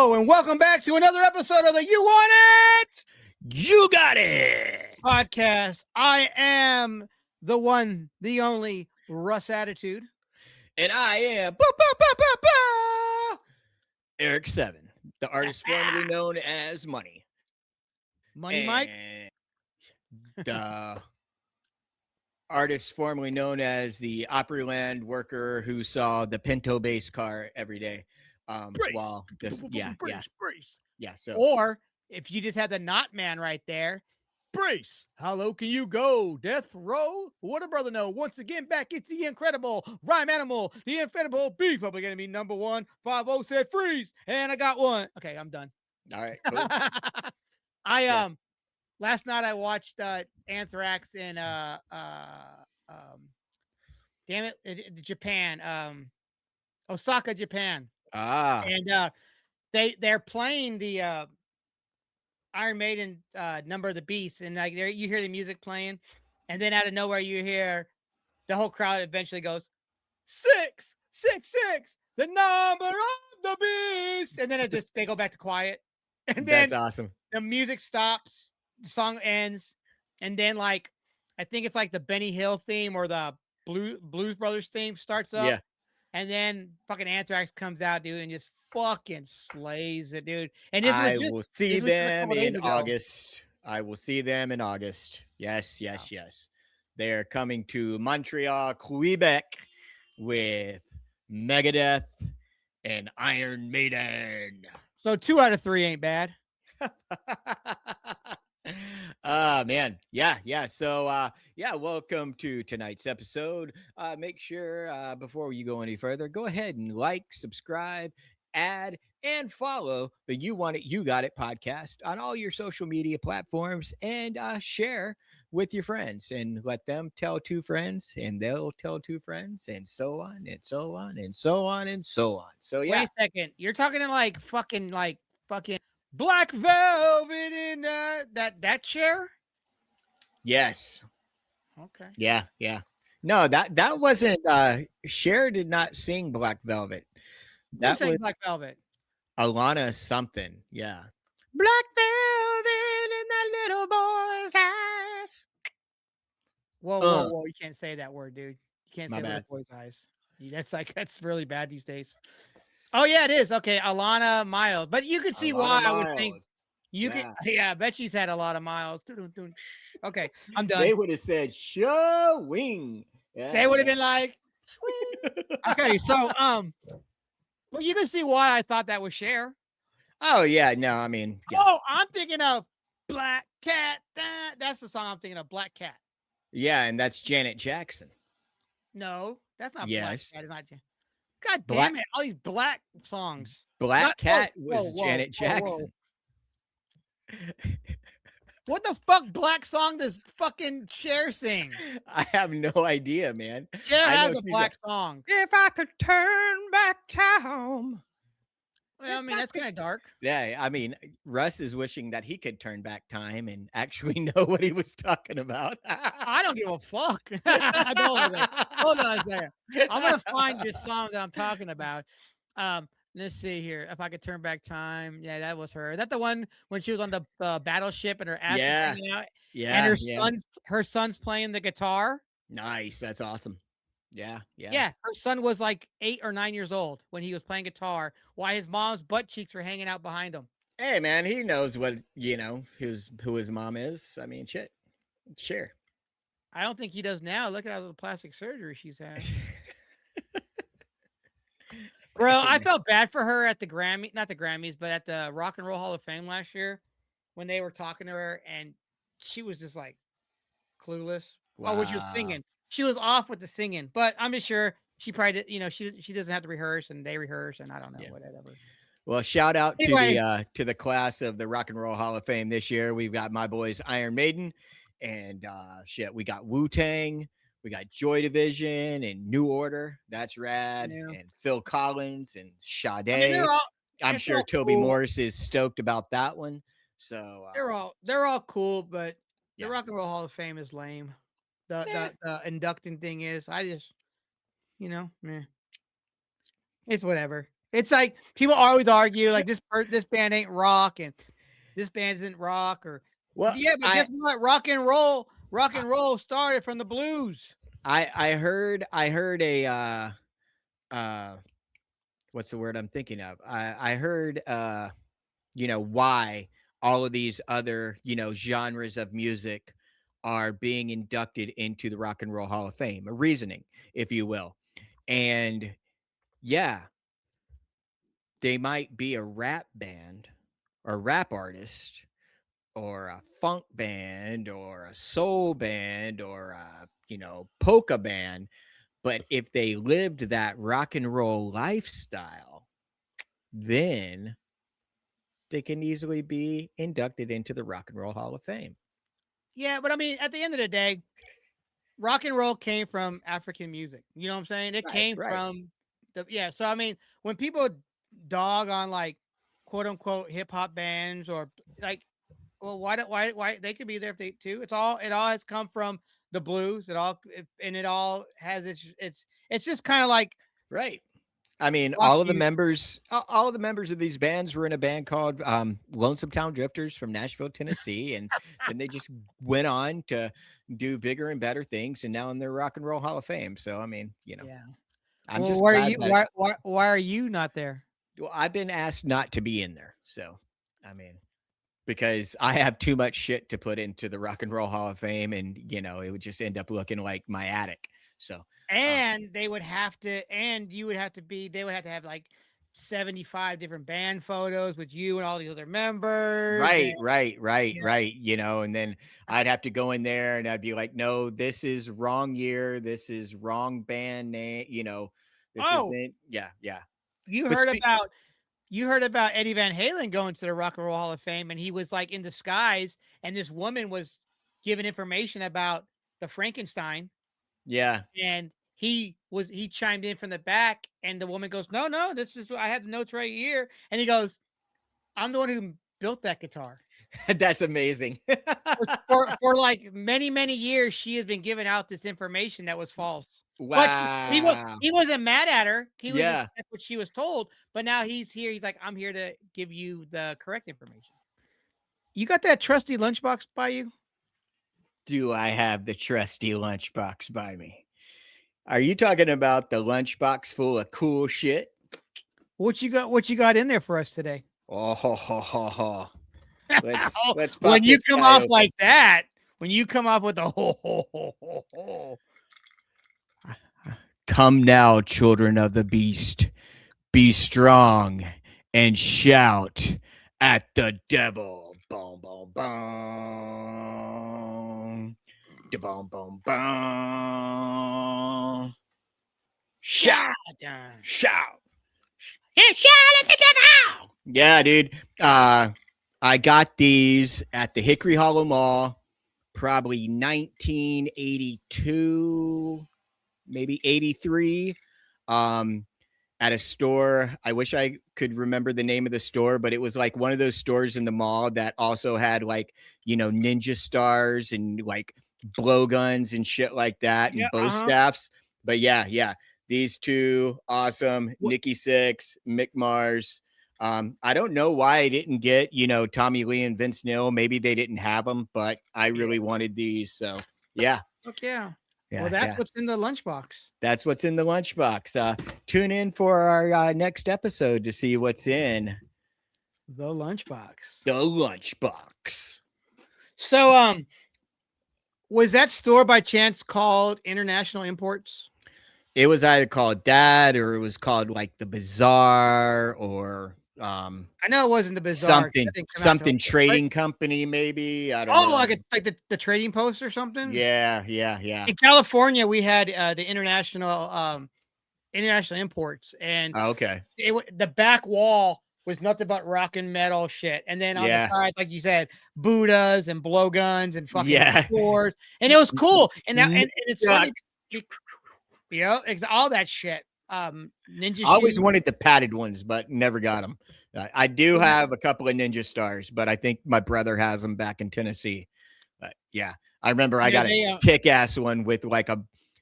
Hello, and welcome back to another episode of the You Want It? You got it Podcast. I am the one, the only Russ Attitude. And I am Eric 7, the artist formerly known as Money. Money Mike? The artist formerly known as the Opryland worker who saw the Pinto-based car every day. While this, Brace. Yeah, so. Or if you just had the Knot Man right there, Brace, how low can you go? Death row? What a brother know. Once again, back it's the incredible rhyme animal, the infallible B Public Enemy number 1. 5-0 said freeze, and I got one. Okay, I'm done. All right, cool. Last night I watched Anthrax in Japan, Osaka, Japan. And they're playing the Iron Maiden Number of the Beast, and like you hear the music playing, and then out of nowhere you hear the whole crowd eventually goes 666, the number of the beast, and then they go back to quiet, and then that's awesome. The music stops, the song ends, and then like I think it's like the Benny Hill theme or the Blues Brothers theme starts up. Yeah. And then fucking Anthrax comes out, dude, and just fucking slays it, dude. And I will see them in August. I will see them in August. Yes. They are coming to Montreal, Quebec with Megadeth and Iron Maiden. So 2 out of 3 ain't bad. Man. Yeah. So welcome to tonight's episode. Make sure before you go any further, go ahead and like, subscribe, add, and follow the You Want It, You Got It podcast on all your social media platforms, and share with your friends, and let them tell 2 friends, and they'll tell 2 friends, and so on and so on and so on and so on. So yeah. Wait a second, you're talking to like fucking Black Velvet in that chair? Yes. Okay. Yeah. No, that wasn't Cher did not sing Black Velvet. That was Black Velvet. Alana something. Yeah. Black Velvet in that little boy's eyes. Whoa. You can't say that word, dude. You can't say little boy's eyes. That's really bad these days. Oh yeah, it is. Okay, Alana Miles. But you could see why I would think I bet she's had a lot of miles. Okay, I'm done. They would have said showing. Yeah, they would have been like swing. Okay, so well, you can see why I thought that was Cher. Oh yeah, no, I mean Oh, I'm thinking of Black Cat. That's the song I'm thinking of, Black Cat. Yeah, and that's Janet Jackson. No, that's not Black Cat. It's not Janet. God damn Black, it! All these black songs. Black Cat was Janet Jackson. What the fuck black song does fucking Cher sing? I have no idea, man. Cher has a black song. If I could turn back time. Well, I mean, that's kind of dark. Yeah, I mean, Russ is wishing that he could turn back time and actually know what he was talking about. I don't give a fuck. Hold on a second. I'm going to find this song that I'm talking about. Let's see here. If I could turn back time. Yeah, that was her. Is that the one when she was on the battleship and her ass was hanging out? Yeah. And her son's playing the guitar? Nice. That's awesome. Yeah. Her son was like 8 or 9 years old when he was playing guitar, while his mom's butt cheeks were hanging out behind him. Hey, man, he knows what who his mom is. I mean, shit. Sure. I don't think he does now. Look at all the plastic surgery she's had. Bro, I felt bad for her at not the Grammys, but at the Rock and Roll Hall of Fame last year when they were talking to her and she was just like clueless. Wow. Oh, when she was singing. She was off with the singing, but I'm just sure she probably did, she doesn't have to rehearse, and they rehearse, and I don't know, whatever. Well, shout out to the class of the Rock and Roll Hall of Fame this year. We've got my boys Iron Maiden, and we got Wu-Tang, we got Joy Division and New Order. That's rad. Yeah. And Phil Collins and Sade. I mean, I'm sure Toby Morris is stoked about that one. So they're all cool, but the Rock and Roll Hall of Fame is lame. The inducting thing is, I just, meh. It's whatever. It's like people always argue like this band ain't rock and this band isn't rock or Well, yeah, but guess what? Rock and roll started from the blues. I heard a uh what's the word I'm thinking of? I heard why all of these other, genres of music are being inducted into the Rock and Roll Hall of Fame, a reasoning, if you will. And yeah, they might be a rap band or rap artist or a funk band or a soul band or a, polka band. But if they lived that rock and roll lifestyle, then they can easily be inducted into the Rock and Roll Hall of Fame. Yeah, but I mean, at the end of the day, rock and roll came from African music. You know what I'm saying? It Right, came right. from so I mean, when people dog on like quote unquote hip hop bands or like, well, why they could be there if they too. It all has come from the blues. It all has it's just kind of like Right. I mean, rock music. all of the members of these bands were in a band called Lonesome Town Drifters from Nashville, Tennessee, and then they just went on to do bigger and better things, and now in their Rock and Roll Hall of Fame. So, I mean, Yeah. I'm Well, just glad that why are you not there? well, I've been asked not to be in there. So, I mean, because I have too much shit to put into the Rock and Roll Hall of Fame, and it would just end up looking like my attic. So, um, And you would have to they would have to have like 75 different band photos with you and all the other members. And yeah. right. And then I'd have to go in there and I'd be like, no, this is wrong year. This is wrong band name. This Oh, isn't. Yeah, yeah. you But heard about you heard about Eddie Van Halen going to the Rock and Roll Hall of Fame, and he was like in disguise, and this woman was giving information about the Frankenstein, yeah, and he chimed in from the back, and the woman goes, "No, no, this is I have the notes right here," and he goes, "I'm the one who built that guitar." that's amazing. For like many years, she had been giving out this information that was false. But Wow. he wasn't mad at her. He was just Yeah. that's what she was told. But now he's here. He's like, I'm here to give you the correct information. You got that trusty lunchbox by you? Do I have the trusty lunchbox by me? Are you talking about the lunchbox full of cool shit? What you got? What you got in there for us today? Oh, ho, ho, ho, ho. Let's When pop you this come guy off open. like that, when you come off with the ho. Come now, children of the beast. Be strong and shout at the devil. Boom, boom, boom. Da boom, boom, boom. Shout, shout. And shout at the devil. Yeah, dude. I got these at the Hickory Hollow Mall, probably 1982, maybe 83. At a store. I wish I could remember the name of the store, but it was like one of those stores in the mall that also had like, ninja stars and like blowguns and shit like that Yeah, and bow staffs. But yeah. These two awesome Nikki Sixx, Mick Mars. I don't know why I didn't get, Tommy Lee and Vince Neil. Maybe they didn't have them, but I really wanted these. So yeah. Fuck yeah. Yeah, Well, that's yeah. what's in the lunchbox. That's what's in the lunchbox. Tune in for our next episode to see what's in The lunchbox. the lunchbox. So, was that store by chance called International Imports? It was either called that or it was called like the Bazaar or I know it wasn't the Bazaar. something trading company, maybe. I don't know. Like the Trading Post or something? Yeah. In California, we had the International Imports, and Okay. the back wall was nothing but rock and metal shit. And then on the side, like you said, Buddhas and blowguns and fucking swords. And it was cool. And it's funny. Yeah, all that shit. Ninja. I always wanted the padded ones, but never got them. I do have a couple of ninja stars, but I think my brother has them back in Tennessee. But yeah, I remember I got a kick-ass one with like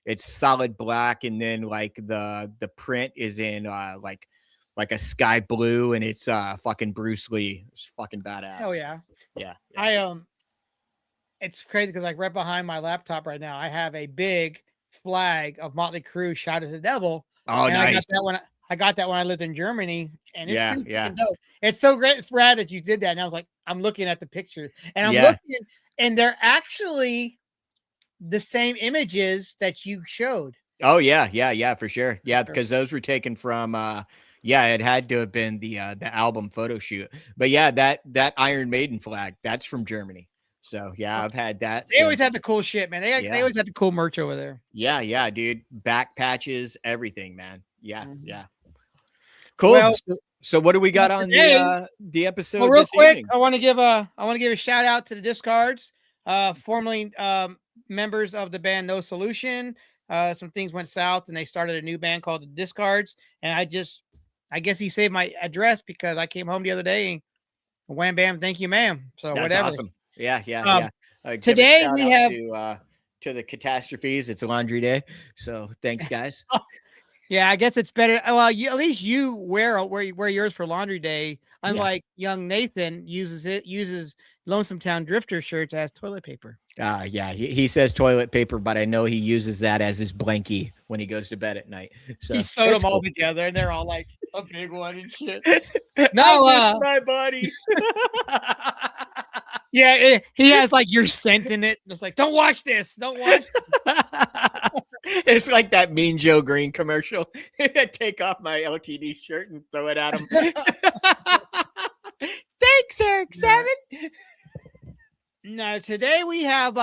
it's solid black, and then like the print is in like like a sky blue, and it's fucking Bruce Lee. It's fucking badass. Oh yeah. Yeah. It's crazy because like right behind my laptop right now, I have a big flag of Motley Crue, "Shout at the Devil," Oh, and nice. I got that when I lived in Germany, and it's pretty Yeah. fucking dope. It's so great, rad that you did that, and I was like, I'm looking at the picture, and I'm Yeah. looking, and they're actually the same images that you showed. Oh yeah, for sure. Yeah, Sure. because those were taken from yeah, it had to have been the album photo shoot. But yeah, that Iron Maiden flag, that's from Germany. So yeah, I've had that They always since. had the cool shit, man. They Yeah. always had the cool merch over there. Yeah, dude. Back patches, everything, man. Yeah, Mhm. yeah. Cool. Well, So what do we got on today, the episode well, real this quick, evening? I want to give a shout out to the Discards, formerly members of the band No Solution. Some things went south, and they started a new band called the Discards. And I guess he saved my address because I came home the other day and wham bam, thank you, ma'am. So That's whatever. awesome. Yeah. Give a Today shout we out have to the catastrophes. It's laundry day. So thanks, guys. yeah, I guess it's better. Well, at least you wear yours for laundry day, unlike young Nathan uses Lonesome Town Drifter shirts as toilet paper. Yeah, he says toilet paper, but I know he uses that as his blankie when he goes to bed at night. So He sewed them all together, and they're all like a big one and shit. No, my body. Yeah, he has like your scent in it. It's like, don't watch this. Don't watch. It's like that Mean Joe Green commercial. Take off my LTD shirt and throw it at him. Thanks, Eric 7. No, today we have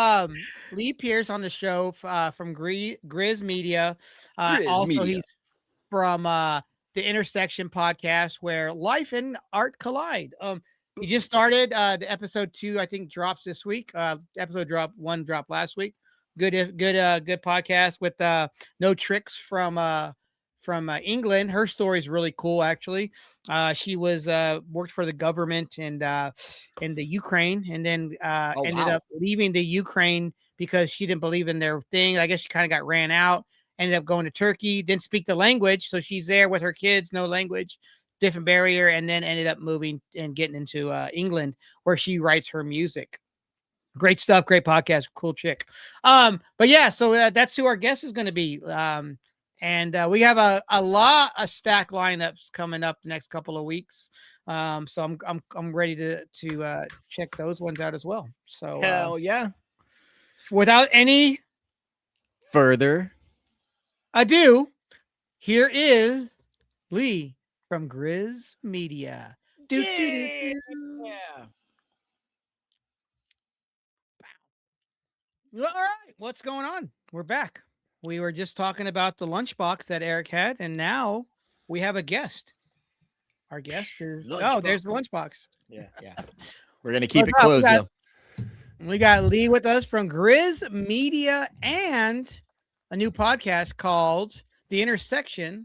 Leigh Pierce on the show from Grizz Media. He's from the Intersection podcast where life and art collide. He just started the episode 2, I think, drops this week. Episode 1 dropped last week. Good podcast with No Tricks from England. Her story is really cool, actually. She was worked for the government and in the Ukraine, and then ended up leaving the Ukraine because she didn't believe in their thing. I guess she kind of got ran out. Ended up going to Turkey, didn't speak the language, so she's there with her kids, no language, different barrier, and then ended up moving and getting into England, where she writes her music. Great stuff, great podcast, cool chick. But yeah, so that's who our guest is going to be. And we have a lot of stack lineups coming up the next couple of weeks. So I'm ready to check those ones out as well. So hell yeah. Without any further ado, here is Leigh from Grizz Media. Yeah. All right, what's going on? We're back. We were just talking about the lunchbox that Eric had, and now we have a guest. Our guest is there's the lunchbox. Yeah. We're gonna keep it closed though. We got Leigh with us from Grizz Media and a new podcast called The Intersection,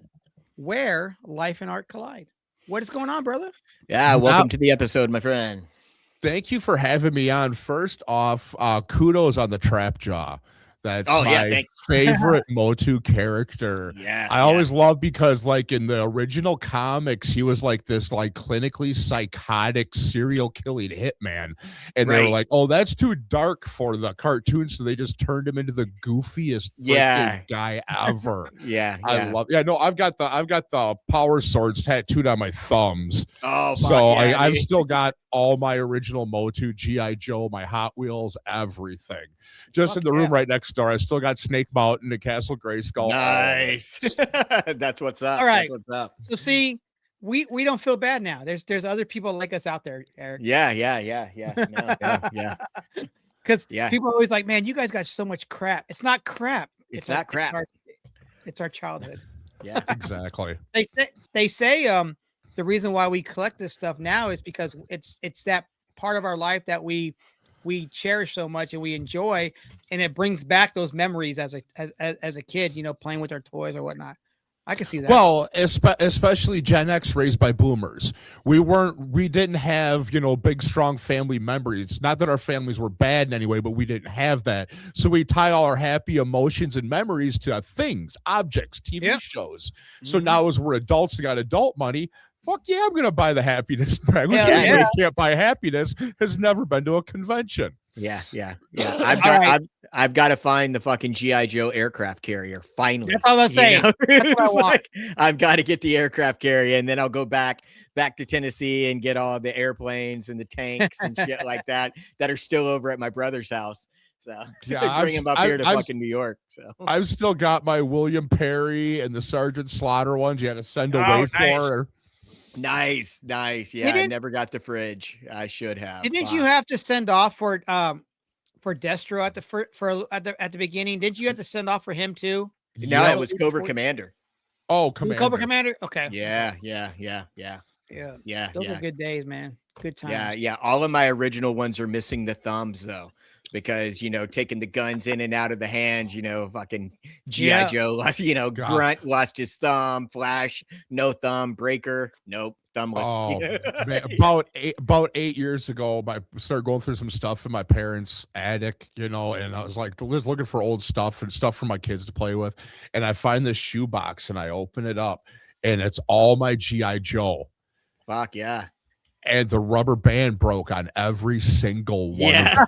where life and art collide. What is going on, brother? Yeah, welcome to the episode, my friend. Thank you for having me on. First off, kudos on the trap jaw. That's my favorite Motu character. Yeah, I always love because, like, in the original comics, he was like this, like, clinically psychotic serial killing hitman, and they were like, "Oh, that's too dark for the cartoon," so they just turned him into the goofiest guy ever. I love. Yeah, no, I've got the power swords tattooed on my thumbs. Oh, so I've still got all my original Motu, G.I. Joe, my Hot Wheels, everything. Just in the room right next door. I still got Snake Mountain and Castle Grayskull. Nice. That's what's up. All right. That's what's up. So see, we don't feel bad now. There's other people like us out there, Eric. Yeah. Because people are always like, man, you guys got so much crap. It's not crap. It's not crap. It's our childhood. Yeah, exactly. They say the reason why we collect this stuff now is because it's that part of our life that we cherish so much and we enjoy, and it brings back those memories as a kid, you know, playing with our toys or whatnot. I can see that. Well, especially Gen X raised by boomers. We didn't have, big, strong family memories. Not that our families were bad in any way, but we didn't have that. So we tie all our happy emotions and memories to things, objects, TV shows. So now as we're adults and got adult money, fuck yeah, I'm going to buy the happiness bag. Who says you can't buy happiness has never been to a convention. Yeah. I've got to find the fucking GI Joe aircraft carrier. Finally, that's all I'm saying. That's what I want. Like, I've got to get the aircraft carrier, and then I'll go back to Tennessee and get all the airplanes and the tanks and shit like that are still over at my brother's house. So bring him up here to fucking New York. So I've still got my William Perry and the Sergeant Slaughter ones. You had to send away for. Nice. Yeah, I never got the fridge. I should have. Didn't you have to send off for Destro at the beginning? Did you have to send off for him too? No, it was Cobra Commander. Oh, Commander. Cobra Commander. Okay. Yeah. Those are good days, man. Good times. Yeah. All of my original ones are missing the thumbs though, because taking the guns in and out of the hands. Fucking GI Joe lost. Grunt lost his thumb. Flash, no thumb. Breaker, nope. Thumbless. Oh, man, about 8 years ago, I started going through some stuff in my parents' attic, and I was like, looking for old stuff and stuff for my kids to play with, and I find this shoebox and I open it up, and it's all my GI Joe. Fuck yeah. And the rubber band broke on every single one. Yeah.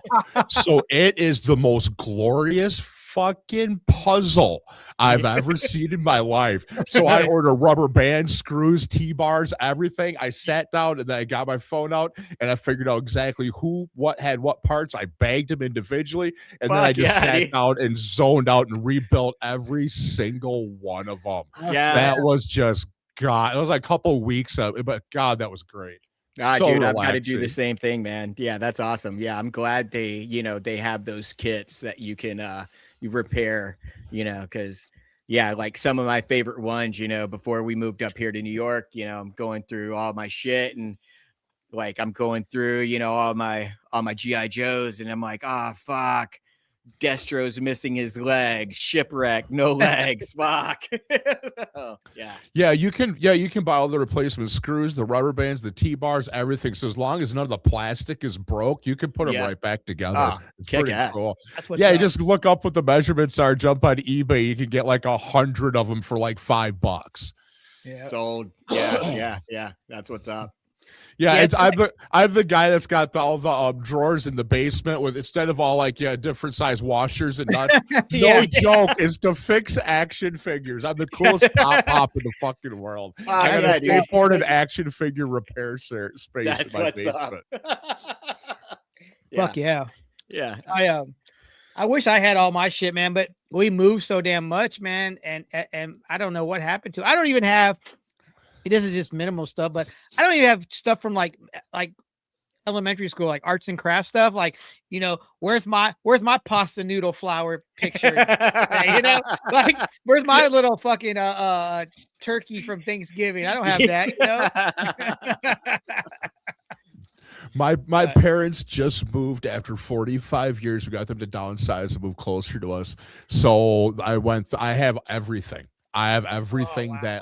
So it is the most glorious fucking puzzle I've ever seen in my life. So I ordered rubber bands, screws, T-bars, everything. I sat down and then I got my phone out and I figured out exactly what had what parts. I bagged them individually, and then I just sat down and zoned out and rebuilt every single one of them. Yeah, that was just God. It was like a couple of weeks of it, but God, that was great. Dude, I've got to do the same thing, man. Yeah, that's awesome. Yeah, I'm glad they have those kits that you can you repair, because like some of my favorite ones, before we moved up here to New York, I'm going through all my shit, and like I'm going through, all my GI Joes, and I'm like, oh fuck, Destro's missing his legs, shipwreck, no legs. Fuck. Yeah, you can buy all the replacement screws, the rubber bands, the T-bars, everything. So as long as none of the plastic is broke, you can put them right back together. It's pretty cool. You just look up what the measurements are, jump on eBay, you can get like 100 of them for like $5. Yeah. Sold. Yeah. That's what's up. Yeah, I'm the guy that's got all the drawers in the basement with, instead of all different size washers and nuts. No joke, is to fix action figures. I'm the coolest pop in the fucking world. I got a skateboard and action figure repair space that's in my basement. Fuck yeah. Yeah. I wish I had all my shit, man, but we moved so damn much, man, and I don't know what happened to. I don't even have. This is just minimal stuff, but I don't even have stuff from like elementary school, like arts and crafts stuff. Like, where's my pasta noodle flour picture? Like where's my little fucking turkey from Thanksgiving? I don't have that. My parents just moved after 45 years. We got them to downsize and move closer to us. So I have everything. I have everything that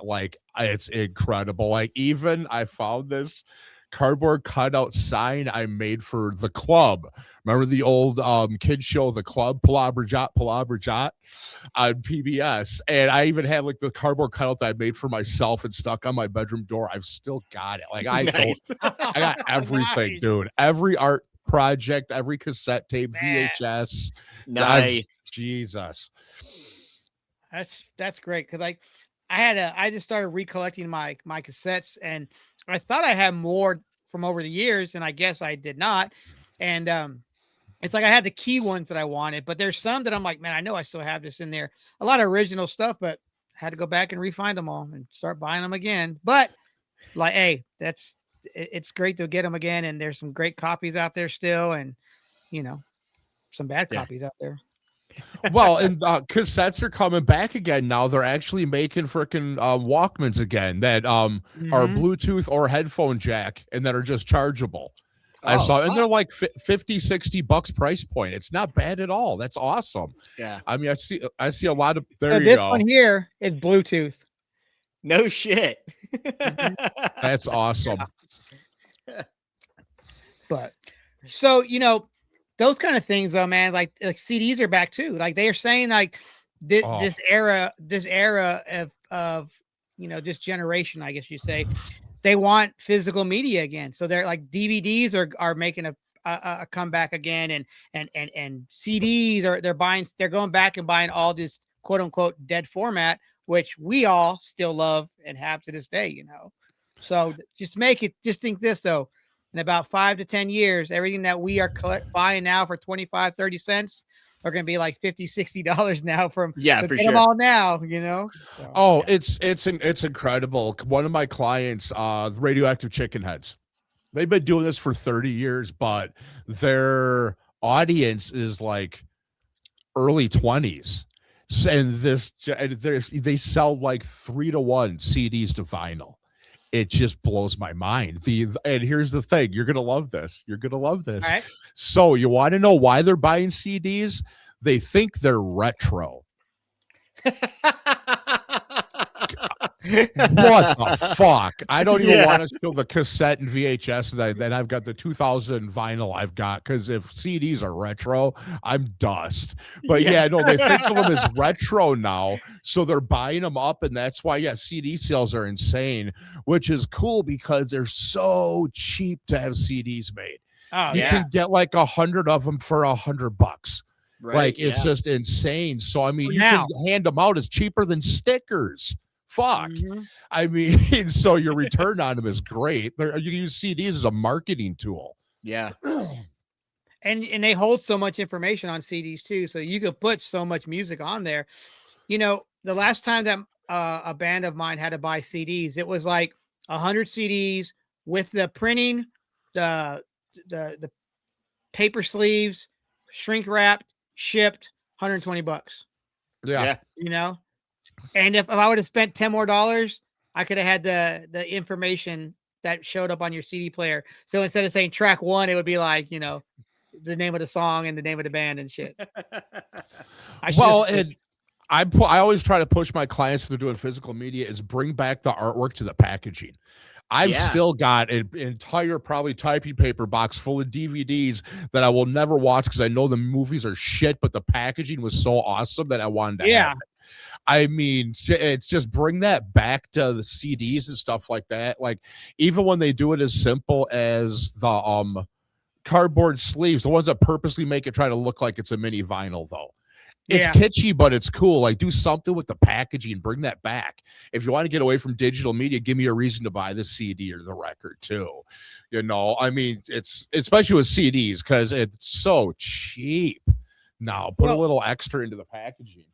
it's incredible. Like, even I found this cardboard cutout sign I made for the club. Remember the old kid show, The Club, Palabra Jot on PBS? And I even had the cardboard cutout that I made for myself and stuck on my bedroom door. I've still got it. I got everything, dude. Every art project, every cassette tape, VHS. Nice. Jesus. That's great, because I just started recollecting my cassettes, and I thought I had more from over the years, and I guess I did not. And it's like I had the key ones that I wanted, but there's some that I'm like, man, I know I still have this in there. A lot of original stuff, but I had to go back and re-find them all and start buying them again. But hey, it's great to get them again, and there's some great copies out there still, and some bad copies out there. Well, and cassettes are coming back again now. They're actually making freaking Walkmans again that are Bluetooth or headphone jack and that are just chargeable. I saw, and they're like $50-$60 price point. It's not bad at all. That's awesome. Yeah. I mean, I see a lot of This one here is Bluetooth. No shit. That's awesome. But so, those kind of things though, man, like CDs are back too. Like they are saying like this era of this generation, I guess you say, they want physical media again. So they're like DVDs are making a comeback again, and CDs they're going back and buying all this quote unquote dead format, which we all still love and have to this day, So just think this though, in about 5 to 10 years, everything that we are buying now for 25, 30 cents are going to be like $50, $60 now for sure. Them all now, So, oh, yeah. It's incredible. One of my clients, the Radioactive Chicken Heads, they've been doing this for 30 years, but their audience is like early 20s. And they sell like 3-to-1 CDs to vinyl. It just blows my mind. And here's the thing. You're going to love this. You're going to love this. All right. So you want to know why they're buying CDs? They think they're retro. What the fuck? I don't even want to show the cassette and VHS that I've got, the 2000 vinyl I've got, because if CDs are retro, I'm dust. But no, they think of them as retro now, so they're buying them up, and that's why CD sales are insane, which is cool because they're so cheap to have CDs made. Oh, you can get like 100 of them for $100. Right, like it's just insane. So I mean, you can hand them out as cheaper than stickers. Fuck. Mm-hmm. I mean, so your return on them is great. You can use CDs as a marketing tool. Yeah. And they hold so much information on CDs too. So you could put so much music on there. The last time that a band of mine had to buy CDs, it was like 100 CDs with the printing, the paper sleeves, shrink wrapped, shipped, $120. Yeah. And if I would have spent $10 more, I could have had the information that showed up on your CD player. So instead of saying track 1, it would be like, the name of the song and the name of the band and shit. I always try to push my clients, if they're doing physical media, is bring back the artwork to the packaging. I've still got an entire probably typing paper box full of DVDs that I will never watch because I know the movies are shit, but the packaging was so awesome that I wanted to have it. I mean, it's just bring that back to the CDs and stuff like that. Like even when they do it as simple as the cardboard sleeves, the ones that purposely make it try to look like it's a mini vinyl though. It's kitschy, but it's cool. Like do something with the packaging, bring that back. If you want to get away from digital media, give me a reason to buy the CD or the record too. I mean, it's especially with CDs because it's so cheap now. Put a little extra into the packaging.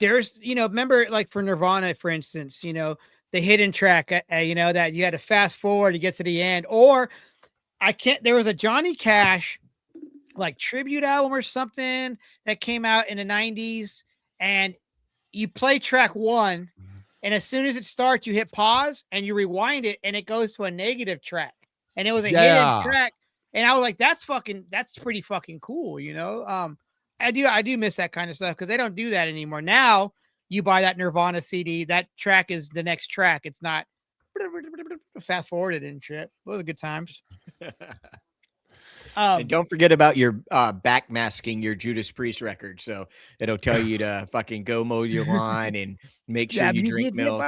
There's, remember like for Nirvana, for instance, the hidden track, that you had to fast forward to get to the end, or there was a Johnny Cash like tribute album or something that came out in the 90s, and you play track 1, and as soon as it starts, you hit pause and you rewind it, and it goes to a negative track, and it was a hidden track, and I was like, that's pretty fucking cool, I do miss that kind of stuff because they don't do that anymore. Now you buy that Nirvana CD, that track is the next track. It's not fast forwarded and shit. Those are good times. And don't forget about your backmasking your Judas Priest record. So it'll tell you to fucking go mow your lawn and make sure you drink milk.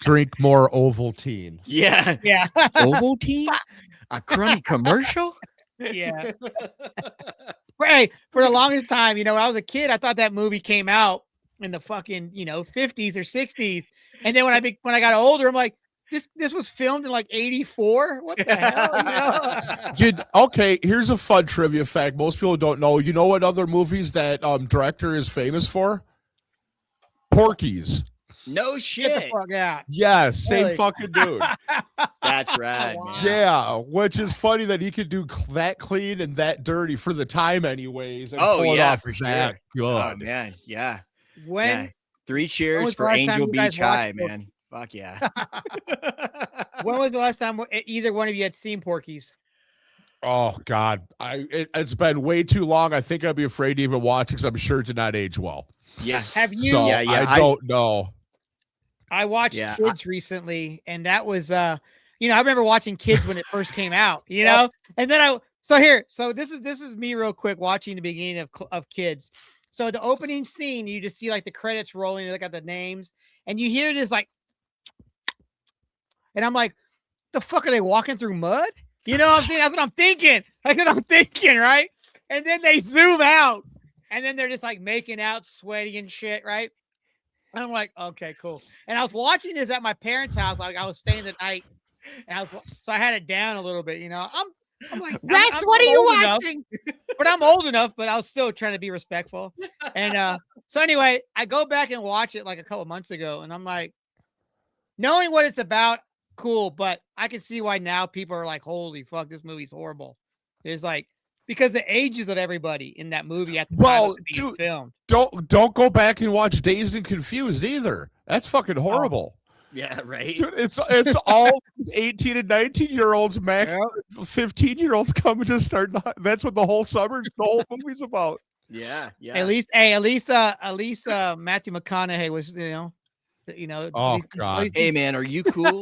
Drink more Ovaltine. Yeah. Ovaltine? A crummy commercial? Yeah. Hey, for the longest time, when I was a kid, I thought that movie came out in the fucking, 50s or 60s. And then when I got older, I'm like, this was filmed in like 84. What the hell? Okay, here's a fun trivia fact. Most people don't know. You know what other movies that director is famous for? Porky's. No shit. Get the fuck out. Yeah, same fucking dude. That's rad, man. Yeah, which is funny that he could do that clean and that dirty for the time anyways. And pull it off for that sure. good. Oh, man, yeah. When 3 cheers for Angel Beach High, man. Fuck yeah. When was the last time either one of you had seen Porky's? Oh God, it's been way too long. I think I'd be afraid to even watch because I'm sure it did not age well. Yeah. Have you? So Yeah, yeah, I don't know. I watched Yeah, Kids recently, and that was I remember watching Kids when it first came out, Yep. and then so this is me real quick watching the beginning of Kids. So the opening scene, you just see like the credits rolling, you look at the names, and you hear this like, and I'm like, the fuck are they walking through mud? You know what I'm saying? That's what I'm thinking. That's what I'm thinking, right? And then they zoom out, and then they're just like making out, sweaty and shit, right? And I'm like, okay, cool. And I was watching this at my parents' house, like I was staying the night, and so I had it down a little bit, I'm like, Russ, what are I'm you old enough, watching? but I'm old enough, but I was still trying to be respectful. And so anyway, I go back and watch it like a couple months ago, and I'm like, knowing what it's about, cool, but I can see why now people are like, holy fuck, this movie's horrible. It's like because the ages of everybody in that movie at the time it was being filmed. Don't go back and watch Dazed and Confused either. That's fucking horrible. Yeah, right. Dude, it's all 18 and 19-year-olds, max 15-year-olds coming to start. That's what the whole movie's about. Yeah, yeah. At least Matthew McConaughey was, Oh God. Hey man, are you cool?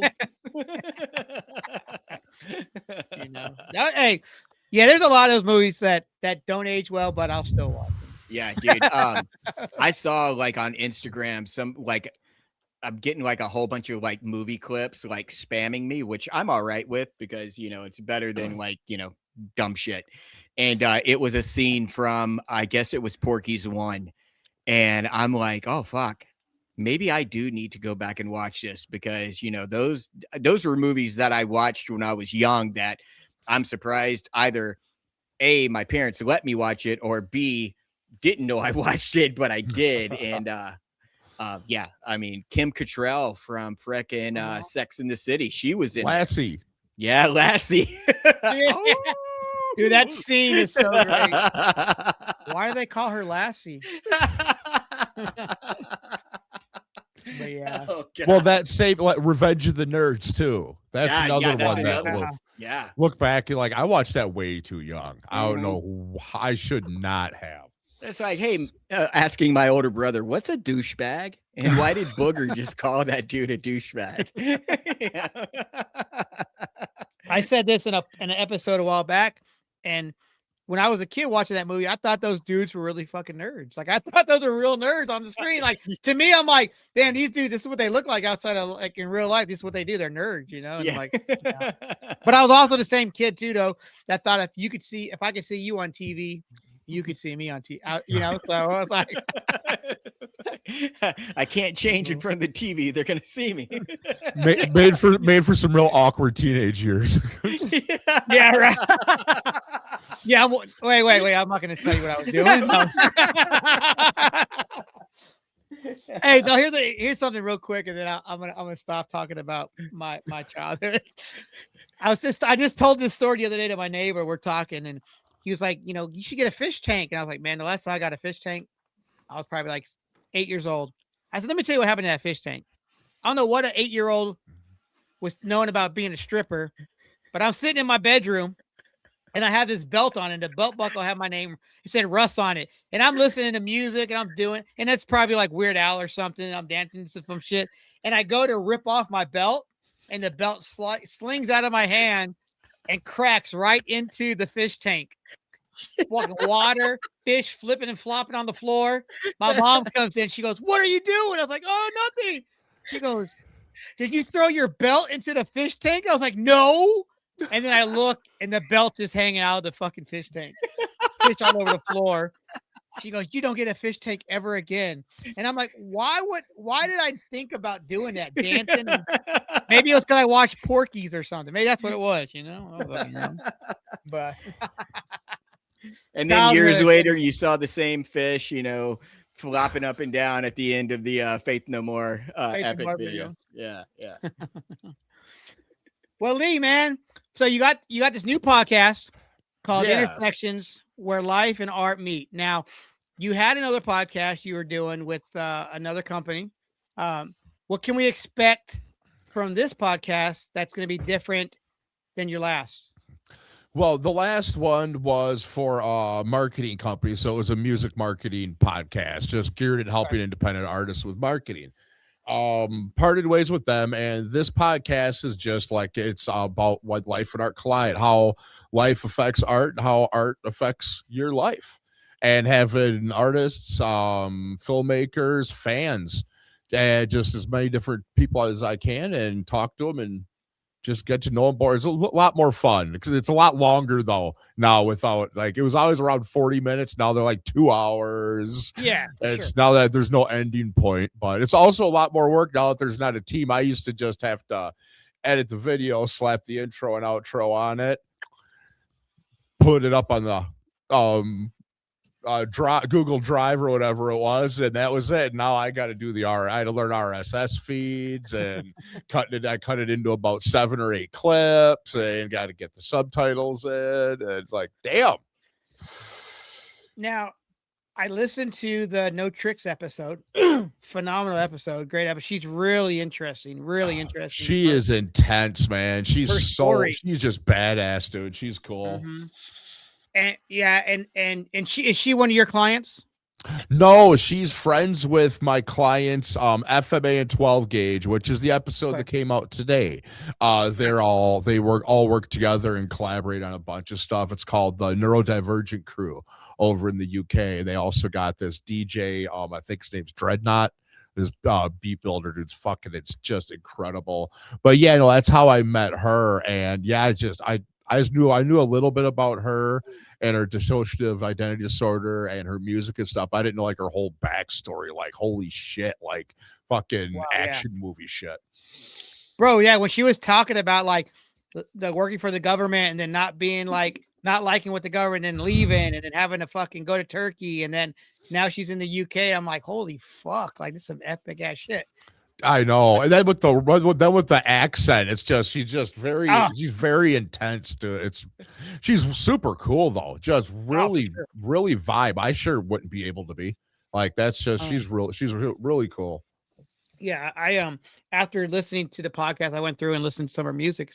Hey, yeah, there's a lot of those movies that don't age well, but I'll still watch them. Yeah, dude. I saw like on Instagram some like I'm getting like a whole bunch of like movie clips like spamming me, which I'm all right with because it's better than like dumb shit. And it was a scene from I guess it was Porky's 1, and I'm like, oh fuck, maybe I do need to go back and watch this because those were movies that I watched when I was young that I'm surprised either A, my parents let me watch it, or B, didn't know I watched it, but I did. And yeah, I mean, Kim Cattrall from frickin' Sex in the City, she was in Lassie. Yeah, Lassie. Dude, that scene is so great. Why do they call her Lassie? But yeah. Oh, well, that same like Revenge of the Nerds too. That's another one that look back and like I watched that way too young. I don't know. I should not have. It's like, hey, asking my older brother, what's a douchebag? And why did Booger just call that dude a douchebag? I said this in an episode a while back, and when I was a kid watching that movie, I thought those dudes were really fucking nerds. Like I thought those were real nerds on the screen. Like to me, I'm like, damn, these dudes, this is what they look like outside of like in real life. This is what they do. They're nerds, And yeah. like, But I was also the same kid too, though, that thought if I could see you on TV, you could see me on TV. So I was like, I can't change in front of the TV. They're gonna see me. made for some real awkward teenage years. Yeah, right. Yeah, wait. I'm not going to tell you what I was doing. No. Hey, no. Here's something real quick, and then I'm gonna stop talking about my childhood. I just told this story the other day to my neighbor. We're talking, and he was like, you should get a fish tank. And I was like, man, the last time I got a fish tank, I was probably like 8 years old. I said, let me tell you what happened to that fish tank. I don't know what an 8-year-old was knowing about being a stripper, but I'm sitting in my bedroom. And I have this belt on, and the belt buckle had my name. It said Russ on it. And I'm listening to music, and I'm doing, and it's probably like Weird Al or something. And I'm dancing to some shit. And I go to rip off my belt, and the belt slings out of my hand and cracks right into the fish tank. Water, fish flipping and flopping on the floor. My mom comes in. She goes, "What are you doing?" I was like, "Oh, nothing." She goes, "Did you throw your belt into the fish tank?" I was like, "No." And then I look, and the belt is hanging out of the fucking fish tank. Fish all over the floor. She goes, "You don't get a fish tank ever again." And I'm like, why did I think about doing that? Dancing? Maybe it was because I watched Porky's or something. Maybe that's what it was, But and then years later, you saw the same fish, flopping up and down at the end of the Faith No More epic video. Yeah. Well, Leigh, man, so you got this new podcast called Intersections, where life and art meet. Now, you had another podcast you were doing with another company. What can we expect from this podcast that's going to be different than your last? Well, the last one was for a marketing company, so it was a music marketing podcast, just geared at helping independent artists with marketing. Parted ways with them, and this podcast is just like it's about what life and art collide, how life affects art, and how art affects your life, and having artists, filmmakers, fans, and just as many different people as I can, and talk to them and just get to know them more. It's a lot more fun because it's a lot longer though now. Without like it was always around 40 minutes. Now they're like 2 hours. Yeah, It's now that there's no ending point, but it's also a lot more work now that there's not a team. I used to just have to edit the video, slap the intro and outro on it, put it up on the Google Drive or whatever it was, and that was it. Now I got to do I had to learn RSS feeds and I cut it into about 7 or 8 clips and got to get the subtitles in. And it's like, damn. Now, I listened to the No Tricks episode. Phenomenal episode, great episode. She's really interesting, really interesting. She is intense, man. She's just badass, dude. She's cool. Mm-hmm. And yeah, and is she one of your clients? No, she's friends with my clients, FMA and 12 Gauge, which is the episode that came out today. They work together and collaborate on a bunch of stuff. It's called the Neurodivergent Crew over in the UK. They also got this DJ, I think his name's Dreadnought. This beat builder dude's it's just incredible. But yeah, no, that's how I met her. And yeah, I knew a little bit about her and her dissociative identity disorder and her music and stuff. I didn't know like her whole backstory, like holy shit, like fucking action movie shit. Bro, yeah, when she was talking about like the working for the government and then not being like not liking what the government and leaving and then having to fucking go to Turkey and then now she's in the UK. I'm like, holy fuck, like this is some epic ass shit. I know, and then with the accent, it's just she's very intense, dude. She's super cool though, just really vibe. I sure wouldn't be able to be like that's just she's really cool. Yeah, I after listening to the podcast, I went through and listened to some of her music.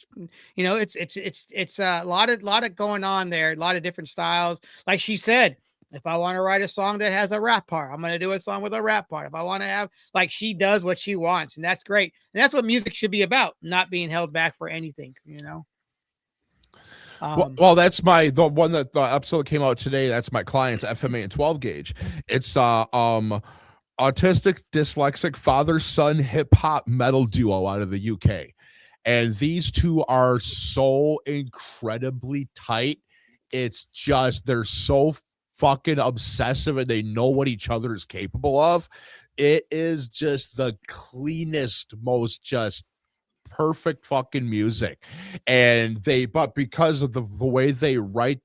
You know, it's a lot of going on there, a lot of different styles. Like she said, if I want to write a song that has a rap part, I'm going to do a song with a rap part. If I want to have, like, she does what she wants, and that's great. And that's what music should be about, not being held back for anything, you know? Well, that's the one that the episode came out today. That's my clients, FMA and 12 Gauge. It's autistic, dyslexic, father-son hip-hop metal duo out of the UK. And these two are so incredibly tight. It's just, they're so fucking obsessive and they know what each other is capable of. It is just the cleanest, most just perfect fucking music. And but because of the way they write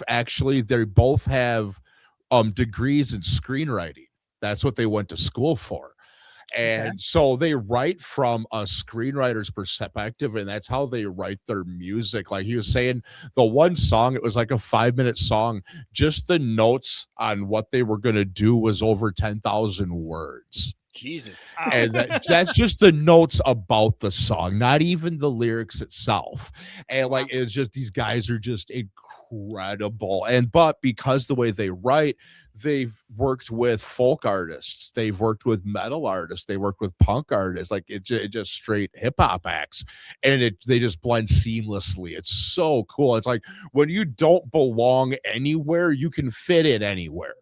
actually, they both have degrees in screenwriting. That's what they went to school for. And so they write from a screenwriter's perspective, and that's how they write their music. Like he was saying, the one song, it was like a 5-minute song. Just the notes on what they were going to do was over 10,000 words. Jesus. And that's just the notes about the song, not even the lyrics itself. And like, it's just, these guys are just incredible. But because the way they write, they've worked with folk artists, they've worked with metal artists, they work with punk artists, like it just straight hip-hop acts, and they just blend seamlessly. It's so cool. It's like when you don't belong anywhere, you can fit in anywhere.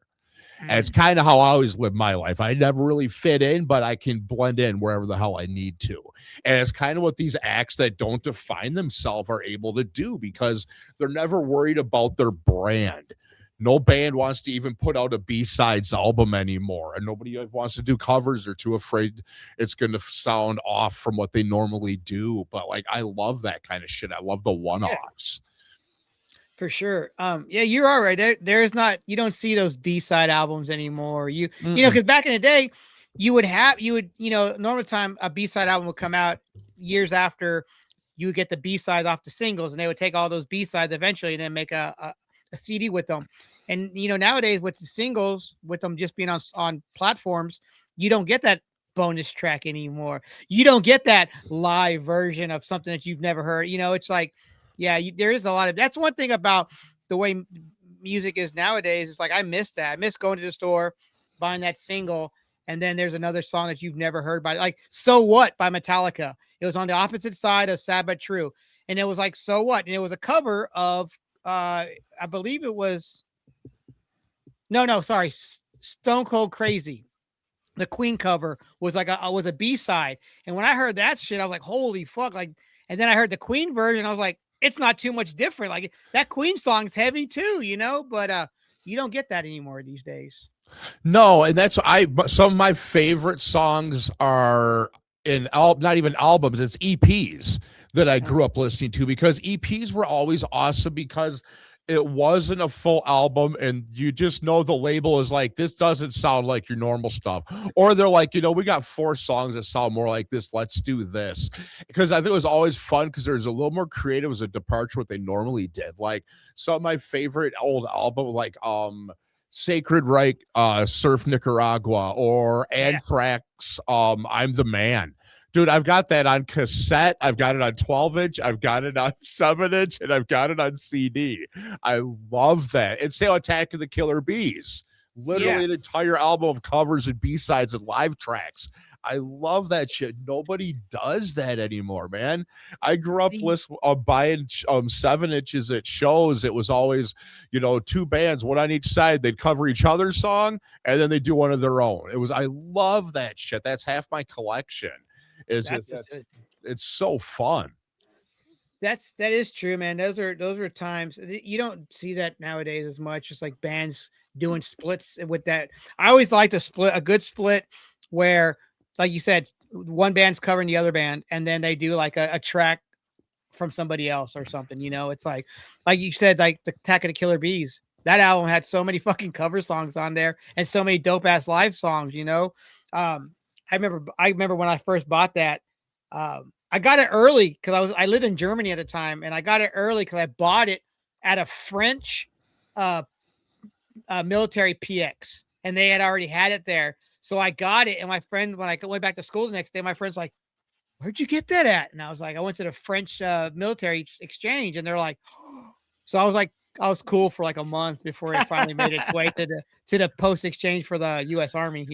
And it's kind of how I always live my life. I never really fit in, but I can blend in wherever the hell I need to. And it's kind of what these acts that don't define themselves are able to do, because they're never worried about their brand. No band wants to even put out a B-sides album anymore, and nobody wants to do covers. They're too afraid it's going to sound off from what they normally do. But like, I love that kind of shit. I love the one-offs. For sure. Yeah, you're all right. There's not, you don't see those B-side albums anymore. You know, because back in the day, normal time a B-side album would come out years after you would get the B-sides off the singles, and they would take all those B-sides eventually and then make a CD with them. And nowadays with the singles, with them just being on platforms, you don't get that bonus track anymore. You don't get that live version of something that you've never heard. It's like Yeah, there is a lot of that's one thing about the way music is nowadays. It's like I miss that. I miss going to the store, buying that single, and then there's another song that you've never heard by, like "So What" by Metallica. It was on the opposite side of "Sad But True," and it was like "So What," and it was a cover of I believe it was sorry, Stone Cold Crazy. The Queen cover was like a B-side, and when I heard that shit, I was like, "Holy fuck!" Like, and then I heard the Queen version, I was like, "It's not too much different." Like that Queen song's heavy too, but you don't get that anymore these days. No, and that's some of my favorite songs are not even albums, it's EPs that I grew up listening to, because EPs were always awesome because it wasn't a full album and you just know the label is like, this doesn't sound like your normal stuff. Or they're like, we got 4 songs that sound more like this. Let's do this. Because I think it was always fun because there's a little more creative, it was a departure what they normally did. Like some of my favorite old album, like Sacred Reich, Surf Nicaragua, or Anthrax, I'm the Man. Dude, I've got that on cassette. I've got it on 12-inch. I've got it on 7-inch, and I've got it on CD. I love that. And say Attack of the Killer Bees. Literally an entire album of covers and B-sides and live tracks. I love that shit. Nobody does that anymore, man. I grew up buying 7-inches at shows. It was always, 2 bands, one on each side. They'd cover each other's song, and then they do one of their own. I love that shit. That's half my collection. It's so fun. That is true, man. Those are times you don't see that nowadays as much. Just like bands doing splits with that. I always like a good split where, like you said, one band's covering the other band, and then they do like a track from somebody else or something. It's like you said, like the Attack of the Killer Bees. That album had so many fucking cover songs on there and so many dope ass live songs. I remember when I first bought that. I got it early because I lived in Germany at the time, and I got it early because I bought it at a French military PX, and they had already had it there. So I got it, and my friend, when I went back to school the next day, my friend's like, "Where'd you get that at?" And I was like, "I went to the French military exchange," and they're like, so I was like, I was cool for like a month before it finally made its way to the post exchange for the U.S. Army,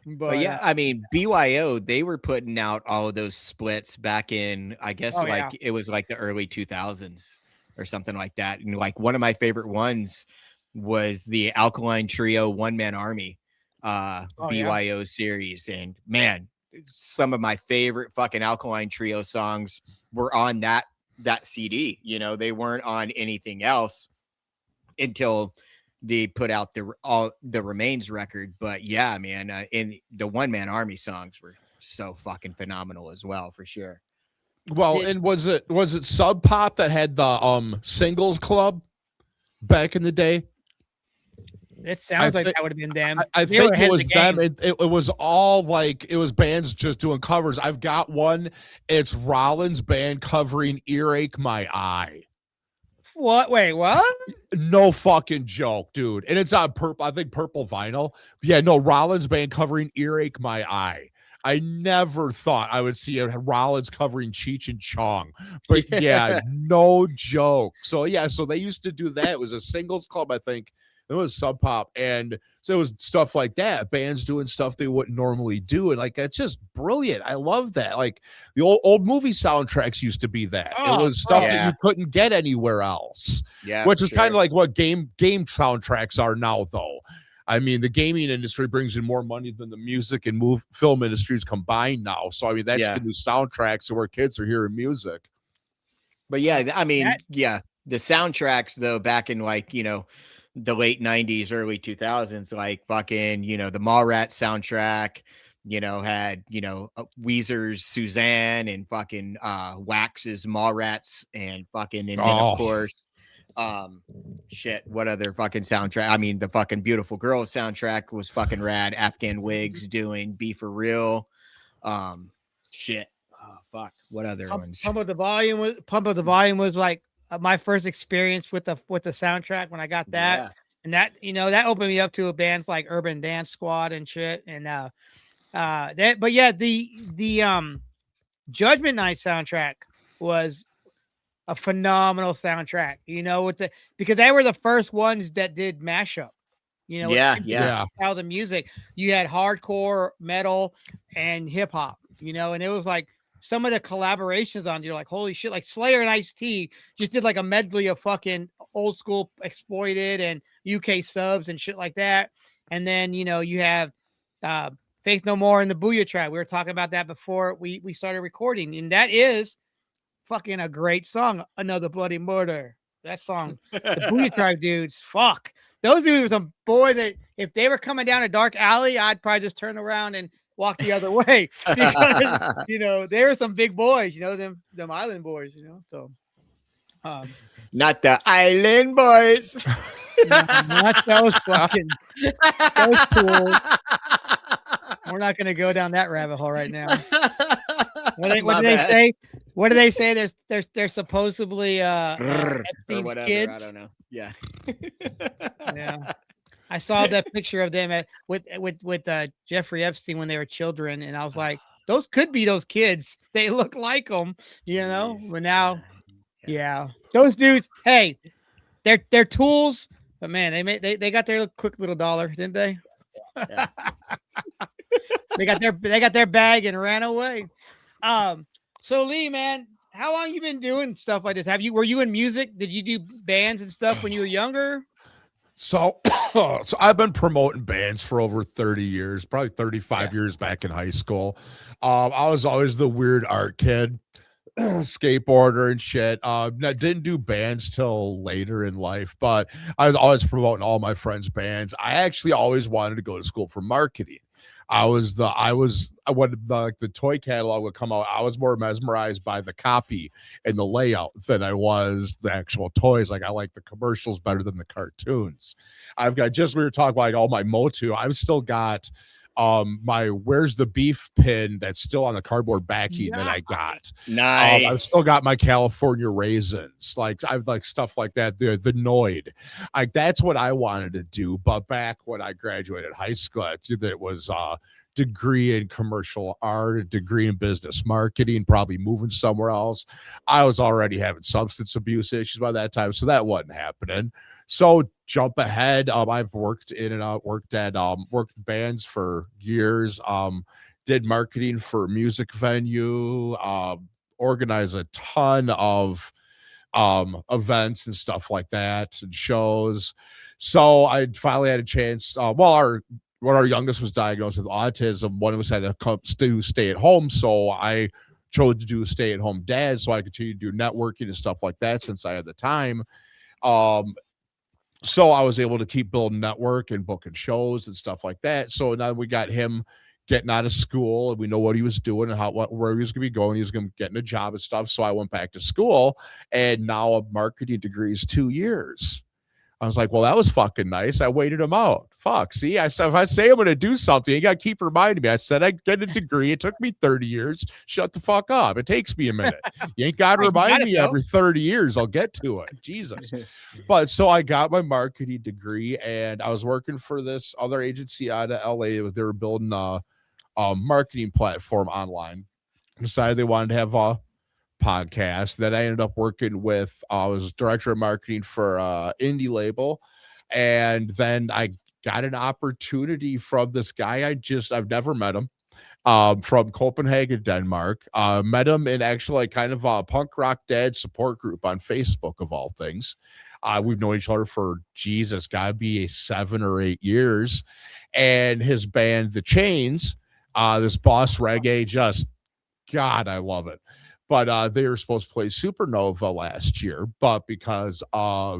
But yeah, I mean, BYO, they were putting out all of those splits back in, I guess, it was like the early 2000s or something like that. And like one of my favorite ones was the Alkaline Trio One Man Army BYO series. And man, some of my favorite fucking Alkaline Trio songs were on that CD. They weren't on anything else until they put out the Remains record. But yeah, man, in the One Man Army songs were so fucking phenomenal as well, for sure. Well, and was it Sub Pop that had the singles club back in the day? It sounds like that would have been them. I think it was them. It was all like, it was bands just doing covers. I've got one. It's Rollins band covering Earache My Eye. What? Wait, what? No fucking joke, dude. And it's on purple, I think purple vinyl. Yeah, no, Rollins band covering Earache My Eye. I never thought I would see a Rollins covering Cheech and Chong. But yeah, no joke. So yeah, so they used to do that. It was a singles club, I think. It was Sub Pop. And so it was stuff like that. Bands doing stuff they wouldn't normally do. And like, that's just brilliant. I love that. Like the old movie soundtracks used to be that. It was stuff that you couldn't get anywhere else. Yeah. Which is kind of like what game soundtracks are now, though. I mean, the gaming industry brings in more money than the music and film industries combined now. So, I mean, that's the new soundtracks where kids are hearing music. But yeah, I mean, the soundtracks, though, back in like, the late 90s, early 2000s, like fucking, the Mallrats soundtrack, had, Weezer's Suzanne and fucking Wax's Mallrats and fucking, and then of course, what other fucking soundtrack? I mean, the fucking Beautiful Girls soundtrack was fucking rad. Afghan Wigs doing Be For Real. What other ones? Pump Up the Volume was like my first experience with the soundtrack when I got that. And that, that opened me up to bands like Urban Dance Squad and shit. And the Judgment Night soundtrack was a phenomenal soundtrack. You know, because they were the first ones that did mashup. You know, how the music, you had hardcore, metal, and hip hop. You know, and it was like some of the collaborations on, you're like, holy shit, like Slayer and Ice-T just did like a medley of fucking old school Exploited and UK Subs and shit like that. And then, you know, you have Faith No More and the Booyah Tribe. We were talking about that before we started recording, and that is fucking a great song. Another Bloody Murder. That song, the Booyah Tribe dudes, fuck. Those dudes were some boy that if they were coming down a dark alley, I'd probably just turn around and walk the other way, because you know, they were some big boys, you know, them island boys, you know. So not the island boys. Not those fucking those tools. We're not gonna go down that rabbit hole right now. What do they say? What do they say? There's supposedly Epstein's kids. I don't know. Yeah. Yeah. I saw that picture of them with Jeffrey Epstein when they were children, and I was like, those could be those kids. They look like them, you know. But now, yeah, those dudes. Hey, they're tools, but man, they got their quick little dollar, didn't they? Yeah. they got their bag and ran away. So Leigh, man, how long you been doing stuff like this? Were you in music? Did you do bands and stuff when you were younger? So I've been promoting bands for over 30 years, probably 35 years back in high school. I was always the weird art kid, skateboarder and shit. Didn't do bands till later in life, but I was always promoting all my friends' bands. I actually always wanted to go to school for marketing. When the toy catalog would come out, I was more mesmerized by the copy and the layout than I was the actual toys. Like, I like the commercials better than the cartoons. We were talking about like all my Motu. I've still got my Where's the Beef pin that's still on the cardboard backing that I got. Nice. I've still got my California raisins. Like, I've like stuff like that. The Noid. Like, that's what I wanted to do. But back when I graduated high school, it was degree in commercial art, a degree in business marketing, probably moving somewhere else. I was already having substance abuse issues by that time, so that wasn't happening. So jump ahead. I've worked in and out, worked bands for years, did marketing for music venue, organized a ton of events and stuff like that and shows. So I finally had a chance. When our youngest was diagnosed with autism, one of us had to stay at home. So I chose to do stay at home dad, so I continued to do networking and stuff like that since I had the time. So I was able to keep building network and booking shows and stuff like that. So now we got him getting out of school, and we know what he was doing and where he was going to be going. He was going to get a job and stuff. So I went back to school, and now a marketing degree is 2 years. I was like, well, that was fucking nice. I waited him out. Fuck. See, I said, if I say I'm going to do something, you got to keep reminding me. I said, I get a degree. It took me 30 years. Shut the fuck up. It takes me a minute. You ain't got to remind me every 30 years. I'll get to it. Jesus. But so I got my marketing degree, and I was working for this other agency out of LA. They were building a marketing platform online. Decided they wanted to have a podcast that I ended up working with. I was director of marketing for indie label, and then I got an opportunity from this guy. I've never met him, from Copenhagen, Denmark. Met him in actually kind of a punk rock dad support group on Facebook, of all things. We've known each other for gotta be 7 or 8 years. And his band, The Chains, this boss reggae, God, I love it. But they were supposed to play Supernova last year, but because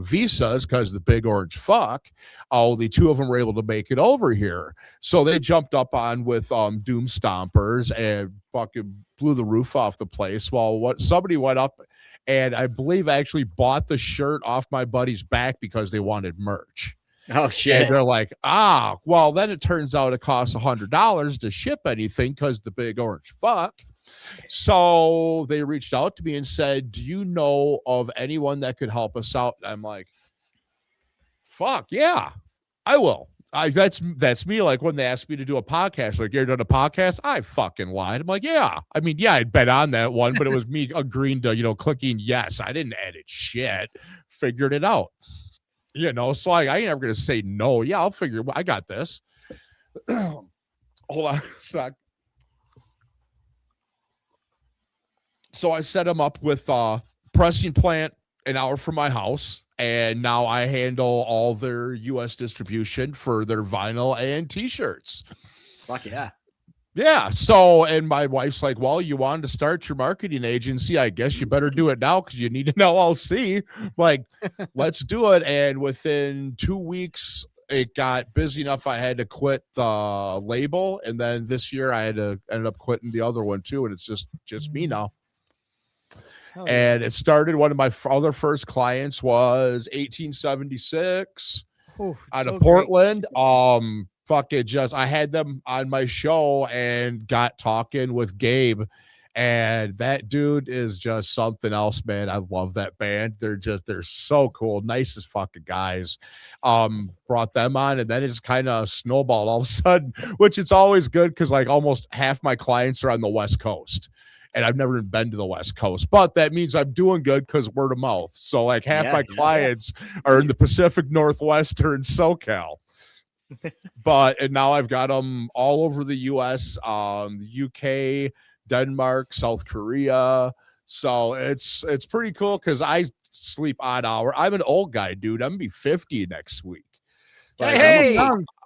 visas, because the big orange fuck, only 2 of them were able to make it over here. So they jumped up on with Doom Stompers and fucking blew the roof off the place. Well, somebody went up and I believe actually bought the shirt off my buddy's back because they wanted merch. Oh, shit. And they're like, well, then it turns out it costs $100 to ship anything because the big orange fuck. So they reached out to me and said, do you know of anyone that could help us out? And I'm like, fuck yeah, I will. That's me. Like when they asked me to do a podcast, like, you're doing a podcast, I fucking lied. I'm like, yeah. I mean, yeah, I'd bet on that one, but it was me agreeing to, clicking yes. I didn't edit shit. Figured it out. So I ain't never gonna say no. Yeah, I'll figure. I got this. Hold on a sec. So I set them up with pressing plant an hour from my house. And now I handle all their U.S. distribution for their vinyl and T-shirts. Fuck yeah. Yeah. So, and my wife's like, well, you wanted to start your marketing agency. I guess you better do it now because you need an LLC. Like, let's do it. And within 2 weeks, it got busy enough. I had to quit the label. And then this year I ended up quitting the other one too. And it's just me now. And it started, one of my other first clients was 1876 out of Portland. I had them on my show and got talking with Gabe, and that dude is just something else, man. I love that band. They're so cool. Nicest fucking guys. Brought them on, and then it just kind of snowballed all of a sudden, which it's always good because like almost half my clients are on the West Coast. And I've never been to the West Coast, but that means I'm doing good because word of mouth. So like half my clients are in the Pacific Northwest or in SoCal. And now I've got them all over the U.S., UK, Denmark, South Korea. So it's pretty cool because I sleep odd hour. I'm an old guy, dude. I'm gonna be 50 next week. Like, hey,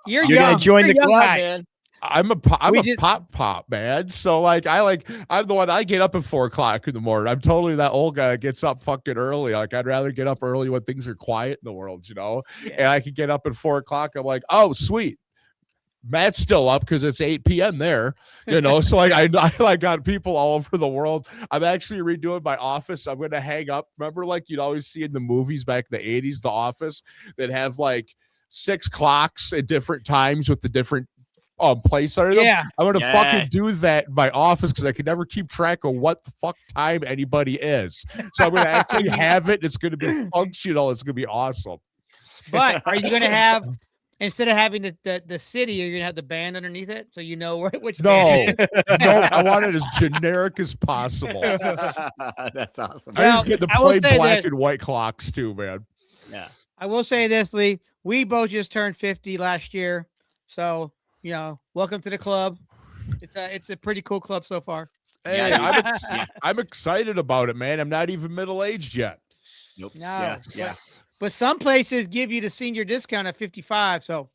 you're young. Gonna join the club, man. I'm a pop man. So like I'm the one. I get up at 4:00 in the morning. I'm totally that old guy that gets up fucking early. Like I'd rather get up early when things are quiet in the world, Yeah. And I could get up at 4:00. I'm like, oh sweet, Matt's still up because it's 8 p.m. there, So like I got people all over the world. I'm actually redoing my office. I'm gonna hang up. Remember, like you'd always see in the movies back in the 80s, The Office, that have like 6 clocks at different times with the different place under them. Yeah. I'm gonna fucking do that in my office because I can never keep track of what the fuck time anybody is. So I'm gonna actually have it. It's gonna be functional. It's gonna be awesome. But are you gonna have, instead of having the city, you're gonna have the band underneath it so you know which band it is? No, I want it as generic as possible. That's awesome. I just get the plain black and white clocks too, man. Yeah. I will say this, Leigh. We both just turned 50 last year, so welcome to the club. It's a pretty cool club so far. Hey, I'm excited about it, man. I'm not even middle-aged yet. Nope. No. Yeah. But some places give you the senior discount at 55. So,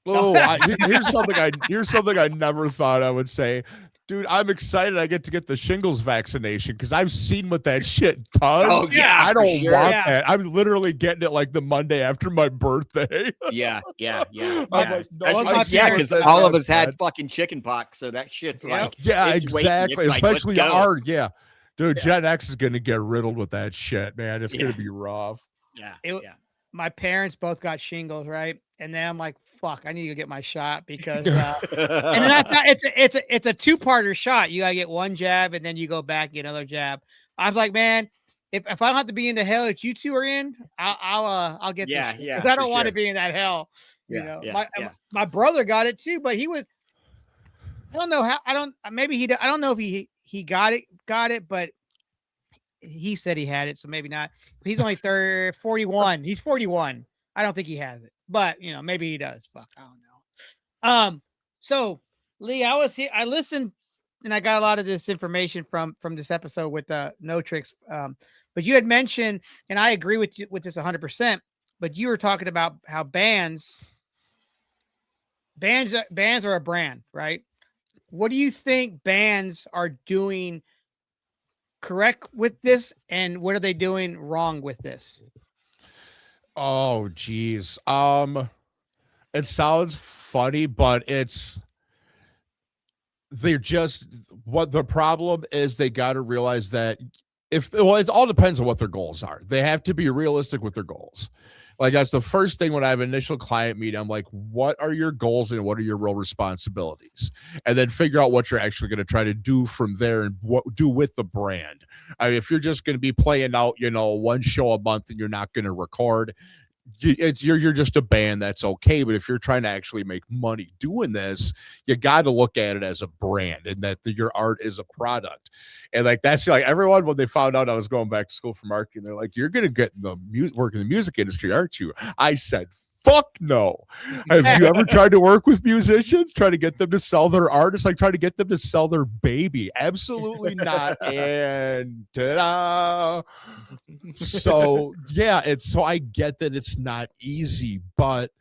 here's something I never thought I would say. Dude, I'm excited I get to get the shingles vaccination because I've seen what that shit does. Oh, yeah. I don't want that. I'm literally getting it like the Monday after my birthday. Yeah. Because all of us had fucking chicken pox, so that shit's like... Yeah, exactly. Especially our... Yeah. Dude, Gen X is going to get riddled with that shit, man. It's going to be rough. Yeah. My parents both got shingles, right? And then I'm like, fuck, I need to go get my shot because and then I thought it's a 2-parter shot. You gotta get one jab and then you go back and get another jab. I was like, man, if I don't have to be in the hell that you two are in, I'll get this because I don't want to be in that hell. My brother got it too, but he was, I don't know how, I don't know if he got it, but he said he had it, so maybe not. He's only 41. He's 41. I don't think he has it, but maybe he does. Fuck, I don't know. So Leigh, I was here. I listened, and I got a lot of this information from this episode with No Tricks. But you had mentioned, and I agree with you with this 100%. But you were talking about how bands are a brand, right? What do you think bands are doing correct with this, and what are they doing wrong with this? Oh, geez. It sounds funny, but what the problem is. They got to realize that it all depends on what their goals are. They have to be realistic with their goals. Like that's the first thing when I have initial client meeting. I'm like, what are your goals and what are your real responsibilities? And then figure out what you're actually going to try to do from there and what do with the brand. I mean, if you're just going to be playing out, one show a month and you're not going to record, you're just a band, that's okay. But if you're trying to actually make money doing this, you got to look at it as a brand, and that your art is a product. And like that's like everyone, when they found out I was going back to school for marketing, they're like, "You're gonna get in the work in the music industry, aren't you?" I said, fuck no. Have you ever tried to work with musicians, try to get them to sell their art? It's like trying to get them to sell their baby. Absolutely not. And ta-da. So yeah, so I get that it's not easy, but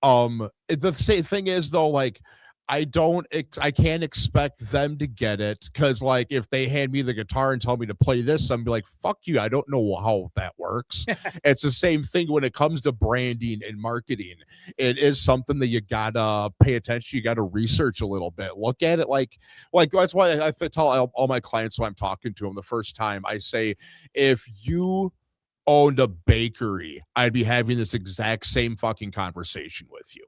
the same thing is though, like I can't expect them to get it, because like if they hand me the guitar and tell me to play this, I'm be like, fuck you, I don't know how that works. It's the same thing when it comes to branding and marketing. It is something that you gotta pay attention, you gotta research a little bit, look at it like that's why I tell all my clients when I'm talking to them the first time, I say, if you owned a bakery, I'd be having this exact same fucking conversation with you,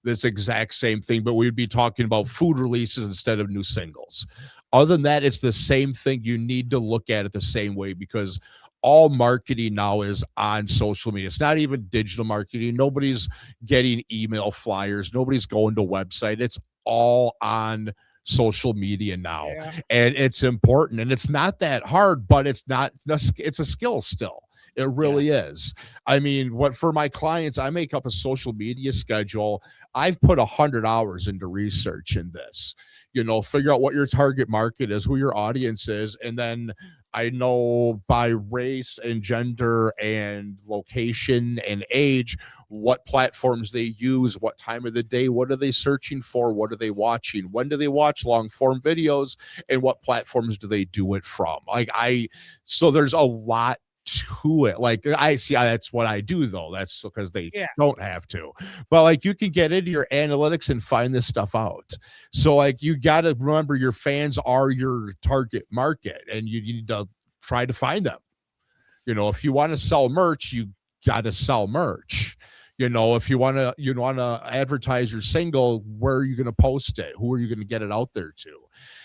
this exact same thing, but we'd be talking about food releases instead of new singles. Other than that, it's the same thing. You need to look at it the same way, because all marketing now is on social media. It's not even digital marketing. Nobody's getting email flyers. Nobody's going to website. It's all on social media now. Yeah. And it's important, and it's not that hard, but it's a skill still. It really is. I mean, for my clients, I make up a social media schedule. I've put 100 hours into research in this, figure out what your target market is, who your audience is. And then I know by race and gender and location and age, what platforms they use, what time of the day, what are they searching for, what are they watching, when do they watch long form videos, and what platforms do they do it from? So there's a lot to it. Like I see, that's what I do though. That's because they don't have to. But like you can get into your analytics and find this stuff out. So like you got to remember, your fans are your target market, and you need to try to find them. If you want to sell merch, you got to sell merch. If you want to advertise your single, where are you going to post it? Who are you going to get it out there to?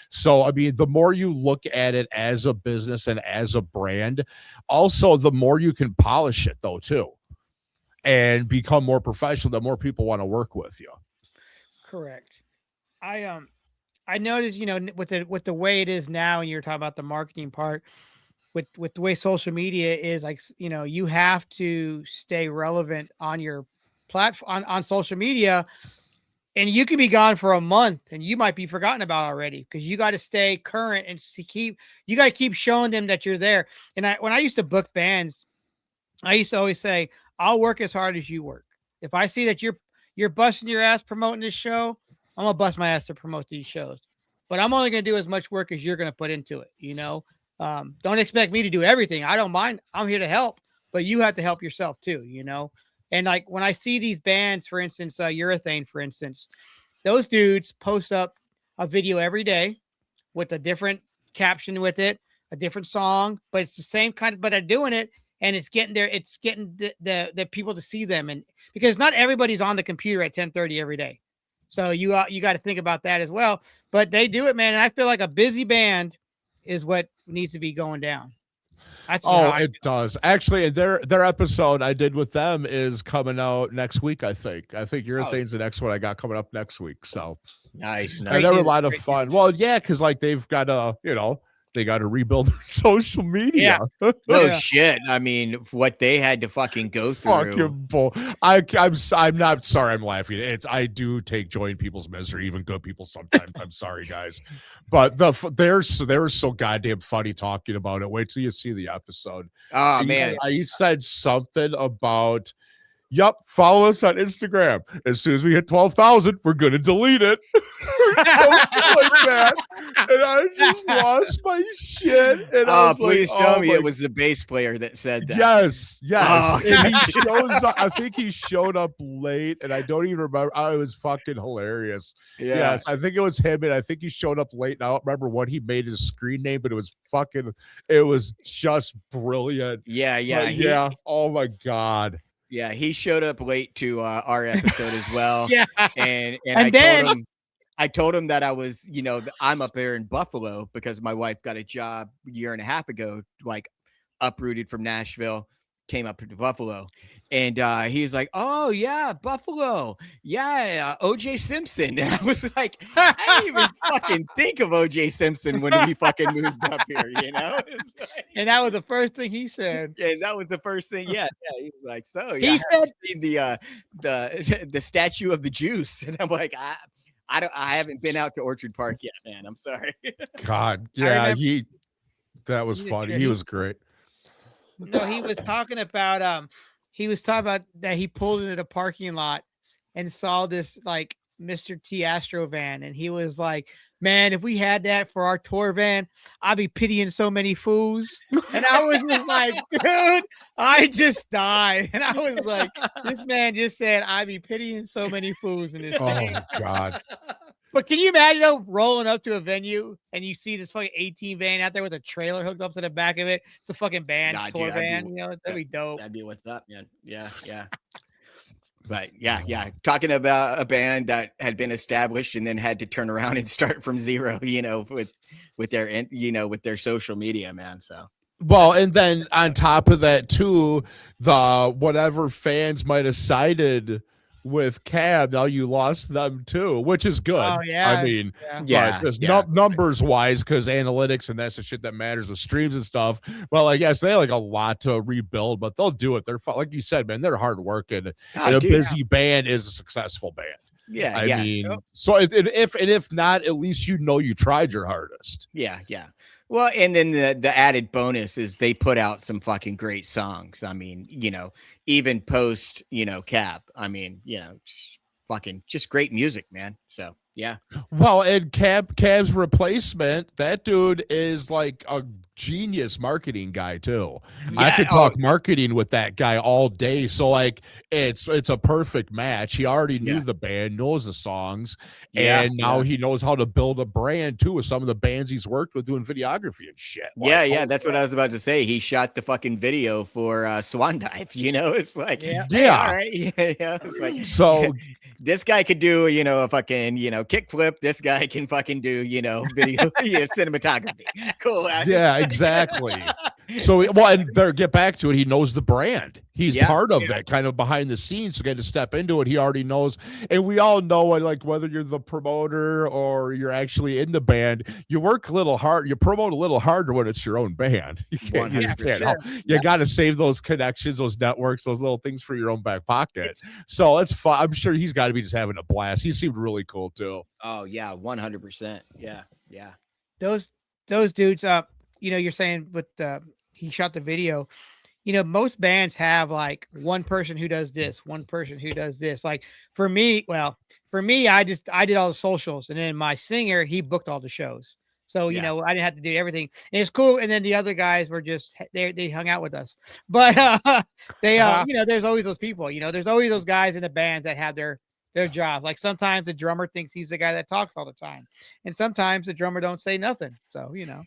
So, I mean, the more you look at it as a business and as a brand, also the more you can polish it though, too, and become more professional, the more people want to work with you. Correct. I noticed, with the way it is now, and you're talking about the marketing part, with the way social media is, like, you have to stay relevant on your platform on social media. And you could be gone for a month and you might be forgotten about already, because you got to stay current and you got to keep showing them that you're there. And when I used to book bands, I used to always say, I'll work as hard as you work. If I see that you're busting your ass promoting this show, I'm going to bust my ass to promote these shows. But I'm only going to do as much work as you're going to put into it. Don't expect me to do everything. I don't mind. I'm here to help, but you have to help yourself too, And like when I see these bands, for instance, Urethane, for instance, those dudes post up a video every day with a different caption with it, a different song, but it's the same kind of, but they're doing it and it's getting the people to see them. And because not everybody's on the computer at 10:30 every day. So you got to think about that as well, but they do it, man. And I feel like a busy band is what needs to be going down. It does. Actually, their episode I did with them is coming out next week, I think. Urethane's the next one I got coming up next week. So nice. And they were a lot of fun. Well, yeah, because like they've got to, they got to rebuild their social media. Oh shit! I mean, what they had to fucking go through. Fucking bull. I'm not sorry. I'm laughing. I do take joy in people's misery, even good people sometimes. I'm sorry, guys, but they're so goddamn funny talking about it. Wait till you see the episode. Oh man, he said something about. Yep, follow us on Instagram. As soon as we hit 12,000, we're gonna delete it. Something like that. And I just lost my shit. And please tell me it was the bass player that said that. Yes. Oh. And he shows up. I think he showed up late, and I don't even remember. Oh, it was fucking hilarious. Yeah. Yes, I think it was him, and I think he showed up late. And I don't remember what he made his screen name, but it was just brilliant. Yeah. Oh my God. Yeah, he showed up late to our episode as well. Yeah, and then I told him that I was, I'm up there in Buffalo because my wife got a job a year and a half ago, like uprooted from Nashville, came up to Buffalo, and he's like, "Oh yeah, Buffalo, yeah, OJ Simpson." And I was like, I didn't even fucking think of OJ Simpson when we fucking moved up here, you know. And that was the first thing he said. And that was the first thing. Yeah, yeah. He was like, "So yeah, He said, seen the statue of the juice," and I'm like, I haven't been out to Orchard Park yet, man. I'm sorry. God, yeah, that was He- funny. yeah, He was great. No, he was talking about that he pulled into the parking lot and saw this like Mr. T Astro van, and he was like, "Man, if we had that for our tour van, I'd be pitying so many fools." And I was just like, "Dude, I just died." And I was like, "This man just said I'd be pitying so many fools in this thing." Oh God. But can you imagine though rolling up to a venue and you see this fucking 18 van out there with a trailer hooked up to the back of it? It's a fucking band's Nah, tour dude, van. You know, that'd be dope. That'd be what's up, man. Yeah, yeah. But yeah. Talking about a band that had been established and then had to turn around and start from zero, you know, with their social media, man. So Well, and then on top of that too, the whatever fans might have sided with Cab, now you lost them too, which is good. Oh, yeah. I mean, yeah, but just yeah. numbers wise, because analytics and that's the shit that matters with streams and stuff. Well, I guess they have like a lot to rebuild, but they'll do it. They're like you said, man, they're hard working, and a busy band is a successful band. Yeah, I mean, so if not, at least you know you tried your hardest. Yeah. Well, and then the added bonus is they put out some fucking great songs. I mean, you know, even post, you know, Cap. I mean, you know, fucking just great music, man. So yeah. Well, and Cab's replacement, that dude is like a genius marketing guy too. Yeah, I could talk marketing with that guy all day. So like it's a perfect match. He already knew the band, knows the songs, and now he knows how to build a brand too with some of the bands he's worked with doing videography and shit. Like, that's what I was about to say. He shot the fucking video for Swan Dive, you know. It's like yeah. All right. Yeah. It's like, so this guy could do, you know, a fucking, you know, kickflip. This guy can fucking do, you know, video cinematography. Cool. Yeah, exactly. So, well, and there, get back to it. He knows the brand. He's part of it, kind of behind the scenes. So, getting to step into it, he already knows. And we all know, like whether you're the promoter or you're actually in the band, you work a little hard. You promote a little harder when it's your own band. You can't. You got to save those connections, those networks, those little things for your own back pocket. So it's fun. I'm sure he's got to be just having a blast. He seemed really cool too. Oh yeah, 100%. Yeah. Those dudes. You know, you're saying with he shot the video. You know, most bands have like one person who does this, one person who does this. Like for me, I did all the socials, and then my singer, he booked all the shows. So, you know, I didn't have to do everything. And it's cool. And then the other guys were just, they hung out with us. But you know, there's always those people, you know, there's always those guys in the bands that have their jobs. Like sometimes the drummer thinks he's the guy that talks all the time. And sometimes the drummer don't say nothing. So, you know.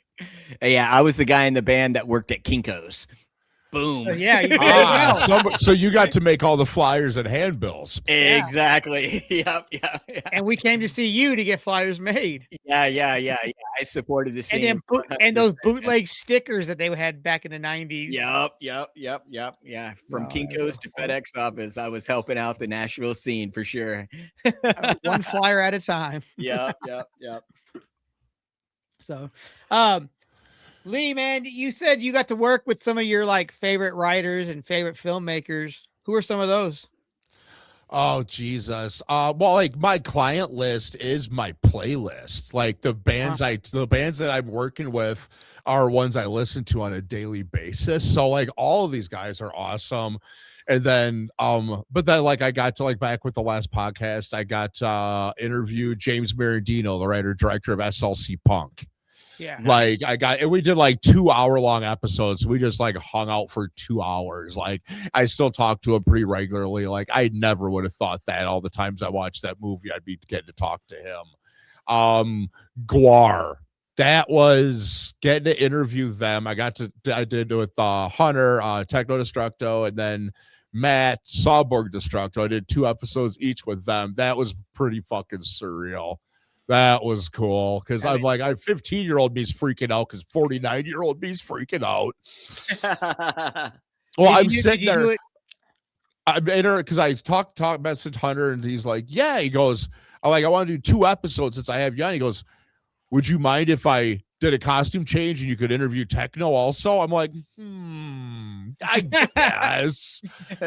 Yeah, I was the guy in the band that worked at Kinko's. Boom. So, yeah. You so you got to make all the flyers and handbills. Exactly. Yep. And we came to see you to get flyers made. Yeah. I supported the scene. And those bootleg stickers that they had back in the 90s. Yep. Yeah. From Kinko's to FedEx office, I was helping out the Nashville scene for sure. One flyer at a time. Yep. So, Leigh, man, you said you got to work with some of your like favorite writers and favorite filmmakers. Who are some of those? Oh, Jesus. Well, like my client list is my playlist. Like the bands that I'm working with are ones I listen to on a daily basis. So like all of these guys are awesome. And then, but then like I got to like back with the last podcast, I got to interview James Marandino, the writer director of SLC Punk. Yeah. Like we did like 2-hour-long episodes. We just like hung out for 2 hours. Like I still talk to him pretty regularly. Like I never would have thought that all the times I watched that movie, I'd be getting to talk to him. Guar. That was getting to interview them. I did with Hunter, Techno Destructo, and then Matt Sawborg Destructo. I did 2 episodes each with them. That was pretty fucking surreal. That was cool because I'm like, 15-year-old me's freaking out because 49-year-old me's freaking out. Well, I'm sitting there. I'm in her because I talk message Hunter, and he's like, yeah. He goes, I want to do 2 episodes since I have you on. He goes, would you mind if I did a costume change and you could interview Techno also? I'm like, I guess.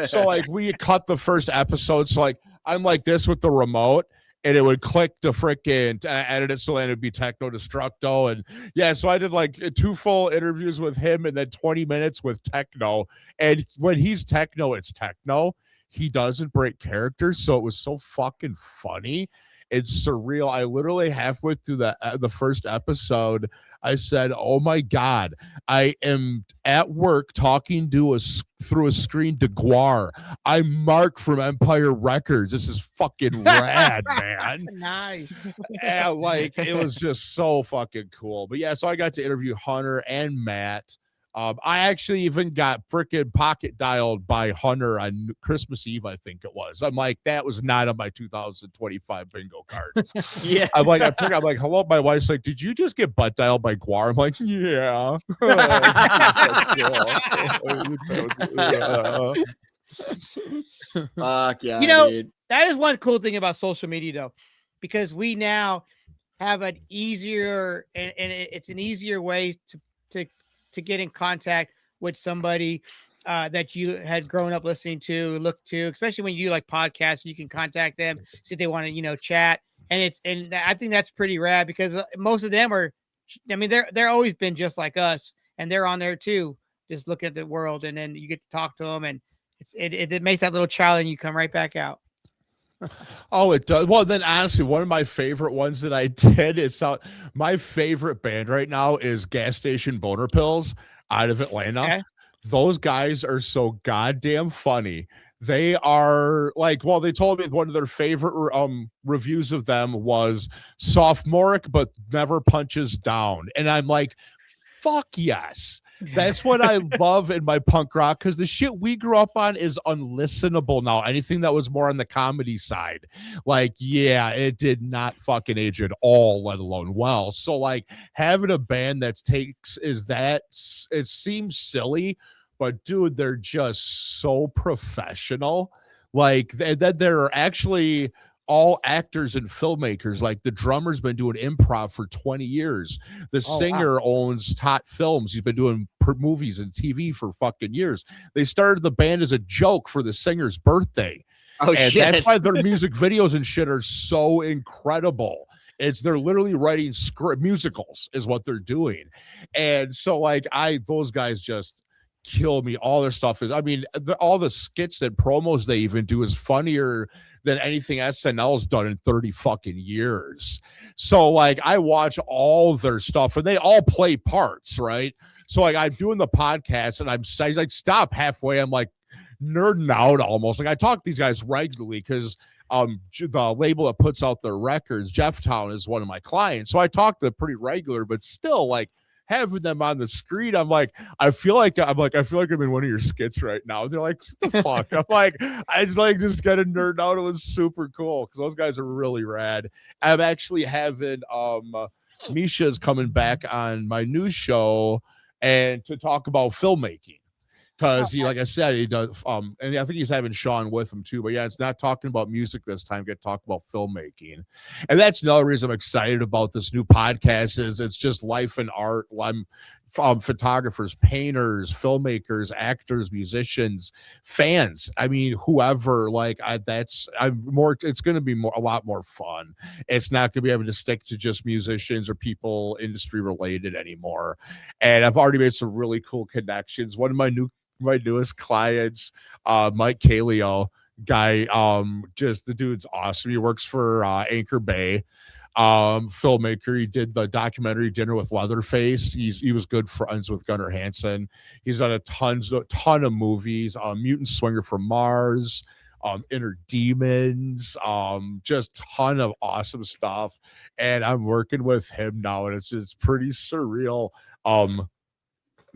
So like we cut the first episode. So like I'm like this with the remote, and it would click to frickin' edit it so then it'd be Techno Destructo. And yeah, so I did like 2 full interviews with him and then 20 minutes with Techno. And when he's Techno, it's Techno. He doesn't break characters, so it was so fucking funny. It's surreal. I literally halfway through the first episode, I said, "Oh my god, I am at work talking to through a screen to Guar. I'm Mark from Empire Records. This is fucking rad, man." Nice. And like it was just so fucking cool. But yeah, so I got to interview Hunter and Matt. I actually even got freaking pocket dialed by Hunter on Christmas Eve, I think it was. I'm like, that was not on my 2025 bingo card. Yeah. I'm like, hello. My wife's like, did you just get butt dialed by Guar? I'm like, yeah. Fuck yeah, dude. That is one cool thing about social media, though, because we now have an easier and it's an easier way to get in contact with somebody that you had grown up listening to, look to, especially when you do like podcasts, you can contact them, see if they want to, chat. And I think that's pretty rad because most of them they're always been just like us, and they're on there too, just look at the world, and then you get to talk to them, and it makes that little child and you come right back out. Oh, it does. Well, then honestly, one of my favorite ones that I did is my favorite band right now is Gas Station Boner Pills out of Atlanta. Okay. Those guys are so goddamn funny. They are like, well, they told me one of their favorite reviews of them was sophomoric, but never punches down. And I'm like, fuck yes. That's what I love in my punk rock, because the shit we grew up on is unlistenable now. Anything that was more on the comedy side, like, yeah, it did not fucking age at all, let alone well. So like having a band it seems silly, but dude, they're just so professional. Like that they're actually all actors and filmmakers. Like the drummer's been doing improv for 20 years. The singer owns Tot Films. He's been doing movies and TV for fucking years. They started the band as a joke for the singer's birthday. And shit. That's why their music videos and shit are so incredible. They're literally writing musicals is what they're doing. And so like those guys just kill me. All their stuff is, all the skits and promos they even do is funnier than anything SNL's done in 30 fucking years. So like I watch all their stuff and they all play parts, right? So like I'm doing the podcast and I'm like, stop halfway. I'm like nerding out almost. Like I talk to these guys regularly because the label that puts out their records, Jefftown, is one of my clients. So I talk to them pretty regular, but still like having them on the screen, I feel like I'm in one of your skits right now. They're like, what the fuck? I'm like, I just got to nerd out. It was super cool because those guys are really rad. I'm actually having Misha's coming back on my new show and to talk about filmmaking. Because he, like I said, he does, and I think he's having Sean with him too. But yeah, it's not talking about music this time. Get talk about filmmaking, and that's another reason I'm excited about this new podcast. Is it's just life and art. I'm photographers, painters, filmmakers, actors, musicians, fans. I mean, whoever. Like it's going to be a lot more fun. It's not going to be able to stick to just musicians or people industry related anymore. And I've already made some really cool connections. One of my newest clients, Mike Kaleo guy, just the dude's awesome. He works for Anchor Bay, filmmaker. He did the documentary Dinner with Leatherface. He was good friends with Gunnar Hansen. He's done a ton of movies, Mutant Swinger from Mars, Inner Demons, just ton of awesome stuff. And I'm working with him now, and it's pretty surreal.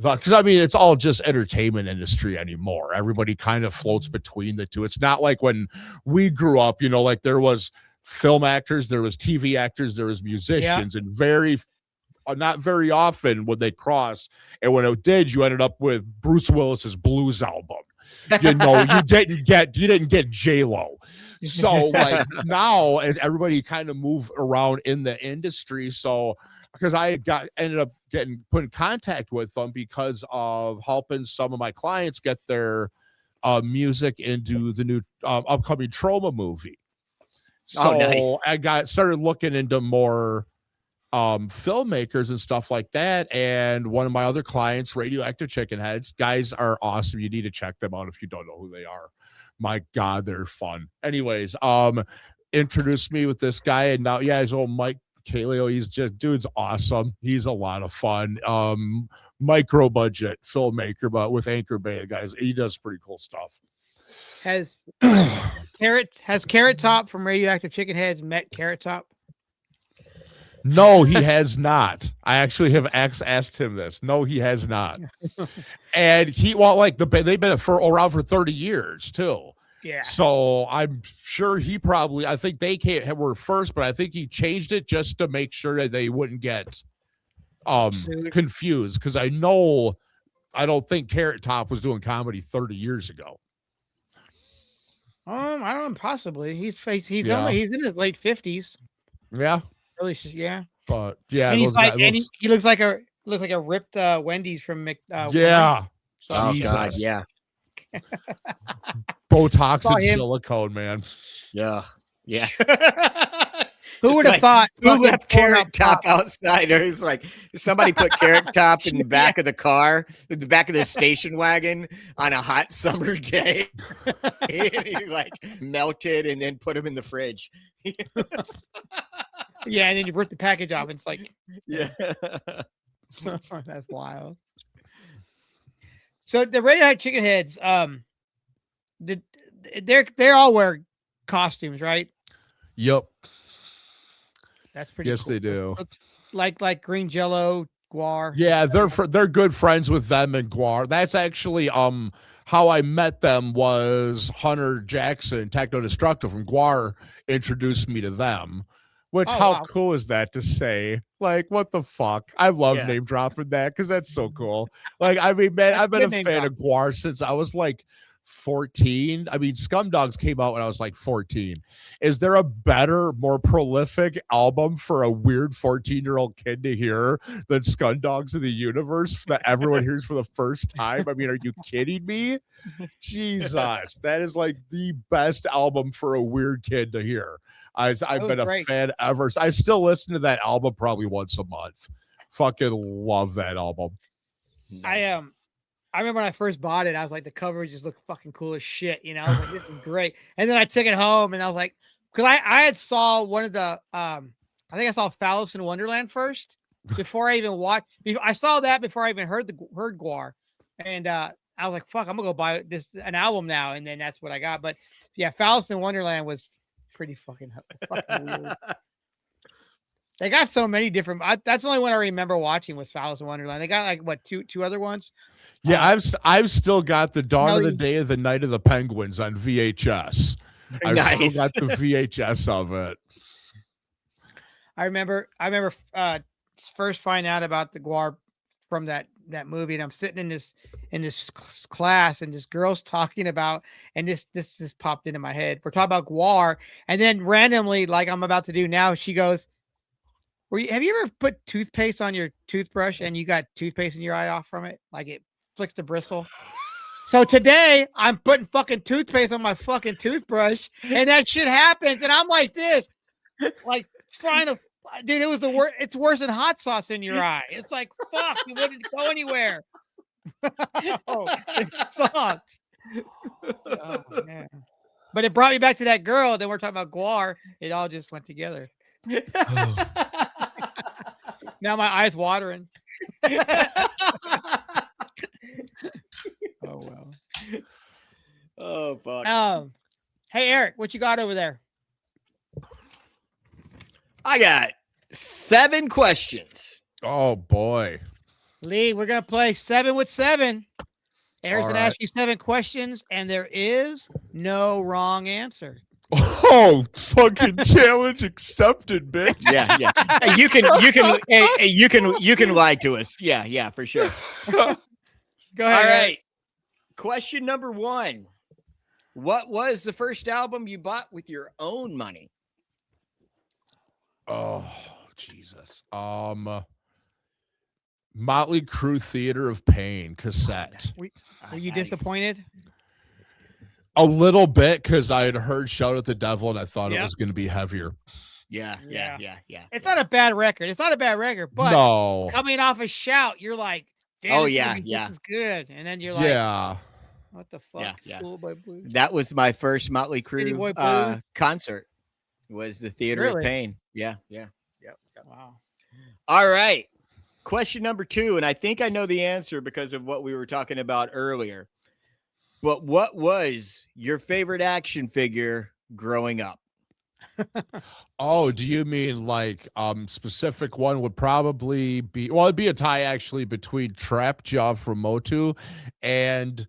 Because it's all just entertainment industry anymore. Everybody kind of floats between the two. It's not like when we grew up, like there was film actors, there was TV actors, there was musicians, and very not very often would they cross. And when it did, you ended up with Bruce Willis's Blues album. You know, you didn't get J-Lo. So like now everybody kind of move around in the industry. So because I ended up getting put in contact with them because of helping some of my clients get their music into the new upcoming Trauma movie. So nice. I started looking into more filmmakers and stuff like that. And one of my other clients, Radioactive Chicken Heads, guys are awesome. You need to check them out if you don't know who they are. My God, they're fun. Anyways, introduced me with this guy, and now his old Mike Kaleo, dude's awesome. He's a lot of fun. Micro budget filmmaker, but with Anchor Bay, guys, he does pretty cool stuff. Has Carrot Top from Radioactive Chicken Heads met Carrot Top? No, he has not. I actually have asked him this. No, he has not. And they've been around for 30 years too. Yeah. So I'm sure I think they were first, but I think he changed it just to make sure that they wouldn't get confused. Because I don't think Carrot Top was doing comedy 30 years ago. I don't know, possibly. He's in his late 50s. Yeah. Really, yeah. But yeah, and he looks like a ripped Wendy's from yeah. Oh God, yeah. Botox and silicone, man. Yeah. Who would have thought? Who left Carrot Top outside? Or it's like somebody put Carrot Top in the back of the car, in the back of the station wagon on a hot summer day. And he like melted and then put him in the fridge. Yeah, and then you rip the package off, and it's like, yeah, that's wild. So the Radioactive Chicken Heads, they all wear costumes, right? Yep. That's pretty. Yes, cool. They do. Like Green Jello, Guar. Yeah, they're good friends with them and Guar. That's actually how I met them. Was Hunter Jackson, Techno Destructo from Guar, introduced me to them. Which how cool is that to say? Like, what the fuck? I love name dropping that because that's so cool. Like, I mean, man, I've been a fan of Guar since I was like 14. I mean, Scumdogs came out when I was like 14. Is there a better, more prolific album for a weird 14-year-old kid to hear than Scumdogs of the Universe that everyone hears for the first time? I mean, are you kidding me? Jesus, that is like the best album for a weird kid to hear. I've been a fan ever. I still listen to that album probably once a month. Fucking love that album. Nice. I remember when I first bought it, I was like, the cover just looked fucking cool as shit. You know, I was like, this is great. And then I took it home and I was like, because I had saw one of the, I think I saw Phallus in Wonderland first before I even watched. I saw that before I even heard Guar. And I was like, fuck, I'm going to go buy an album now. And then that's what I got. But yeah, Phallus in Wonderland was pretty fucking weird. They got so many different. That's the only one I remember watching was Phallus in Wonderland. They got like what two other ones. Yeah, I've still got the Dawn of the Day of the Night of the Penguins on VHS. I've still got the VHS of it. I remember first finding out about the Guar from that movie, and I'm sitting in this class, and this girl's talking about, and this popped into my head. We're talking about Guar, and then randomly, like I'm about to do now, she goes, have you ever put toothpaste on your toothbrush and you got toothpaste in your eye off from it? Like it flicks the bristle. So today I'm putting fucking toothpaste on my fucking toothbrush, and that shit happens, and I'm like this, like trying to. Dude, it was the worst. It's worse than hot sauce in your eye. It's like, fuck, you wouldn't go anywhere. It sucked. Oh, man. But it brought me back to that girl. Then we're talking about Guar. It all just went together. Now my eyes watering. Oh, well. Oh, fuck. Hey, Eric, what you got over there? I got 7 questions. Oh, boy. Leigh, we're going to play 7 with 7. Eric's going to ask you 7 questions, and there is no wrong answer. Oh, fucking challenge accepted, bitch. Yeah, yeah. Hey, you can lie to us. Yeah, yeah, for sure. Go ahead. All right. Question number 1. What was the first album you bought with your own money? Oh, Jesus. Motley Crue Theater of Pain cassette. Were you disappointed? A little bit, because I had heard Shout at the Devil and I thought it was going to be heavier. Yeah. It's not a bad record. It's not a bad record, but no, coming off a Shout, you're like, oh this yeah, this is good. And then you're like, yeah. what the fuck? Yeah. Schoolboy Blues. That was my first Motley Crue concert. Was the Theater of Pain. Yeah. Wow. All right. Question number 2, and I think I know the answer because of what we were talking about earlier. But what was your favorite action figure growing up? Oh, do you mean like specific one would probably be, well, it'd be a tie actually between Trap Jaw from Motu and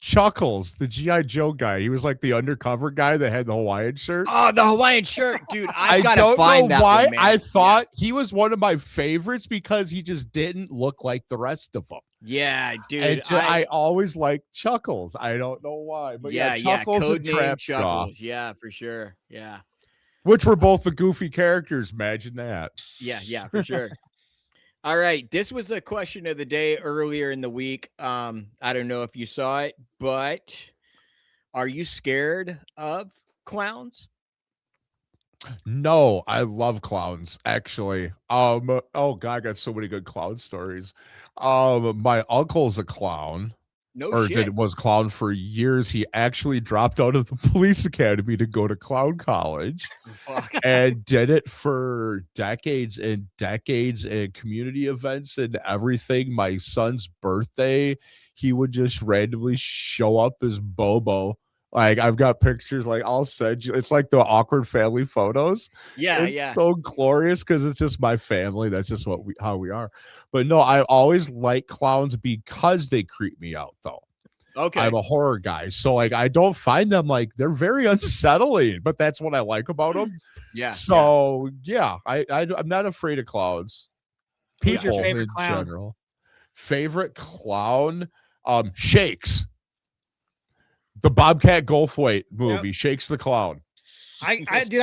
Chuckles, the G.I. Joe guy. He was like the undercover guy that had the Hawaiian shirt. Oh, the Hawaiian shirt, dude. I don't gotta find know that why. one, man. I thought he was one of my favorites because he just didn't look like the rest of them. Yeah, dude. And I always liked Chuckles. I don't know why, but Chuckles and Trap Jaw. Yeah, for sure. Yeah. Which were both the goofy characters. Imagine that. Yeah, for sure. All right. This was a question of the day earlier in the week. I don't know if you saw it, but are you scared of clowns? No, I love clowns, actually. Oh God, I got so many good clown stories. My uncle's a clown. Was clown for years. He actually dropped out of the police academy to go to clown college. Fuck. And did it for decades and decades and community events and everything. My son's birthday, he would just randomly show up as Bobo. Like, I've got pictures, like I'll send you. It's like the awkward family photos. Yeah, it's so glorious because it's just my family. That's just how we are. But no, I always like clowns because they creep me out, though. Okay. I'm a horror guy, so like I don't find them, like, they're very unsettling, but that's what I like about them. Yeah. So I'm not afraid of clowns. People in general. Favorite clown? Shakes. The Bobcat Goldthwait movie, Shakes the Clown. I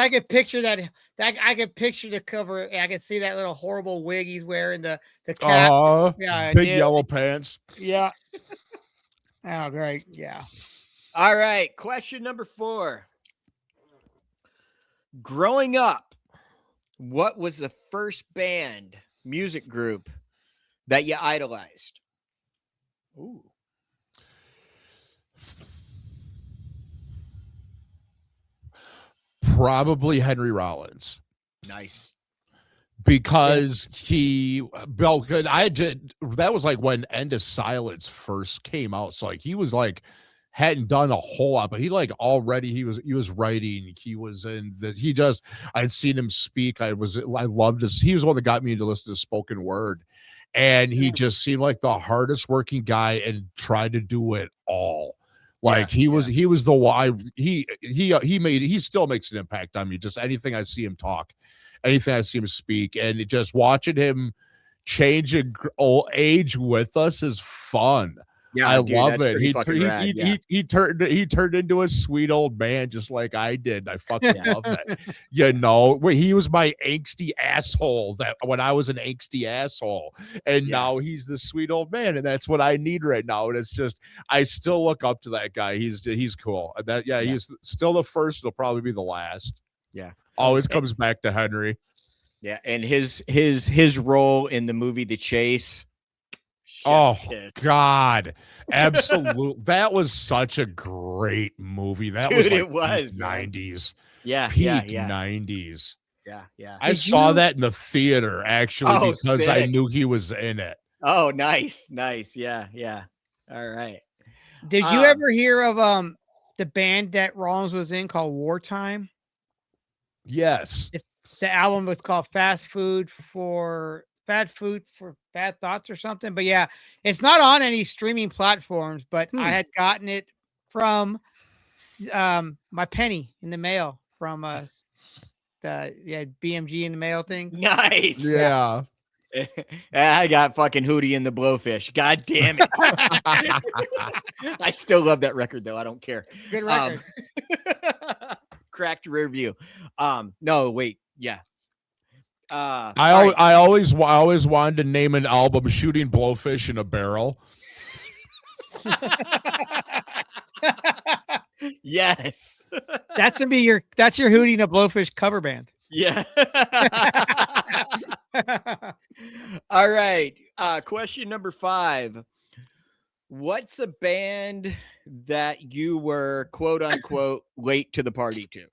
could picture that I could picture the cover. I could see that little horrible wig he's wearing, the cap. Big yellow pants. Yeah. Oh, great. Yeah. All right. Question number 4. Growing up, what was the first band, music group that you idolized? Ooh. Probably Henry Rollins. Nice. Because that was like when End of Silence first came out. So like he was like hadn't done a whole lot, but he like already he was writing, he was in that I'd seen him speak. I loved this. He was the one that got me into listening to spoken word. And he just seemed like the hardest working guy and tried to do it all. Like he was the why he still makes an impact on me. Just anything I see him talk, anything I see him speak, and just watching him change and age with us is fun. Yeah, I love it. He turned into a sweet old man just like I did. I fucking love that. You know, he was my angsty asshole that when I was an angsty asshole, and now he's the sweet old man, and that's what I need right now. And it's just I still look up to that guy. He's cool. He's still the first. He'll probably be the last. Yeah, always comes back to Henry. Yeah, and his role in the movie The Chase. God, absolutely. That was such a great movie. That was like it was 90s. Yeah, peak 90s. Yeah. I saw that in the theater actually because sick. I knew he was in it. Oh, nice. Yeah. All right. Did you ever hear of the band that Rollins was in called Wartime? Yes. The album was called Bad Food for Bad Thoughts or something. But yeah, it's not on any streaming platforms, but I had gotten it from my penny in the mail from the BMG in the mail thing. Nice. Yeah. I got fucking Hootie and the Blowfish. God damn it. I still love that record though. I don't care. Good record. Cracked rear view. No, wait. Yeah. I always wanted to name an album "Shooting Blowfish in a Barrel." Yes. That's your Hootie and a Blowfish cover band. Yeah. All right. Question number 5. What's a band that you were quote unquote late to the party to?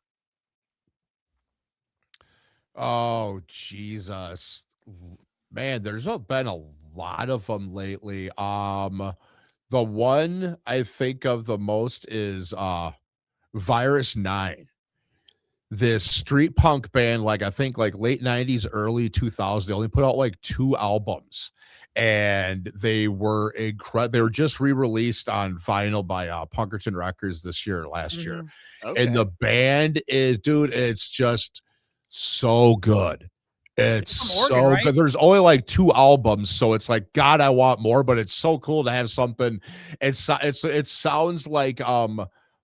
Oh, Jesus. Man, there's been a lot of them lately. The one I think of the most is Virus 9. This street punk band, like I think like late 90s, early 2000s. They only put out like 2 albums. And they were incredible. They were just re-released on vinyl by Punkerton Records last year. Okay. And the band is, dude, it's just so good. It's so right? good. There's only like 2 albums, so it's like, God, I want more. But it's so cool to have something. It sounds like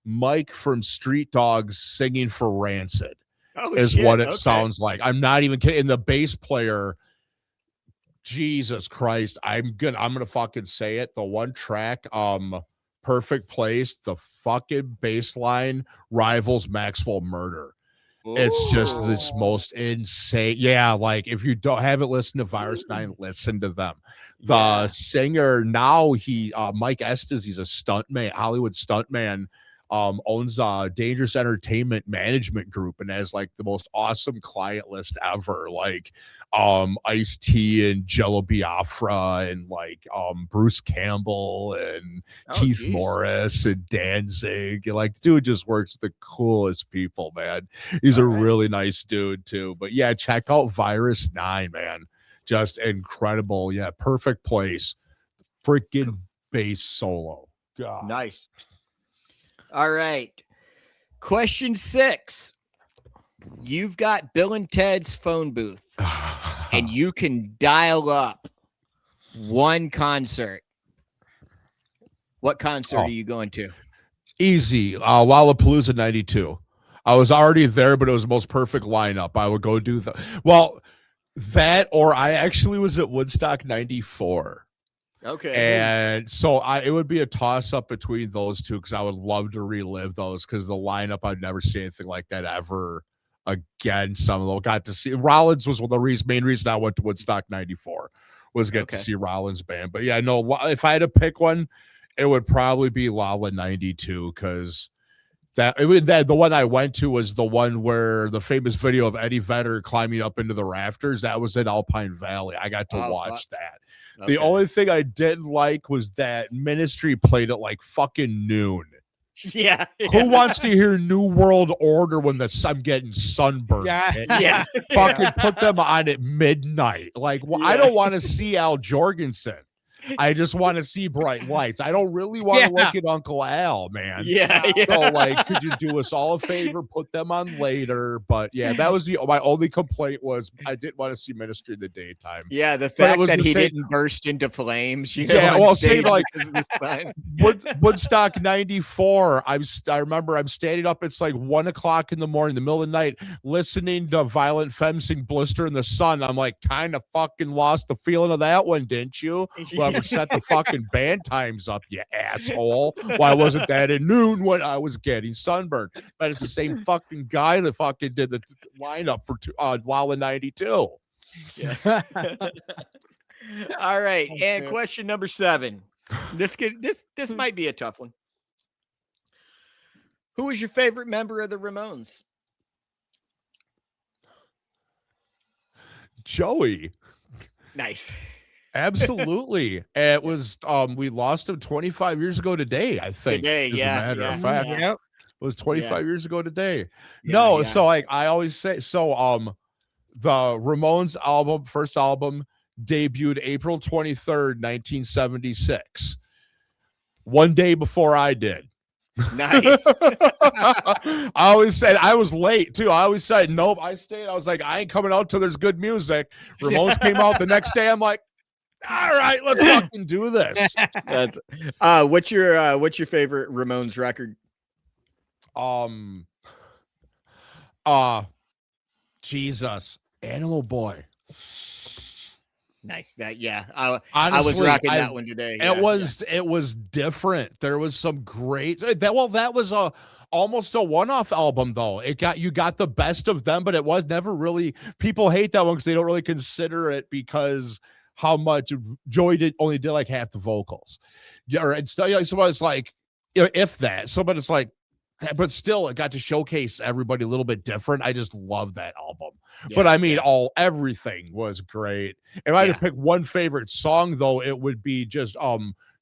Mike from Street Dogs singing for Rancid what it sounds like. I'm not even kidding. And the bass player, Jesus Christ, I'm gonna fucking say it. The one track, Perfect Place, the fucking bass line rivals Maxwell Murder. Ooh. It's just this most insane. Yeah, like if you haven't listened to Virus 9, listen to them. The singer now, Mike Estes, he's a stuntman, Hollywood stuntman. Owns Dangerous Entertainment Management Group and has like the most awesome client list ever, like Ice-T and Jello Biafra and like Bruce Campbell and Keith Morris and Danzig. And, like, the dude just works with the coolest people, man. He's a really nice dude too. But yeah, check out Virus 9, man. Just incredible. Yeah, Perfect Place. Freaking bass solo. God. Nice. All right. Question 6. You've got Bill and Ted's phone booth, and you can dial up one concert. What concert are you going to? Easy. Lollapalooza 92. I was already there, but it was the most perfect lineup. I would go do that, or I actually was at Woodstock 94. Okay. And so it would be a toss up between those two because I would love to relive those because the lineup, I'd never see anything like that ever again. Some of them got to see. Rollins was the main reason I went to Woodstock 94 was get to see Rollins band. But yeah, no, if I had to pick one, it would probably be Lala 92 because the one I went to was the one where the famous video of Eddie Vedder climbing up into the rafters. That was in Alpine Valley. I got to watch that. Okay. The only thing I didn't like was that Ministry played at like fucking noon. Yeah. Who wants to hear New World Order when I'm getting sunburned? Yeah. Fucking put them on at midnight. Like, I don't want to see Al Jorgensen. I just want to see bright lights. I don't really want to look at Uncle Al, man. Yeah. So, like, could you do us all a favor? Put them on later. But yeah, that was my only complaint was I didn't want to see Ministry in the daytime. Yeah, the fact that he didn't burst into flames. You know, well, say like Woodstock 94. I remember I'm standing up. It's like 1 o'clock in the morning, the middle of the night, listening to Violent Femmes sing "Blister in the Sun." I'm like, kind of fucking lost the feeling of that one, didn't you? Whoever set the fucking band times up, you asshole. Why wasn't that at noon when I was getting sunburned? But it's the same fucking guy that fucking did the lineup for Lala 92. Yeah. All right. And question number 7. This might be a tough one. Who is your favorite member of the Ramones? Joey. Nice. Absolutely. It was we lost him 25 years ago today, I think. As a matter of fact. Yep. It was 25 years ago today. Yeah, so like I always say, the Ramones first album debuted April 23rd, 1976. One day before I did. Nice. I always said I was late too. I always said nope. I stayed. I was like, I ain't coming out till there's good music. Ramones came out the next day. I'm like, all right, let's fucking do this. That's what's your favorite Ramones record? Jesus, Animal Boy. Nice. That honestly, I was rocking that one today. It was different. There was some great that was almost a one-off album though. You got the best of them, but it was never really, people hate that one because they don't really consider it because how much Joey only did like half the vocals. Yeah, or it's so it's like if that. So but it's like, but still it got to showcase everybody a little bit different. I just love that album. Yeah, but I mean, everything was great. If I had to pick one favorite song, though, it would be just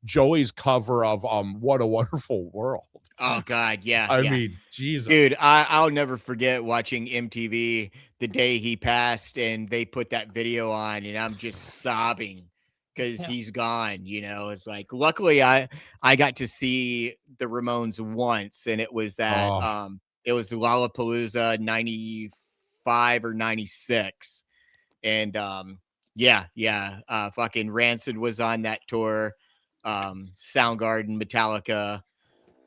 Joey's cover of "What a Wonderful World." Oh God, yeah. I mean, Jesus, dude, I'll never forget watching MTV the day he passed, and they put that video on, and I'm just sobbing because he's gone. It's like, luckily I got to see the Ramones once, and it was at it was Lollapalooza 95 or 96, and fucking Rancid was on that tour, Soundgarden, Metallica,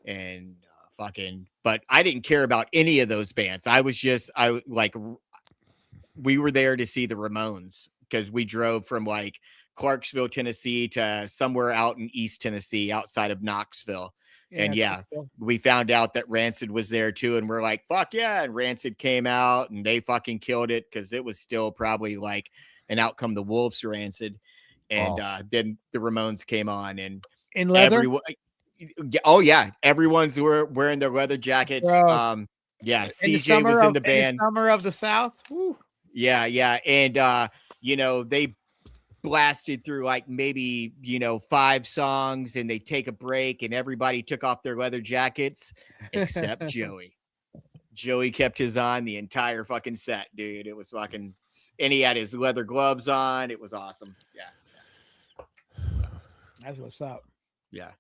and but I didn't care about any of those bands. We were there to see the Ramones because we drove from like Clarksville, Tennessee to somewhere out in East Tennessee outside of Knoxville. And we found out that Rancid was there too. And we're like, fuck yeah. And Rancid came out and they fucking killed it because it was still probably like an Out Come the Wolves Rancid. And then the Ramones came on and in leather. Everyone's wearing their leather jackets. CJ was in the band. In the summer of the South. Woo. Yeah. And they blasted through like maybe 5 songs, and they take a break, and everybody took off their leather jackets except Joey. Joey kept his on the entire fucking set, dude. It was fucking, and he had his leather gloves on. It was awesome. Yeah. That's what's up. Yeah.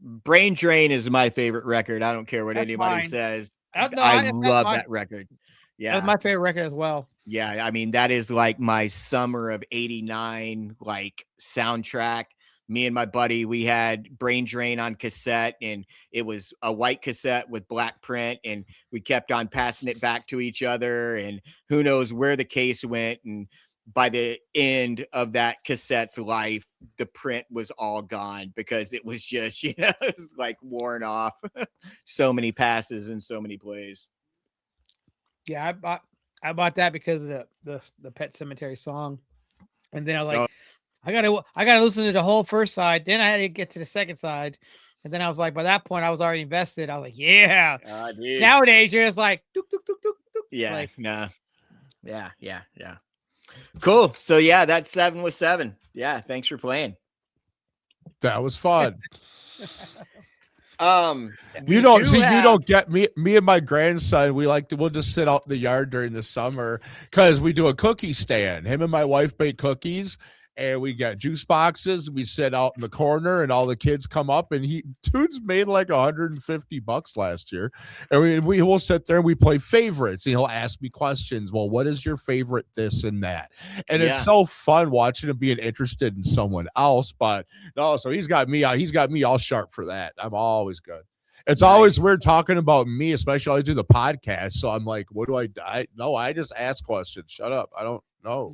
Brain Drain is my favorite record. I don't care what anybody says. I love that record. Yeah, that's my favorite record as well. Yeah, I mean, that is like my summer of '89 like soundtrack. Me and my buddy, we had Brain Drain on cassette, and it was a white cassette with black print, and we kept on passing it back to each other, and who knows where the case went. And by the end of that cassette's life, the print was all gone because it was just, it was like worn off. So many passes and so many plays. Yeah, I bought that because of the Pet Cemetery song, and then I was like, I gotta listen to the whole first side. Then I had to get to the second side, and then I was like, by that point, I was already invested. I was like, yeah. Nowadays, you're just like, dook, dook, dook, dook, dook. Yeah, like, nah. Yeah. Cool. So yeah, that's 7 with 7. Yeah, thanks for playing. That was fun. You don't get me and my grandson. We'll just sit out in the yard during the summer because we do a cookie stand. Him and my wife bake cookies, and we got juice boxes. We sit out in the corner, and all the kids come up, and dude's made like $150 last year. And we will sit there and we play favorites, and he'll ask me questions. Well, what is your favorite this and that? And it's so fun watching him being interested in someone else. But no, so he's got me all sharp for that. I'm always good. It's always weird talking about me, especially I do the podcast. So I'm like, what do I just ask questions. Shut up. I don't know.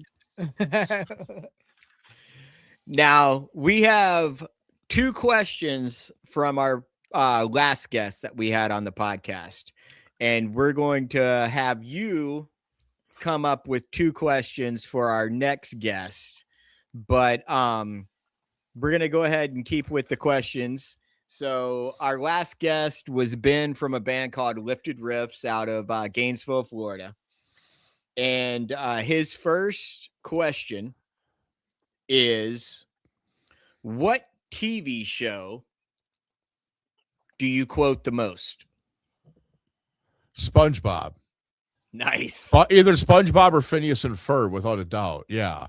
Now, we have 2 questions from our last guest that we had on the podcast, and we're going to have you come up with 2 questions for our next guest, but we're going to go ahead and keep with the questions. So our last guest was Ben from a band called Lifted Riffs out of Gainesville, Florida, and his first question is, what TV show do you quote the most? SpongeBob. Nice. Either SpongeBob or Phineas and Ferb, without a doubt. Yeah.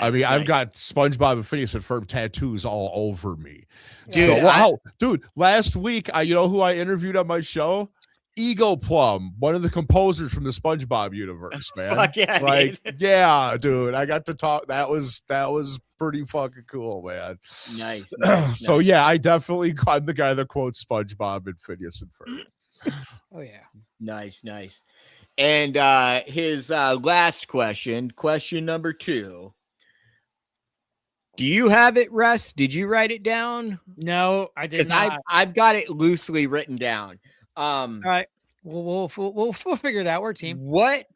I mean, I've nice. got SpongeBob and Phineas and Ferb tattoos all over me. Dude, So, dude, last week, you know who I interviewed on my show? Ego Plum, one of the composers from the SpongeBob universe, man. Fuck yeah, like, dude. yeah, dude, I got to talk. That was pretty fucking cool, man. Nice. So yeah, I'm the guy that quotes SpongeBob and Phineas and Ferb. Oh yeah. Nice. And his last question number 2. Do you have it, Russ? Did you write it down? No, I did not. I've got it loosely written down. All right, we'll figure it out. We're a team. What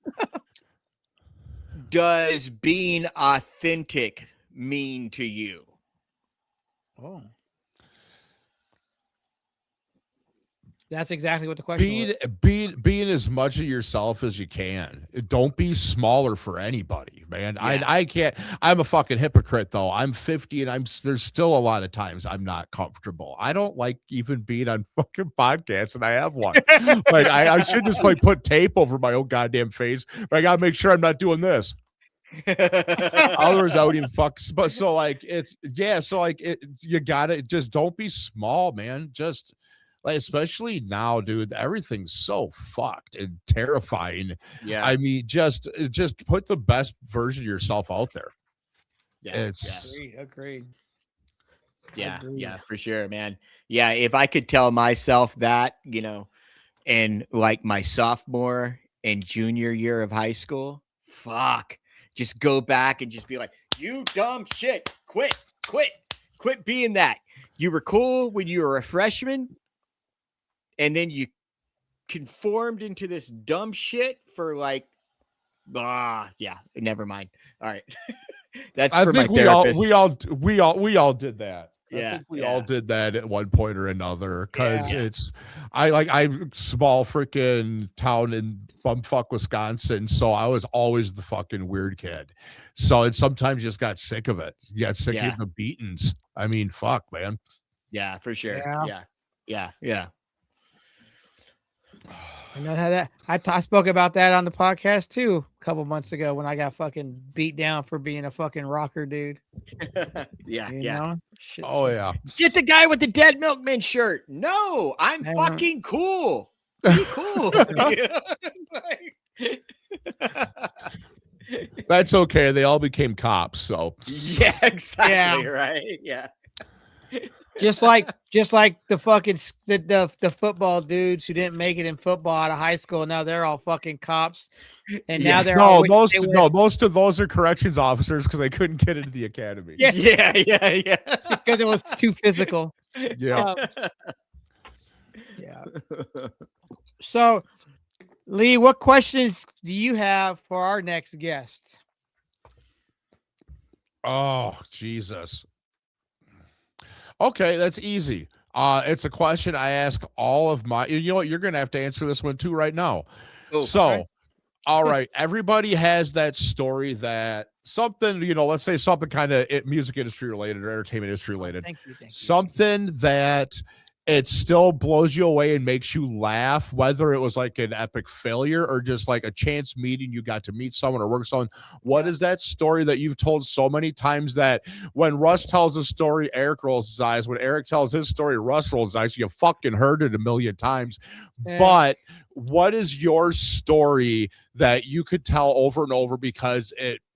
does being authentic mean to you? Oh, that's exactly what the question was. Being as much of yourself as you can. Don't be smaller for anybody, man. Yeah. I can't. I'm a fucking hypocrite though. I'm 50 and there's still a lot of times I'm not comfortable. I don't like even being on fucking podcasts, and I have one. Like I should just like put tape over my own goddamn face, but I gotta make sure I'm not doing this. Otherwise I would even fuck. But so like you gotta just don't be small, man. Just like, especially now, dude, everything's so fucked and terrifying. Yeah. I mean, just put the best version of yourself out there. Yeah. Agreed. Yeah, for sure, man. Yeah, if I could tell myself that, you know, in like my sophomore and junior year of high school, fuck, just go back and just be like, you dumb shit, quit being that. You were cool when you were a freshman, and then you conformed into this dumb shit for like, yeah, never mind. All right. That's for my therapist. We all did that. Yeah, I think we all did that at one point or another, because I'm small freaking town in bumfuck Wisconsin, so I was always the fucking weird kid. So and sometimes you just got sick of it. You got sick of the beatings. I mean, fuck, man. Yeah, for sure. Yeah. I know how that. I spoke about that on the podcast too a couple months ago when I got fucking beat down for being a fucking rocker, dude. Yeah. Shit. Oh yeah. Get the guy with the Dead Milkman shirt. No, I'm fucking cool. Be cool. That's okay. They all became cops, so yeah, exactly. Right. Yeah. Just like the fucking the football dudes who didn't make it in football out of high school. Now they're all fucking cops, and now they're most of those are corrections officers because they couldn't get into the academy. Yeah. Because it was too physical. Yeah. Yeah. So, Leigh, what questions do you have for our next guest? Oh, Jesus. Okay, that's easy. It's a question I ask all of my. You know what? You're going to have to answer this one too right now. Oh, so, okay. All right, everybody has that story that something, let's say something kind of music industry related or entertainment industry related. Thank you. Something that it still blows you away and makes you laugh, whether it was like an epic failure or just like a chance meeting, you got to meet someone or work with someone. What is that story that you've told so many times that when Russ tells a story, Eric rolls his eyes. When Eric tells his story, Russ rolls his eyes. You fucking heard it a million times. Yeah. But what is your story that you could tell over and over because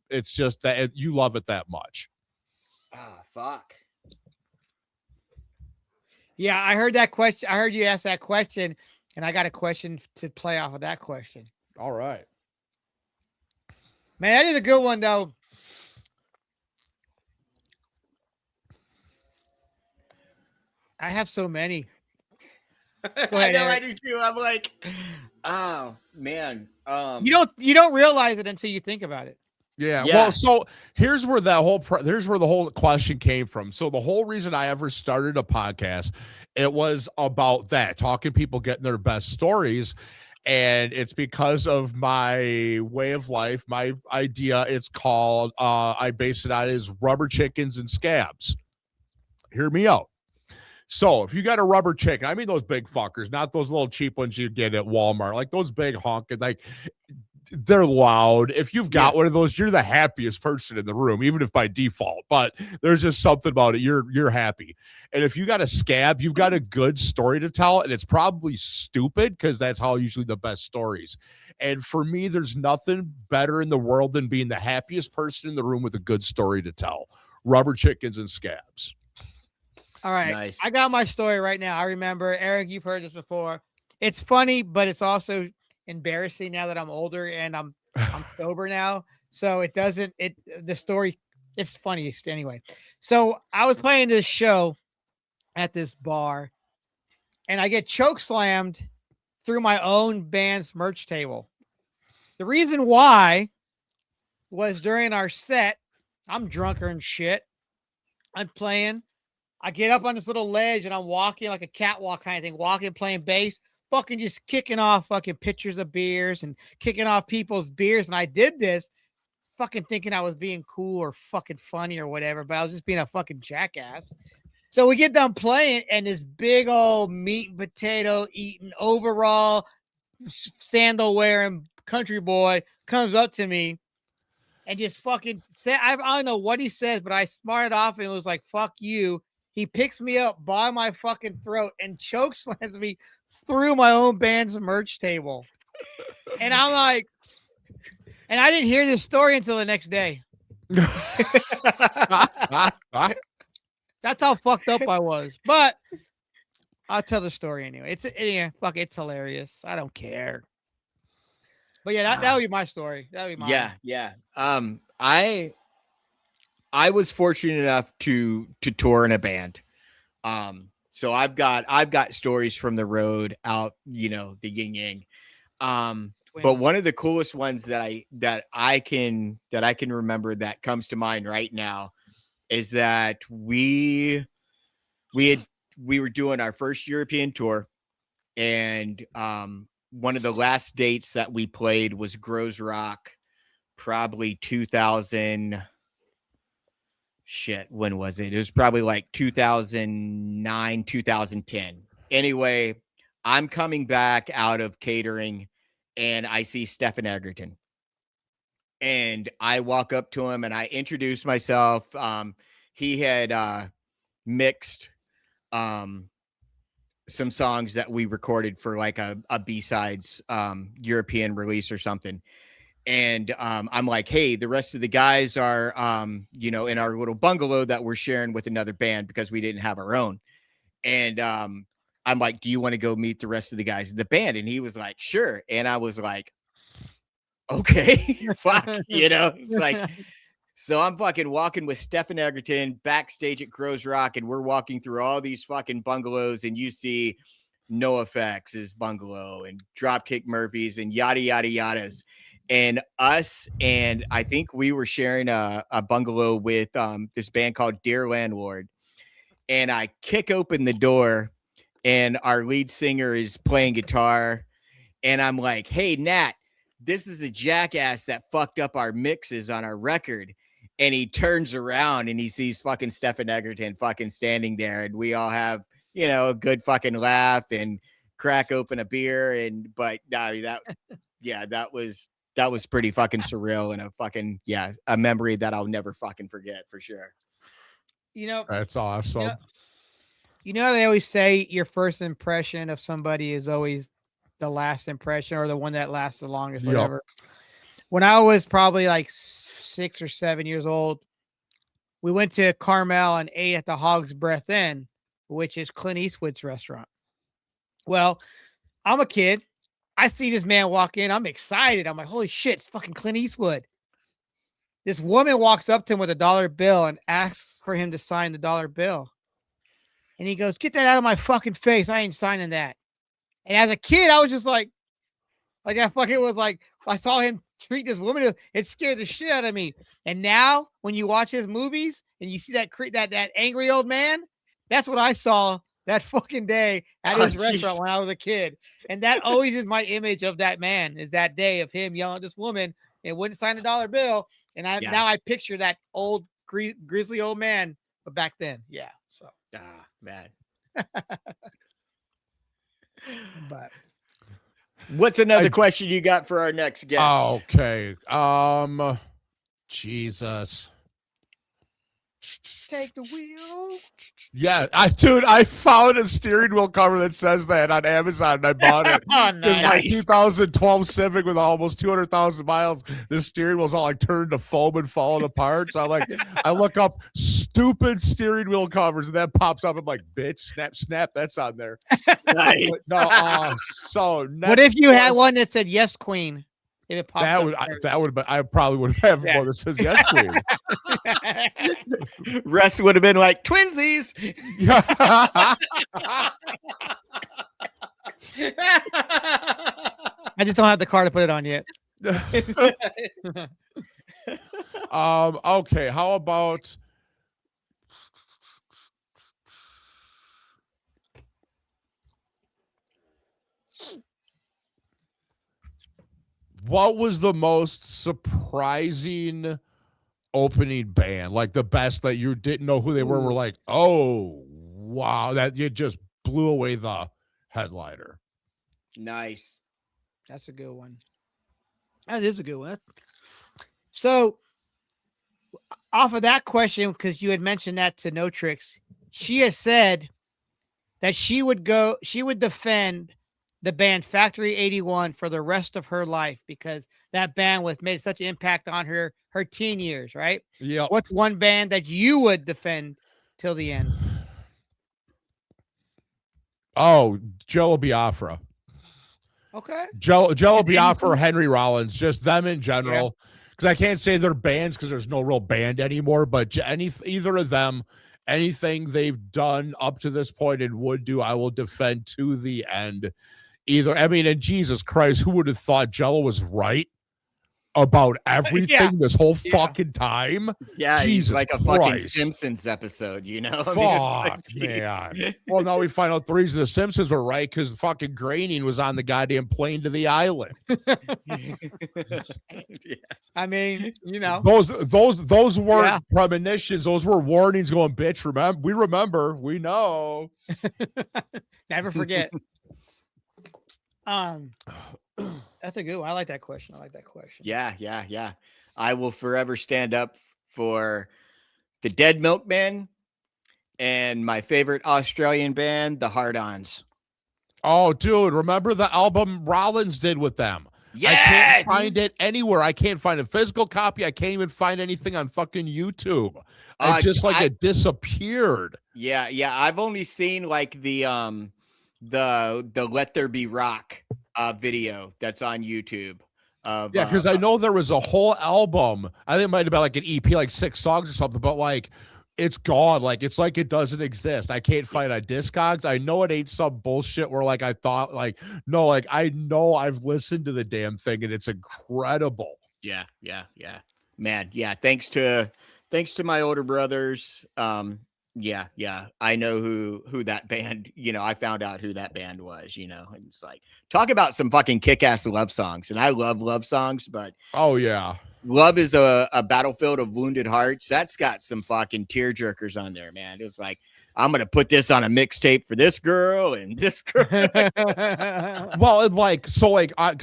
it's just that you love it that much? Fuck. Yeah, I heard that question. I heard you ask that question, and I got a question to play off of that question. All right. Man, that is a good one, though. I have so many. Go ahead, I do too. I'm like, oh man. You don't realize it until you think about it. Yeah. Well, so here's where the whole question came from. So the whole reason I ever started a podcast, it was about that, talking people getting their best stories. And it's because of my way of life, my idea. It's called, I base it on is rubber chickens and scabs. Hear me out. So if you got a rubber chicken, I mean those big fuckers, not those little cheap ones you get at Walmart, like those big honking, like they're loud. If you've got one of those, you're the happiest person in the room, even if by default. But there's just something about it. You're happy. And if you got a scab, you've got a good story to tell, and it's probably stupid because that's how usually the best stories. And for me, there's nothing better in the world than being the happiest person in the room with a good story to tell. Rubber chickens and scabs. All right. Nice. I got my story right now. I remember, Eric, you've heard this before. It's funny, but it's also embarrassing now that I'm older and I'm sober now. So the story, it's funniest anyway. So I was playing this show at this bar and I get choke slammed through my own band's merch table. The reason why was during our set, I'm drunker and shit. I'm playing. I get up on this little ledge and I'm walking like a catwalk kind of thing, walking, playing bass, fucking just kicking off fucking pitchers of beers and kicking off people's beers. And I did this fucking thinking I was being cool or fucking funny or whatever, but I was just being a fucking jackass. So we get done playing and this big old meat and potato eating overall sandal wearing country boy comes up to me and just fucking said, I don't know what he says, but I smarted off and it was like, fuck you. He picks me up by my fucking throat and choke slams me through my own band's merch table. And I'm like, and I didn't hear this story until the next day. That's how fucked up I was. But I'll tell the story anyway. It's hilarious. I don't care. But yeah, that would be my story. That would be mine. Yeah. I was fortunate enough to tour in a band. So I've got stories from the road out, the yin yang. But one of the coolest ones that I can remember that comes to mind right now is that we were doing our first European tour, and one of the last dates that we played was Grizz Rock, probably 2000. Shit, when was it? It was probably like 2009, 2010. Anyway, I'm coming back out of catering and I see Stefan Egerton. And I walk up to him and I introduce myself. He had mixed some songs that we recorded for like a B-sides European release or something. And I'm like, hey, the rest of the guys are, in our little bungalow that we're sharing with another band because we didn't have our own. And I'm like, do you want to go meet the rest of the guys in the band? And he was like, sure. And I was like, okay, fuck, it's like, so I'm fucking walking with Stefan Egerton backstage at Grizz Rock, and we're walking through all these fucking bungalows, and you see NoFX's bungalow and Dropkick Murphys and yada, yada, yadas. And us, and I think we were sharing a bungalow with this band called Dear Landlord. And I kick open the door, and our lead singer is playing guitar. And I'm like, hey, Nat, this is a jackass that fucked up our mixes on our record. And he turns around and he sees fucking Stefan Egerton fucking standing there. And we all have, a good fucking laugh and crack open a beer. But that was pretty fucking surreal and a memory that I'll never fucking forget for sure. That's awesome. They always say your first impression of somebody is always the last impression or the one that lasts the longest, whatever. Yep. When I was probably like 6 or 7 years old, we went to Carmel and ate at the Hog's Breath Inn, which is Clint Eastwood's restaurant. Well, I'm a kid. I see this man walk in. I'm excited. I'm like, holy shit, it's fucking Clint Eastwood. This woman walks up to him with a $1 bill and asks for him to sign the $1 bill. And he goes, get that out of my fucking face. I ain't signing that. And as a kid, I was just like I fucking was like, I saw him treat this woman. It scared the shit out of me. And now when you watch his movies and you see that angry old man, that's what I saw that fucking day at his restaurant when I was a kid. And that always is my image of that man, is that day of him yelling at this woman and wouldn't sign the $1 bill. And now I picture that old grizzly old man, but back then. Yeah. So. Man. But What's another question you got for our next guest? Okay. Jesus. Take the wheel. Yeah, I found a steering wheel cover that says that on Amazon, and I bought it. Oh, Because my nice. 2012 Civic with almost 200,000 miles, this steering wheel's all like turned to foam and falling apart. So I look up stupid steering wheel covers, and that pops up. I'm like, bitch, snap, that's on there. Nice. No, so what if you had one that said "Yes, Queen"? If it popped that would, I probably would have one that says "Yes, Queen." Russ would have been like twinsies. I just don't have the car to put it on yet. Okay, how about what was the most surprising opening band? Like the best that you didn't know who they were like, oh wow, that you just blew away the headliner. Nice. That's a good one. That is a good one. So off of that question, because you had mentioned that to No Tricks, she has said that she would defend the band Factory 81 for the rest of her life because that band made such an impact on her teen years, right? Yeah. What's one band that you would defend till the end? Oh, Jello Biafra. Okay. Jello Biafra or Henry Rollins, just them in general. Because I can't say they're bands because there's no real band anymore, but either of them, anything they've done up to this point and would do, I will defend to the end. And Jesus Christ, who would have thought Jello was right about everything this whole fucking time? Yeah, Jesus he's like a Christ. fucking Simpsons episode, you know? Fuck, man. Well, now we find out the reason the Simpsons were right because fucking Groening was on the goddamn plane to the island. I mean, you know, those weren't premonitions. Those were warnings going, bitch, remember, we know. Never forget. That's a good one. I like that question. Yeah. I will forever stand up for the Dead Milkmen and my favorite Australian band, the Hard-Ons. Oh, dude, remember the album Rollins did with them? Yes! I can't find it anywhere. I can't find a physical copy. I can't even find anything on fucking YouTube. It disappeared. Yeah. I've only seen like the Let There Be Rock video that's on YouTube. Because I know there was a whole album. I think it might have been like an EP, like 6 songs or something, but like it's gone. Like it's like it doesn't exist. I can't find on Discogs. I know it ain't some bullshit where like I thought like no, like I know I've listened to the damn thing and it's incredible. Yeah. Man, yeah. Thanks to my older brothers. Yeah. I know who that band, I found out who that band was, and it's like, talk about some fucking kick-ass love songs. And I love love songs, but oh yeah. Love is a battlefield of wounded hearts. That's got some fucking tear jerkers on there, man. It was like, I'm going to put this on a mixtape for this girl and this girl. Well, because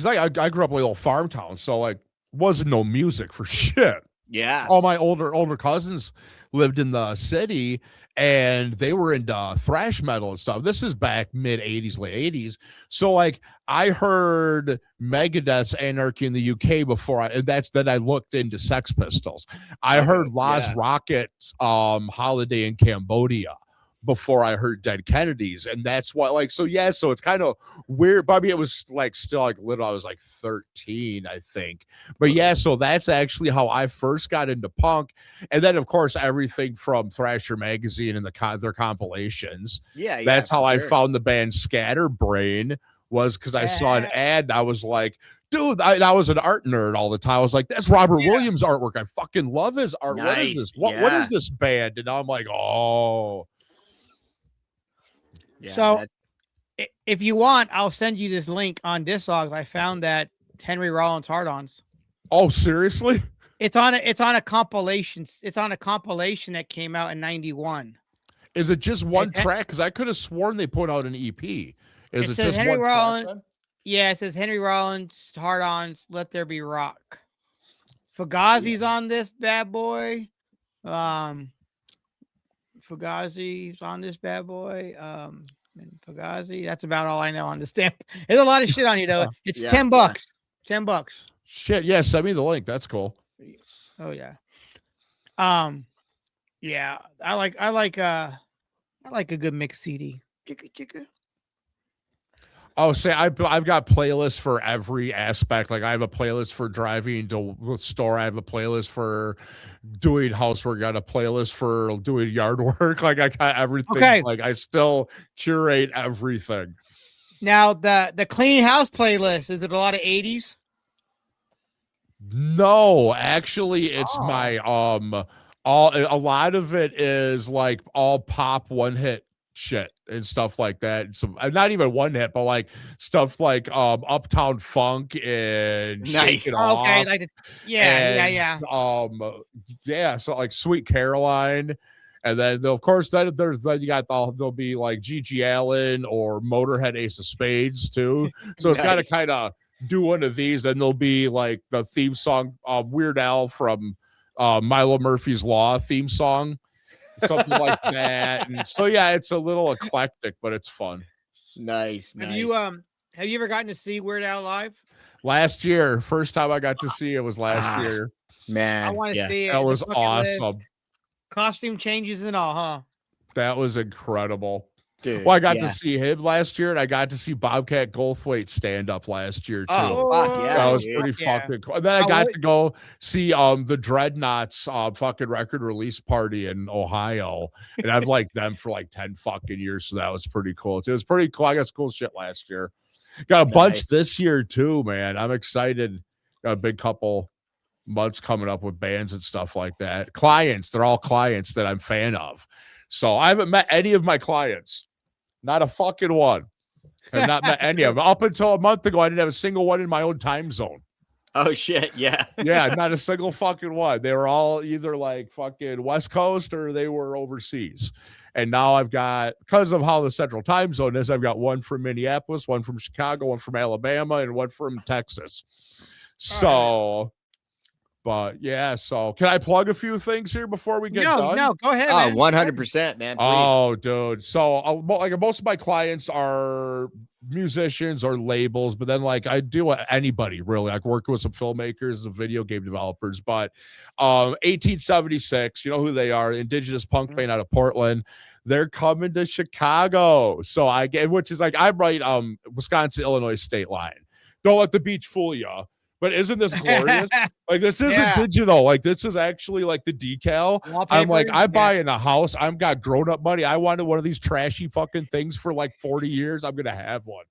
I grew up in a little farm town. So like wasn't no music for shit. Yeah. All my older cousins lived in the city and they were into thrash metal and stuff. This is back mid 80s, late 80s. So like I heard Megadeth's Anarchy in the UK before then I looked into Sex Pistols. I heard Las Rockets Holiday in Cambodia before I heard Dead Kennedys. And that's what so it's kind of weird. But I mean, it was like still like little. I was like 13, I think. But so that's actually how I first got into punk. And then of course everything from Thrasher magazine and their compilations. Yeah. That's how I found the band Scatterbrain, was because I saw an ad and I was like, dude, I was an art nerd all the time. I was like, that's Robert Williams artwork. I fucking love his art. Nice. What is this? What is this band? And I'm like, oh. Yeah, so if you want, I'll send you this link on Discogs. I found that Henry Rollins Hard-Ons. Oh, seriously? It's on a compilation. It's on a compilation that came out in 91. Is it just one track? Because I could have sworn they put out an EP. Is it just Henry one Rollins? track? Yeah, it says Henry Rollins, Hard On, Let There Be Rock. Fugazi's on this bad boy. Fugazi's on this bad boy. And Fugazi. That's about all I know on the stamp. There's a lot of shit on here though. It's $10. $10. Shit, yeah, send me the link. That's cool. Oh yeah. Yeah, I like a good mix CD. Chicka chicka. Oh, say I've got playlists for every aspect. Like I have a playlist for driving to the store. I have a playlist for doing housework. I got a playlist for doing yard work. Like I got everything. Okay. Like I still curate everything. Now the clean house playlist, is it a lot of 80s? No, actually it's my a lot of it is like all pop one hit shit and stuff like that. So not even one hit, but like stuff like Uptown Funk and Shake It Off. Okay, like yeah. So like Sweet Caroline. And then of course then you got there'll be like Gigi Allen or Motorhead Ace of Spades too. So it's gotta kind of do one of these, and there'll be like the theme song Weird Al from Milo Murphy's Law theme song. Something like that. And so yeah, it's a little eclectic, but it's fun. Nice. Have you ever gotten to see Weird Al live? Last year, first time I got to see it was last year. Man, I want to see it. That was awesome. List. Costume changes and all, huh? That was incredible. Dude, well, I got to see him last year, and I got to see Bobcat Goldthwait stand up last year too. Oh, fuck yeah, that was pretty fucking cool. And then I got to go see the Dreadnoughts fucking record release party in Ohio, and I've liked them for like 10 fucking years, so that was pretty cool. It was pretty cool. I got some cool shit last year. Got a bunch this year too, man. I'm excited. Got a big couple months coming up with bands and stuff like that. Clients, they're all clients that I'm fan of. So I haven't met any of my clients. Not a fucking one. I've not met any of them. Up until a month ago, I didn't have a single one in my own time zone. Oh, shit. Yeah. Yeah, not a single fucking one. They were all either like fucking West Coast or they were overseas. And now I've got, because of how the central time zone is, I've got one from Minneapolis, one from Chicago, one from Alabama, and one from Texas. So... But yeah, so can I plug a few things here before we get done? No, go ahead. Oh, 100%, man. Please. Oh, dude. So like most of my clients are musicians or labels, but then like I do anybody really. Like working with some filmmakers and video game developers. But 1876, you know who they are, indigenous punk band out of Portland. They're coming to Chicago. So which is like I'm right Wisconsin, Illinois state line. Don't let the beach fool you. But isn't this glorious? Like this isn't digital. Like this is actually like the decal. I'm like, I'm buying a house. I've got grown up money. I wanted one of these trashy fucking things for like 40 years. I'm gonna have one.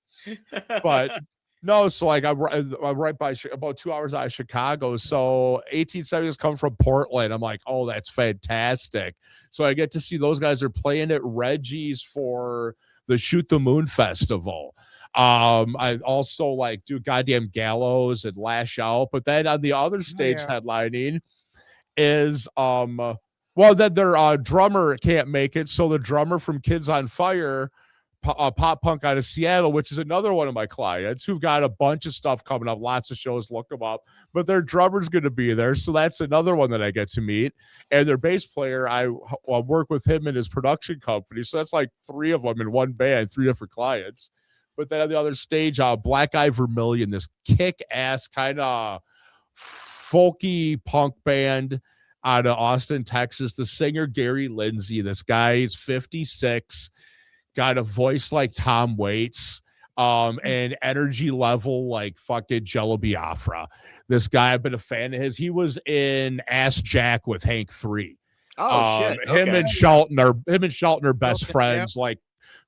But no, so like I'm right by about 2 hours out of Chicago. So 1870s come from Portland. I'm like, oh, that's fantastic. So I get to see those guys are playing at Reggie's for the Shoot the Moon Festival. I also like do goddamn Gallows and Lash Out, but then on the other stage headlining is well, then their drummer can't make it, so the drummer from Kids on Fire, pop punk out of Seattle, which is another one of my clients who've got a bunch of stuff coming up, lots of shows, look them up, but their drummer's going to be there, so that's another one that I get to meet. And their bass player, I work with him in his production company, so that's like 3 of them in one band, 3 different clients. But then on the other stage, Black Eye Vermilion, this kick-ass kind of folky punk band out of Austin, Texas. The singer, Gary Lindsay, this guy is 56, got a voice like Tom Waits, and energy level like fucking Jello Biafra. This guy, I've been a fan of his. He was in Ask Jack with Hank 3. Oh, shit. Okay. Him and Shelton are best friends, like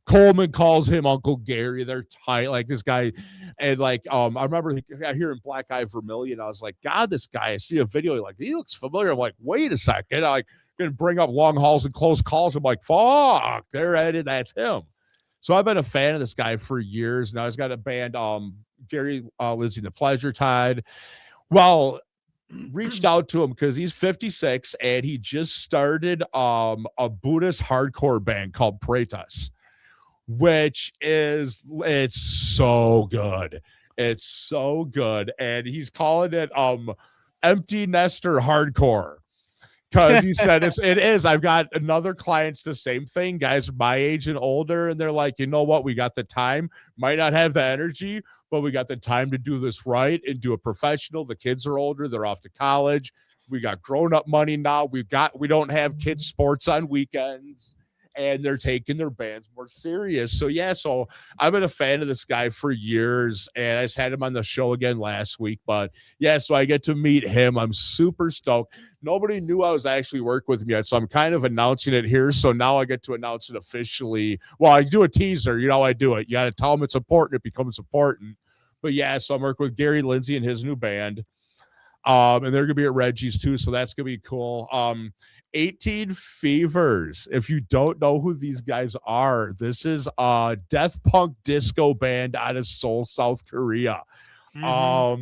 Coleman calls him Uncle Gary. They're tight, like this guy. And like, I remember hearing Black Eye Vermilion. I was like, God, this guy, I see a video. Like, he looks familiar. I'm like, wait a second. I can bring up Long Hauls and Close Calls. I'm like, fuck, they're at it. That's him. So I've been a fan of this guy for years. Now he's got a band, Gary Lindsay, The Pleasure Tide. Well, reached out to him because he's 56 and he just started a Buddhist hardcore band called Pretas, which is, it's so good. It's so good. And he's calling it empty nester hardcore. Because he said it is. I've got another clients the same thing, guys my age and older, and they're like, you know what? We got the time, might not have the energy, but we got the time to do this right and do it professional. The kids are older, they're off to college. We got grown-up money now. We don't have kids sports on weekends, and they're taking their bands more serious. So yeah, so I've been a fan of this guy for years, and I just had him on the show again last week. But yeah, so I get to meet him. I'm super stoked. Nobody knew I was actually working with him yet, so I'm kind of announcing it here. So now I get to announce it officially. Well, I do a teaser. I do it. You got to tell them it's important. It becomes important. But yeah, so I'm working with Gary Lindsay and his new band. And they're gonna be at Reggie's too, so that's gonna be cool. 18 Fevers. If you don't know who these guys are, this is a death punk disco band out of Seoul, South Korea. Oh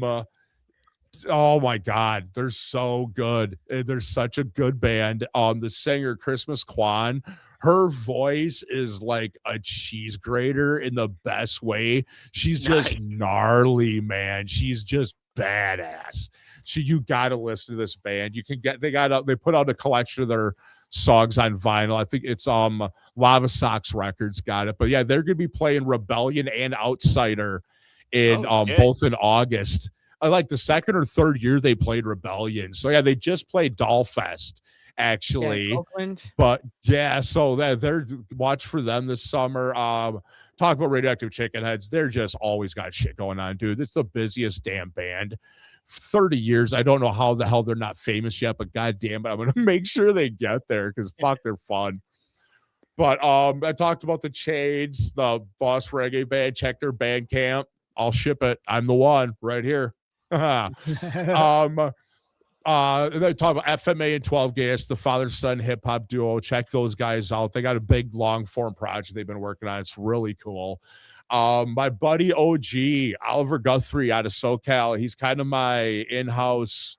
my god, they're so good. They're such a good band. The singer Christmas Kwan, her voice is like a cheese grater in the best way. She's just gnarly, man. She's just badass. You got to listen to this band. They put out a collection of their songs on vinyl. I think it's Lava Sox Records got it. But yeah, they're gonna be playing Rebellion and Outsider in both in August. I like the second or third year they played Rebellion. So yeah, they just played Dollfest actually. But yeah, so they're watch for them this summer. Talk about Radioactive Chicken Heads. They're just always got shit going on, dude. It's the busiest damn band. 30 years. I don't know how the hell they're not famous yet, but god damn it, I'm gonna make sure they get there because fuck, they're fun. But I talked about the Chains, the Boss Reggae Band. Check their Bandcamp. I'll ship it. I'm the one right here. They talk about FMA and 12 Gas, the father-son hip-hop duo. Check those guys out. They got a big long-form project they've been working on. It's really cool. My buddy OG, Oliver Guthrie out of SoCal, he's kind of my in-house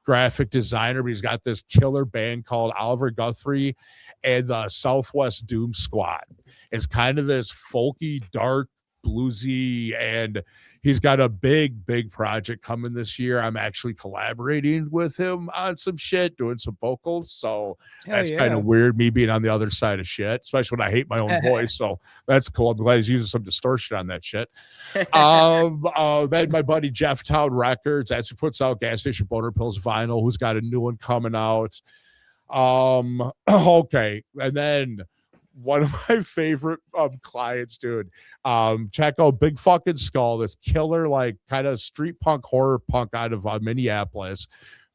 graphic designer, but he's got this killer band called Oliver Guthrie and the Southwest Doom Squad. It's kind of this folky, dark, bluesy, and he's got a big project coming this year. I'm actually collaborating with him on some shit, doing some vocals. So that's kind of weird, me being on the other side of shit, especially when I hate my own voice. So that's cool. I'm glad he's using some distortion on that shit. Then my buddy Jeff Town Records, that's who puts out Gas Station Boner Pills vinyl, who's got a new one coming out. Okay. And then one of my favorite clients, dude. Check out Big Fucking Skull, this killer, like kind of street punk, horror punk out of Minneapolis.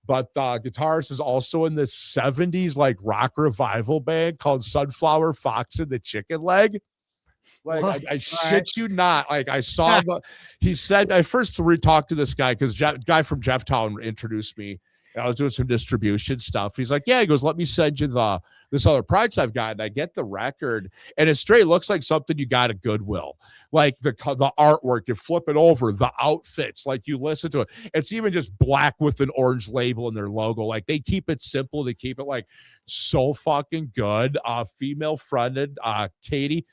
But guitarist is also in this 70s like rock revival band called Sunflower Fox and the Chicken Leg. Like I shit you not. Like I saw he said I first talked to this guy because guy from Jefftown introduced me. And I was doing some distribution stuff. He's like, yeah, he goes, let me send you this other project I've got. And I get the record, and it straight looks like something you got at Goodwill. Like the artwork, you flip it over, the outfits, like you listen to it. It's even just black with an orange label in their logo. Like they keep it simple. They keep it like so fucking good. Female fronted, Katie,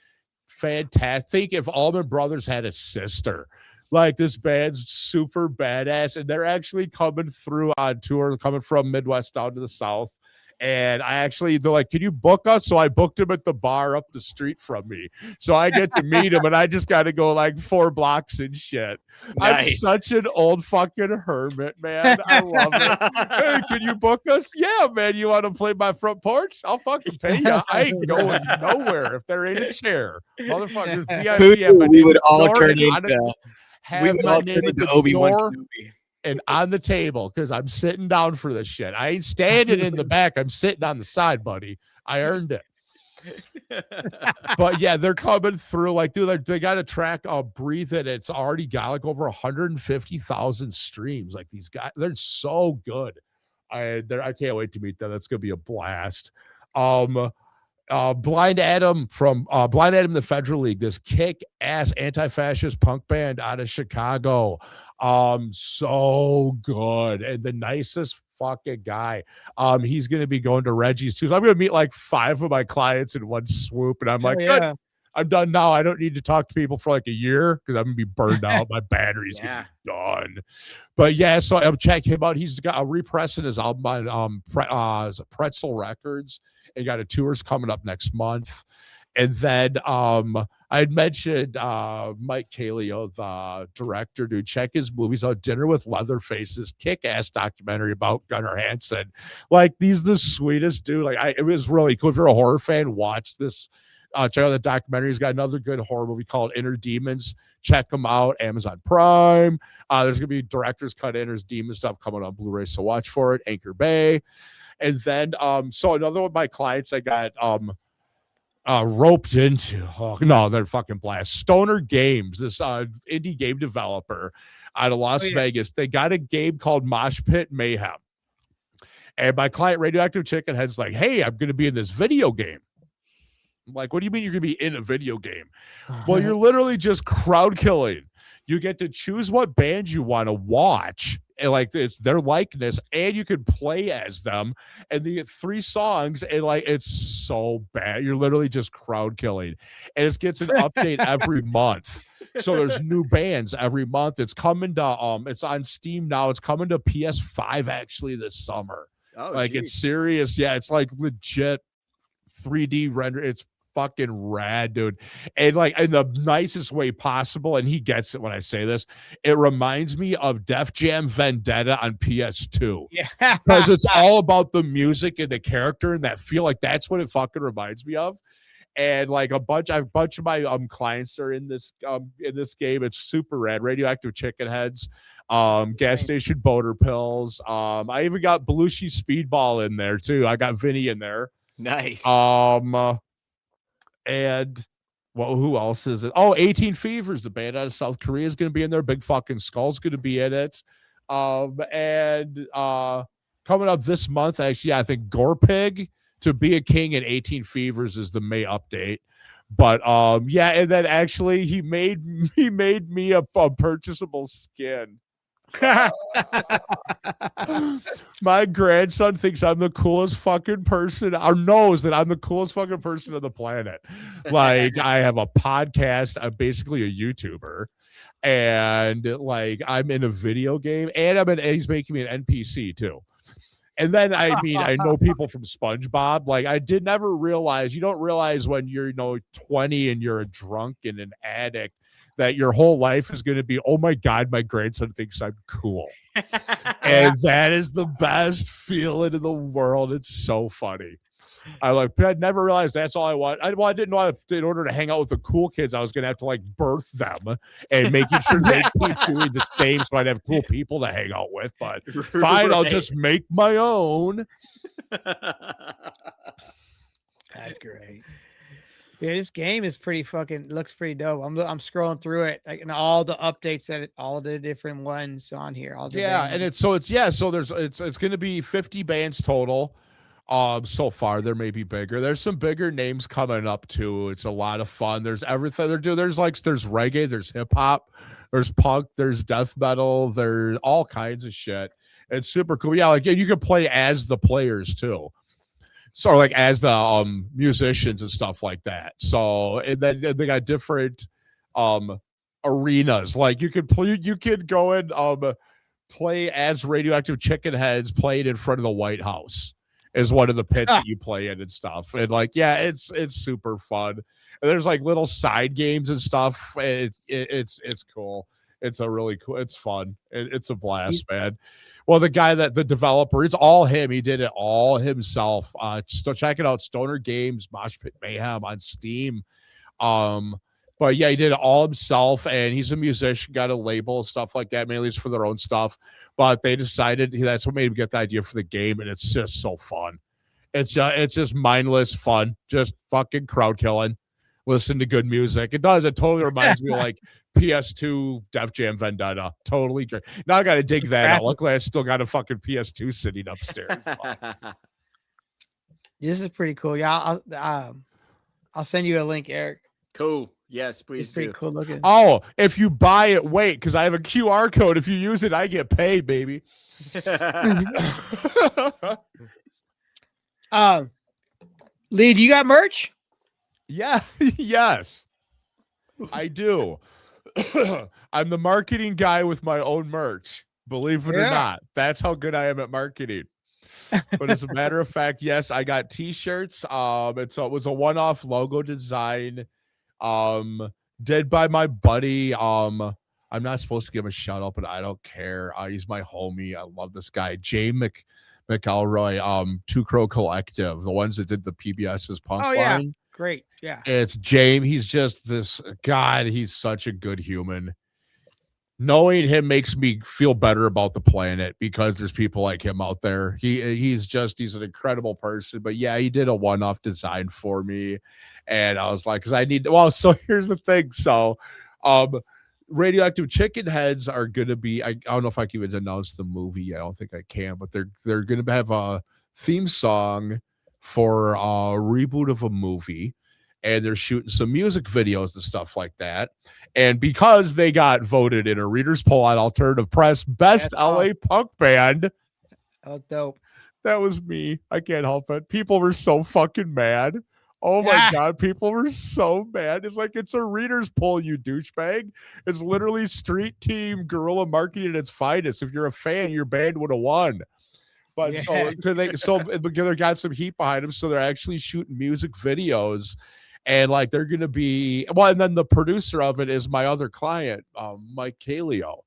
fantastic. If Allman Brothers had a sister. Like this band's super badass, and they're actually coming through on tour, coming from Midwest down to the South. And they're like, can you book us? So I booked him at the bar up the street from me. So I get to meet him, and I just got to go like 4 blocks and shit. Nice. I'm such an old fucking hermit, man. I love it. Hey, can you book us? Yeah, man. You want to play my front porch? I'll fucking pay you. I ain't going nowhere if there ain't a chair. Motherfuckers, VIP. We would all turn into... We would all turn into Obi-Wan Kenobi. And on the table, because I'm sitting down for this shit. I ain't standing in the back. I'm sitting on the side, buddy. I earned it. But yeah, they're coming through. Like, dude, they got a track, Breathe It. It's already got like over 150,000 streams. Like these guys, they're so good. I can't wait to meet them. That's gonna be a blast. Blind Adam from Blind Adam the Federal League, this kick-ass anti-fascist punk band out of Chicago. So good, and the nicest fucking guy. He's gonna be going to Reggie's too. So I'm gonna meet like 5 of my clients in one swoop, and I'm like, good. I'm done now. I don't need to talk to people for like a year because I'm gonna be burned out. My battery's gonna be done. But yeah, so I'm checking him out. He's got a repressing his album on Pretzel Records. And got a tour's coming up next month. And then I had mentioned Mike Calio, the director, dude. Check his movies out. Dinner with Leatherface's kick-ass documentary about Gunnar Hansen. Like, he's the sweetest dude. Like, it was really cool. If you're a horror fan, watch this. Check out the documentary. He's got another good horror movie called Inner Demons. Check them out. Amazon Prime. There's gonna be director's cut Inner Demons stuff coming on Blu-ray, so watch for it. Anchor Bay. And then so another one of my clients I got roped into. Oh no, they're fucking blast. Stoner Games, this indie game developer out of Las Vegas. They got a game called Mosh Pit Mayhem. And my client Radioactive Chicken Head's like, hey, I'm gonna be in this video game. I'm like, what do you mean you're gonna be in a video game? Well, you're literally just crowd killing. You get to choose what band you want to watch, and like it's their likeness, and you can play as them. And they get 3 songs, and like it's so bad. You're literally just crowd killing, and it gets an update every month. So there's new bands every month. It's coming to it's on Steam now. It's coming to PS5 actually this summer. Oh, like geez. It's serious. Yeah, it's like legit 3D render. It's fucking rad, dude. And like in the nicest way possible, and he gets it when I say this, it reminds me of Def Jam Vendetta on PS2. Yeah. Because it's all about the music and the character and that feel. Like that's what it fucking reminds me of. And like a bunch of my clients are in this game. It's super rad. Radioactive Chicken Heads, Gas Station Boner Pills. I even got Belushi Speedball in there too. I got Vinny in there. Nice. And well, who else is it? Oh, 18 Fevers, the band out of South Korea, is going to be in there. Big fucking Skull's going to be in it. And coming up this month, actually, I think Gore Pig, To Be a King, and 18 Fevers is the May update. But yeah, and then actually he made me a purchasable skin. My grandson thinks I'm the coolest fucking person, or knows that I'm the coolest fucking person on the planet. Like, I have a podcast. I'm basically a YouTuber, and like I'm in a video game, and he's making me an NPC too. And then I mean, I know people from SpongeBob. Like, I did never realize, you don't realize when you're 20 and you're a drunk and an addict, that your whole life is going to be, oh my God, my grandson thinks I'm cool. And that is the best feeling in the world. It's so funny. But I never realized that's all I want. I didn't know in order to hang out with the cool kids, I was going to have to like birth them and making sure they keep doing the same so I'd have cool people to hang out with. But fine, I'll just make my own. That's great. Yeah, this game is pretty fucking, looks pretty dope. I'm scrolling through it, like, and all the updates that all the different ones on here. All the bands. And it's so there's it's going to be 50 bands total. So far there may be bigger. There's some bigger names coming up too. It's a lot of fun. There's everything they're doing. There's reggae, there's hip hop, there's punk, there's death metal, there's all kinds of shit. It's super cool. Yeah, like you can play as the players too. So like as the musicians and stuff like that. So and then they got different arenas. Like you could go and play as Radioactive Chicken Heads played in front of the White House is one of the pits that you play in and stuff. And like, yeah, it's super fun. And there's like little side games and stuff. It's cool. It's a really cool, it's fun. It's a blast, man. Well, the guy the developer, it's all him. He did it all himself. So check it out. Stoner Games, Mosh Pit Mayhem on Steam. But yeah, he did it all himself, and he's a musician, got a label, stuff like that, mainly for their own stuff. But they decided that's what made him get the idea for the game, and it's just so fun. It's just mindless fun, just fucking crowd killing. Listen to good music. It does. It totally reminds me of like PS2 Def Jam Vendetta. Totally great. Now I got to dig that out. Luckily, I still got a fucking PS2 sitting upstairs. This is pretty cool. Yeah, I'll send you a link, Eric. Cool. Yes, please. It's pretty cool looking. Oh, if you buy it, wait, because I have a QR code. If you use it, I get paid, baby. Leigh, do you got merch? Yeah. Yes. I do. I'm the marketing guy with my own merch. Believe it or not, that's how good I am at marketing. But as a matter of fact, yes, I got t-shirts. And so it was a one-off logo design, did by my buddy. I'm not supposed to give him a shout out, but I don't care. He's my homie. I love this guy, Jay McElroy, Two Crow Collective, the ones that did the PBS's punk line. Great. Yeah. It's James. He's just this God. He's such a good human. Knowing him makes me feel better about the planet because there's people like him out there. He's an incredible person. But yeah, he did a one-off design for me. And I was like, because I need so here's the thing. So Radioactive Chicken Heads are gonna be, I don't know if I can even announce the movie. I don't think I can, but they're gonna have a theme song for a reboot of a movie. And they're shooting some music videos and stuff like that. And because they got voted in a reader's poll on Alternative Press, best LA punk band. Oh, dope. That was me. I can't help it. People were so fucking mad. Oh my God, people were so mad. It's like, it's a reader's poll, you douchebag. It's literally street team guerrilla marketing at its finest. If you're a fan, your band would have won. But they got some heat behind them, so they're actually shooting music videos. And like they're gonna be and then the producer of it is my other client, Mike Calio.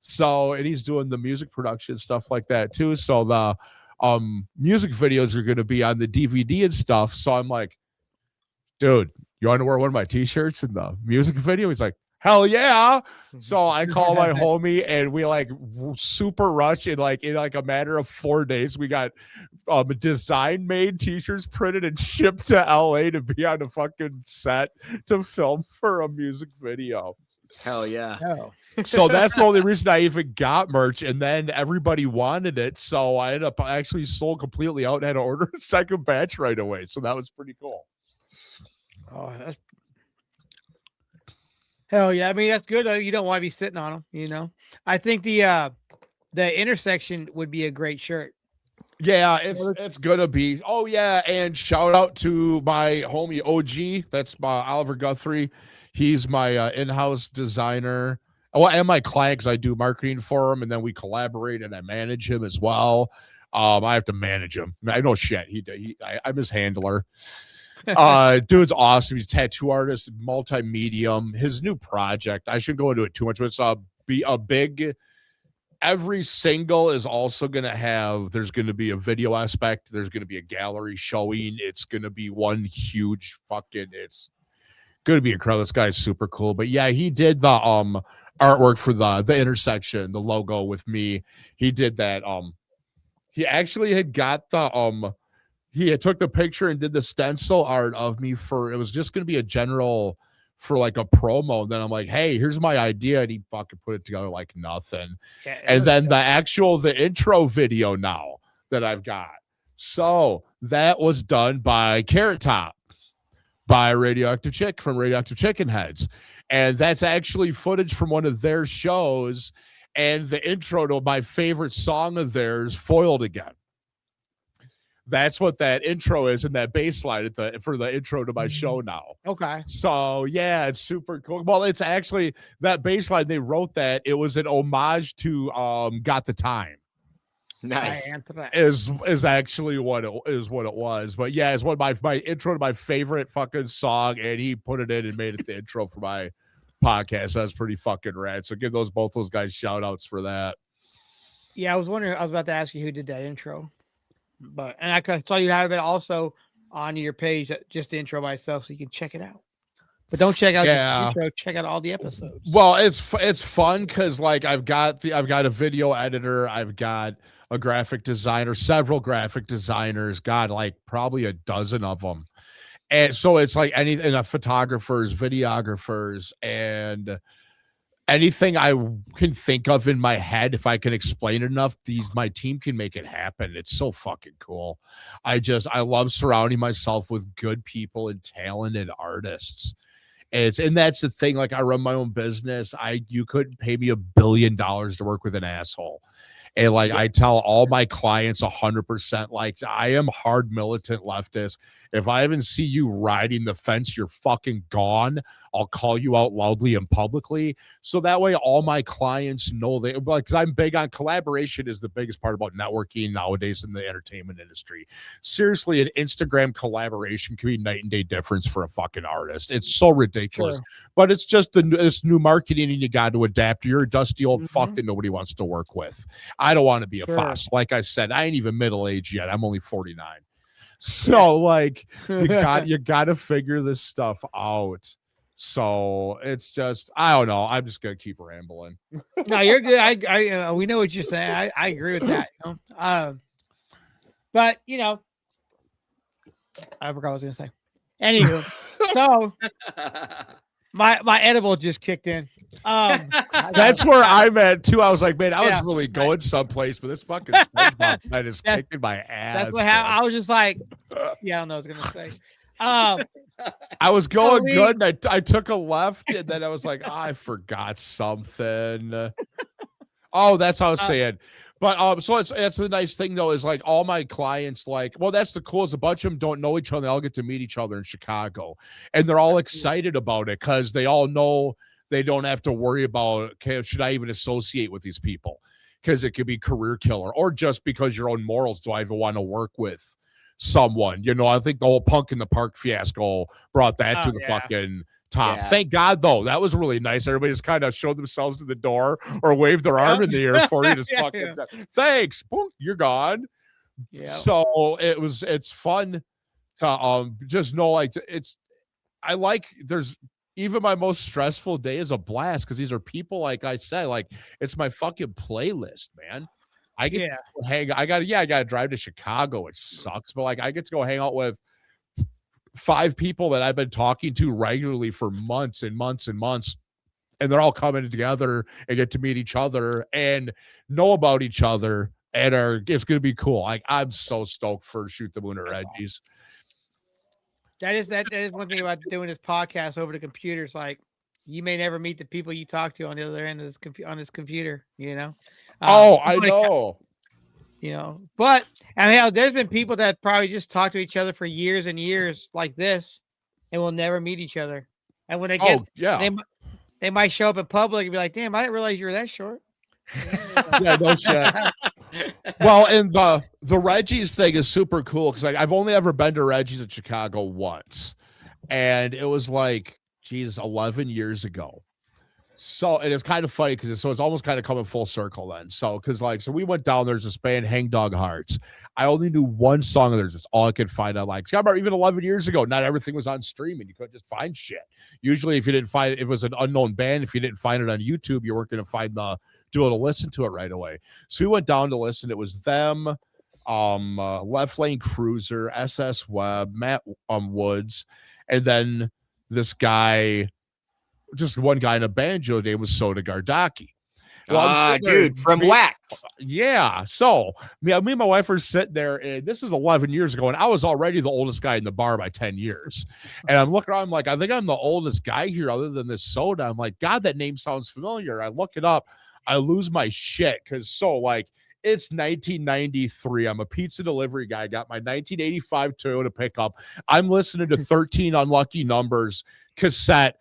So, and he's doing the music production stuff like that too. So the music videos are gonna be on the DVD and stuff. So I'm like, dude, you want to wear one of my t-shirts in the music video? He's like, hell yeah. So I call my homie and we like super rush in a matter of 4 days. We got design made t-shirts printed and shipped to LA to be on a fucking set to film for a music video. Hell yeah. So that's the only reason I even got merch. And then everybody wanted it. So I ended up actually sold completely out and had to order a second batch right away. So that was pretty cool. Oh, that's hell yeah. I mean, that's good. You don't want to be sitting on them, you know. I think the intersection would be a great shirt. Yeah, it's gonna be. Oh yeah, and shout out to my homie OG. That's my Oliver Guthrie. He's my in-house designer. Well, and my client, because I do marketing for him, and then we collaborate and I manage him as well. I have to manage him. I know shit. I'm his handler. Dude's awesome. He's a tattoo artist, multi-medium. His new project, I shouldn't go into it too much, but it's every single is also going to have, there's going to be a video aspect. There's going to be a gallery showing. It's going to be one huge it's going to be incredible. This guy's super cool. But yeah, he did the artwork for the intersection, the logo with me. He did that. He actually had got he had took the picture and did the stencil art of me it was just going to be a general for like a promo. And then I'm like, hey, here's my idea. And he fucking put it together like nothing. Yeah, and then the intro video now that I've got. So that was done by Carrot Top by Radioactive Chicken Heads. And that's actually footage from one of their shows. And the intro to my favorite song of theirs, Foiled Again. That's what that intro is in that bass line for the intro to my show now. Okay. So yeah, it's super cool. Well, it's actually that bass line, they wrote that. It was an homage to Got the Time. Nice. Is actually what it was. But yeah, it's one of my intro to my favorite fucking song, and he put it in and made it the intro for my podcast. That's pretty fucking rad. So give both those guys shout outs for that. Yeah, I was about to ask you who did that intro. And I saw you have it also on your page, just the intro by itself, so you can check it out. But don't check out the intro. Check out all the episodes. Well, it's fun because like I've got a video editor, I've got a graphic designer, several graphic designers, God, like probably a dozen of them, and so it's like photographers, videographers, and anything I can think of in my head, if I can explain it enough, my team can make it happen. It's so fucking cool. I love surrounding myself with good people and talented artists. And that's the thing. Like I run my own business. You couldn't pay me $1 billion to work with an asshole. And like I tell all my clients 100%, like I am hard militant leftist. If I even see you riding the fence, you're fucking gone. I'll call you out loudly and publicly. So that way all my clients know they, because I'm big on collaboration is the biggest part about networking nowadays in the entertainment industry. Seriously, an Instagram collaboration can be night and day difference for a fucking artist. It's so ridiculous. Sure. But it's just this new marketing and you got to adapt. You're a dusty old fuck that nobody wants to work with. I don't want to be a fuss. Like I said, I ain't even middle-aged yet. I'm only 49. So like you got to figure this stuff out. So it's just, I don't know. I'm just going to keep rambling. No, you're good. I we know what you're saying. I agree with that. You know? But you know, I forgot what I was going to say. Anywho, so my edible just kicked in. That's where I'm at too. I was like, man, I was really going someplace, but this fucking SpongeBob man is kicking my ass. That's what happened. I was just like, yeah, I don't know what I was gonna say. I was going good, and I took a left, and then I was like, I forgot something. Oh, that's what I was saying. But so that's the nice thing though, is like all my clients, like, well, that's the coolest. A bunch of them don't know each other. They all get to meet each other in Chicago, and they're all excited about it because they all know they don't have to worry about, okay, should I even associate with these people? Because it could be career killer, or just because your own morals. Do I even want to work with someone? You know, I think the whole Punk in the Park fiasco brought that to the fucking top. Yeah. Thank God, though. That was really nice. Everybody just kind of showed themselves to the door or waved their arm in the air for you. Just fucking, thanks. Boom, you're gone. Yeah. So it's fun to just know, like, there's even my most stressful day is a blast because these are people, like I said, like it's my fucking playlist, man. I get to hang. I got to drive to Chicago, which sucks, but like I get to go hang out with 5 people that I've been talking to regularly for months and months and months, and they're all coming together and get to meet each other and know about each other, and it's going to be cool. Like I'm so stoked for Shoot the Moon at Reggie's. That is one thing about doing this podcast over the computer. It's like you may never meet the people you talk to on the other end of this computer. You know. I know. You know, but I mean, hell, there's been people that probably just talk to each other for years and years like this, and will never meet each other. And when they get, they might show up in public and be like, "Damn, I didn't realize you were that short." Yeah, no shit. Well, and the Reggie's thing is super cool because I've only ever been to Reggie's in Chicago once, and it was like, geez, 11 years ago. So it is kind of funny because it's almost kind of coming full circle then. So so we went down. There's this band, Hang Dog Hearts. I only knew one song of theirs. That's all I could find on like. I remember even 11 years ago, not everything was on streaming. You couldn't just find shit. Usually, if you didn't find it was an unknown band. If you didn't find it on YouTube, you weren't going to find do it to listen to it right away. So we went down to listen. It was them, Left Lane Cruiser, SS Webb, Matt Woods, and then this guy. Just one guy in a banjo name was Soda Gardaki. Well, dude, from Wax. Yeah. So me and my wife were sitting there, and this is 11 years ago, and I was already the oldest guy in the bar by 10 years. And I'm looking around, I'm like, I think I'm the oldest guy here other than this Soda. I'm like, God, that name sounds familiar. I look it up. I lose my shit because it's 1993. I'm a pizza delivery guy. I got my 1985 Toyota pickup. I'm listening to 13 Unlucky Numbers cassette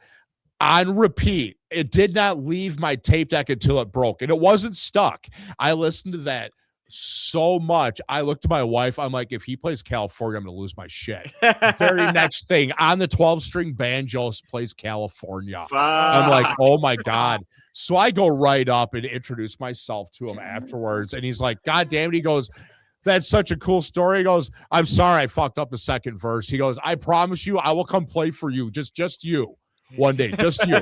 on repeat. It did not leave my tape deck until it broke, and it wasn't stuck. I listened to that so much. I looked at my wife. I'm like, if he plays California, I'm going to lose my shit. Very next thing on the 12-string banjo plays California. I'm like, oh my God. So I go right up and introduce myself to him afterwards. And he's like, God damn it. He goes, that's such a cool story. He goes, I'm sorry I fucked up the second verse. He goes, I promise you, I will come play for you. Just you. One day, just you.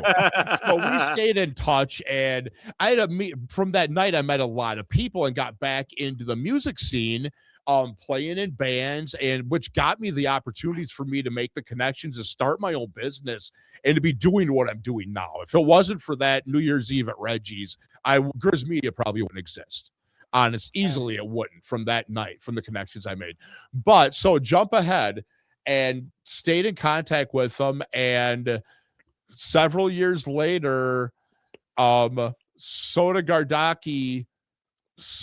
So we stayed in touch, and I had from that night. I met a lot of people and got back into the music scene, playing in bands, and which got me the opportunities for me to make the connections to start my own business and to be doing what I'm doing now. If it wasn't for that New Year's Eve at Reggie's, Grizz Media probably wouldn't exist. Easily it wouldn't from that night, from the connections I made. But so jump ahead and stayed in contact with them, and several years later, Soda Gardaki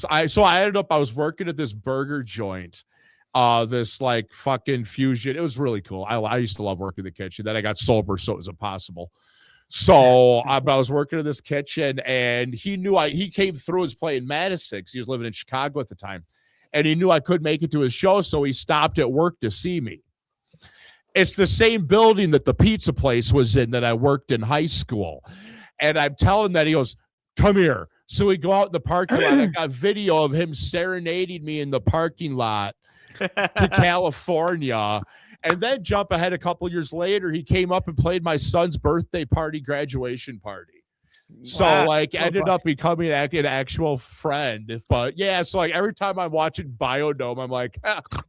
I ended up, I was working at this burger joint, this like fucking fusion. It was really cool. I used to love working in the kitchen. Then I got sober, so it was impossible. So I was working in this kitchen, and he came through, was playing Madison because he was living in Chicago at the time, and he knew I couldn't make it to his show, so he stopped at work to see me. It's the same building that the pizza place was in that I worked in high school. And I'm telling that, he goes, come here. So we go out in the parking lot. I got video of him serenading me in the parking lot to California. And then jump ahead a couple years later, he came up and played my son's birthday party, graduation party. So like ended up becoming an actual friend. But yeah, so like every time I'm watching Biodome, I'm like,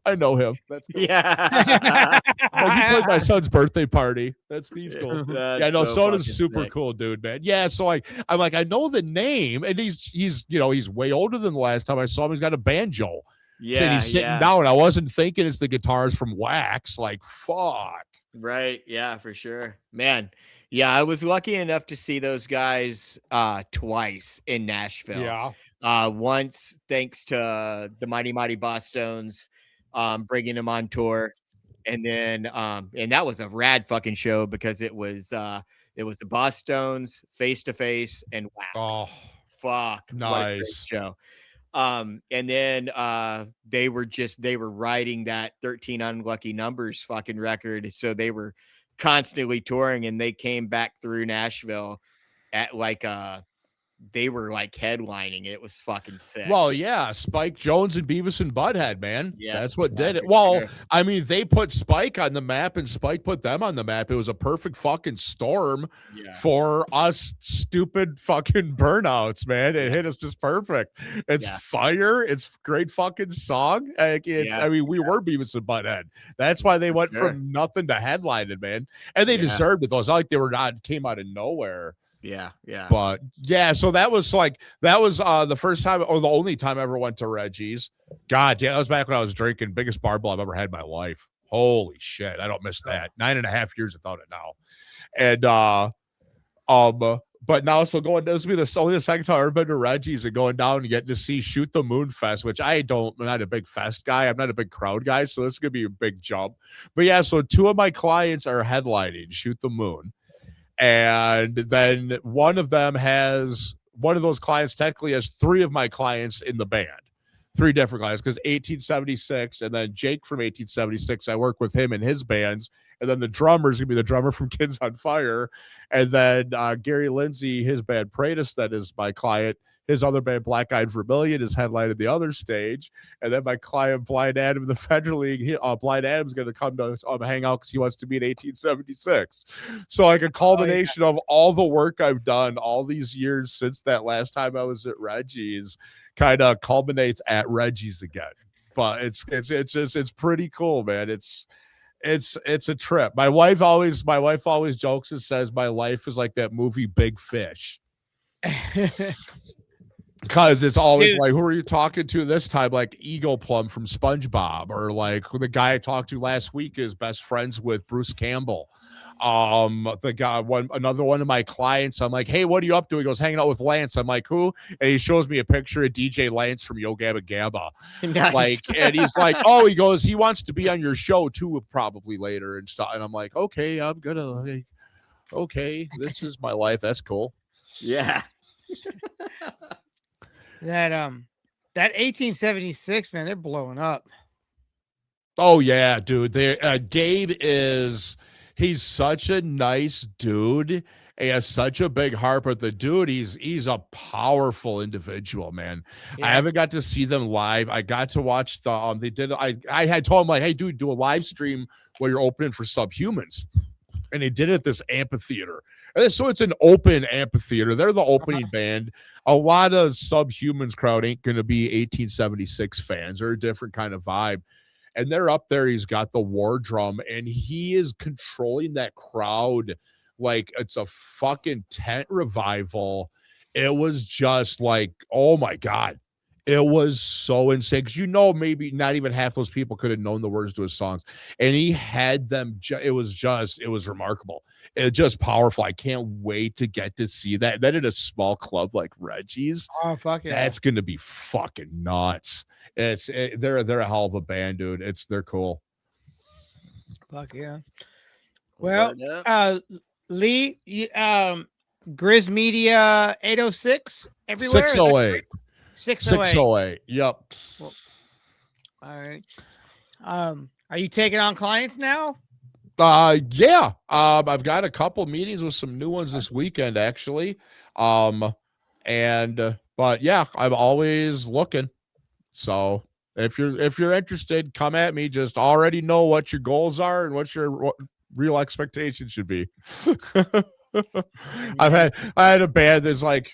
I know him. That's cool. Yeah. Like he played my son's birthday party. He's cool. That's no, so Soda's super sick. cool, dude, man. Yeah, so like I'm like, I know the name, and he's way older than the last time I saw him. He's got a banjo. Yeah. And he's sitting down. I wasn't thinking it's the guitars from Wax. Like, fuck. Right. Yeah, for sure. Man. Yeah, I was lucky enough to see those guys twice in Nashville. Yeah. Once thanks to the Mighty Mighty Bosstones bringing them on tour. And then and that was a rad fucking show because it was the Bosstones, Face to Face, and Wax. Oh, fuck. nice. What a great show. And then they were writing that 13 Unlucky Numbers fucking record. So they were constantly touring, and they came back through Nashville at like they were like headlining. It was fucking sick. Well, yeah, Spike Jones and Beavis and Butthead, man. Yeah, that's what did it. for Well, sure. I mean, they put Spike on the map, and Spike put them on the map. It was a perfect fucking storm for us stupid fucking burnouts, man. It hit us just perfect. It's fire. It's great fucking song. Like, I mean, we were Beavis and Butthead. That's why they went from nothing to headlining, man. And they deserved it. Those like they were not came out of nowhere. Yeah. But yeah, so that was the first time or the only time I ever went to Reggie's. God damn, that was back when I was drinking. Biggest bar bill I've ever had in my life. Holy shit. I don't miss that. 9.5 years without it now. And but now so this will be only the second time I've ever been to Reggie's and going down and getting to see Shoot the Moon Fest, which I'm not a big fest guy. I'm not a big crowd guy, so this is gonna be a big jump. But yeah, so two of my clients are headlining Shoot the Moon. And then one of those clients technically has three of my clients in the band, three different clients, because 1876, and then Jake from 1876, I work with him in his bands. And then the drummer is going to be the drummer from Kids on Fire. And then Gary Lindsay, his band Pratus, that is my client. His other band, Black Eyed Vermilion, is headlining the other stage. And then my client, Blind Adam, the Federal League, Blind Adam's going to come to hang out because he wants to be in 1876. So like a culmination of all the work I've done all these years since that last time I was at Reggie's kind of culminates at Reggie's again. But it's pretty cool, man. It's a trip. My wife always jokes and says my life is like that movie Big Fish. Because it's always like, who are you talking to this time? Like Eagle Plum from SpongeBob, or like the guy I talked to last week is best friends with Bruce Campbell. The guy, another one of my clients, I'm like, hey, what are you up to? He goes, hanging out with Lance. I'm like, who? And he shows me a picture of DJ Lance from Yo Gabba Gabba. Nice. Like, and he's like, oh, he goes, he wants to be on your show too, probably later and stuff. And I'm like, okay, this is my life. That's cool. Yeah. That 1876, man, they're blowing up. Oh yeah, dude. Gabe he's such a nice dude. He has such a big heart, but the dude, he's a powerful individual, man. Yeah. I haven't got to see them live. I got to watch I had told him like, hey, dude, do a live stream where you're opening for Subhumans. And they did it at this amphitheater. And so it's an open amphitheater. They're the opening band. A lot of Subhumans crowd ain't going to be 1876 fans. They're a different kind of vibe. And they're up there. He's got the war drum, and he is controlling that crowd like it's a fucking tent revival. It was just like, oh my God. It was so insane because maybe not even half those people could have known the words to his songs, and he had them. It was remarkable. It's just powerful. I can't wait to get to see that. Then in a small club like Reggie's, Oh fuck yeah, that's gonna be fucking nuts. They're a hell of a band, dude. They're cool. fuck yeah. Well, Leigh, Grizz Media 806 everywhere. 608. 608. 608. Yep. Well, all right. Are you taking on clients now? Yeah. I've got a couple meetings with some new ones this weekend, actually. But yeah, I'm always looking. So if you're interested, come at me. Just already know what your goals are and what your real expectations should be. I had a band that's like,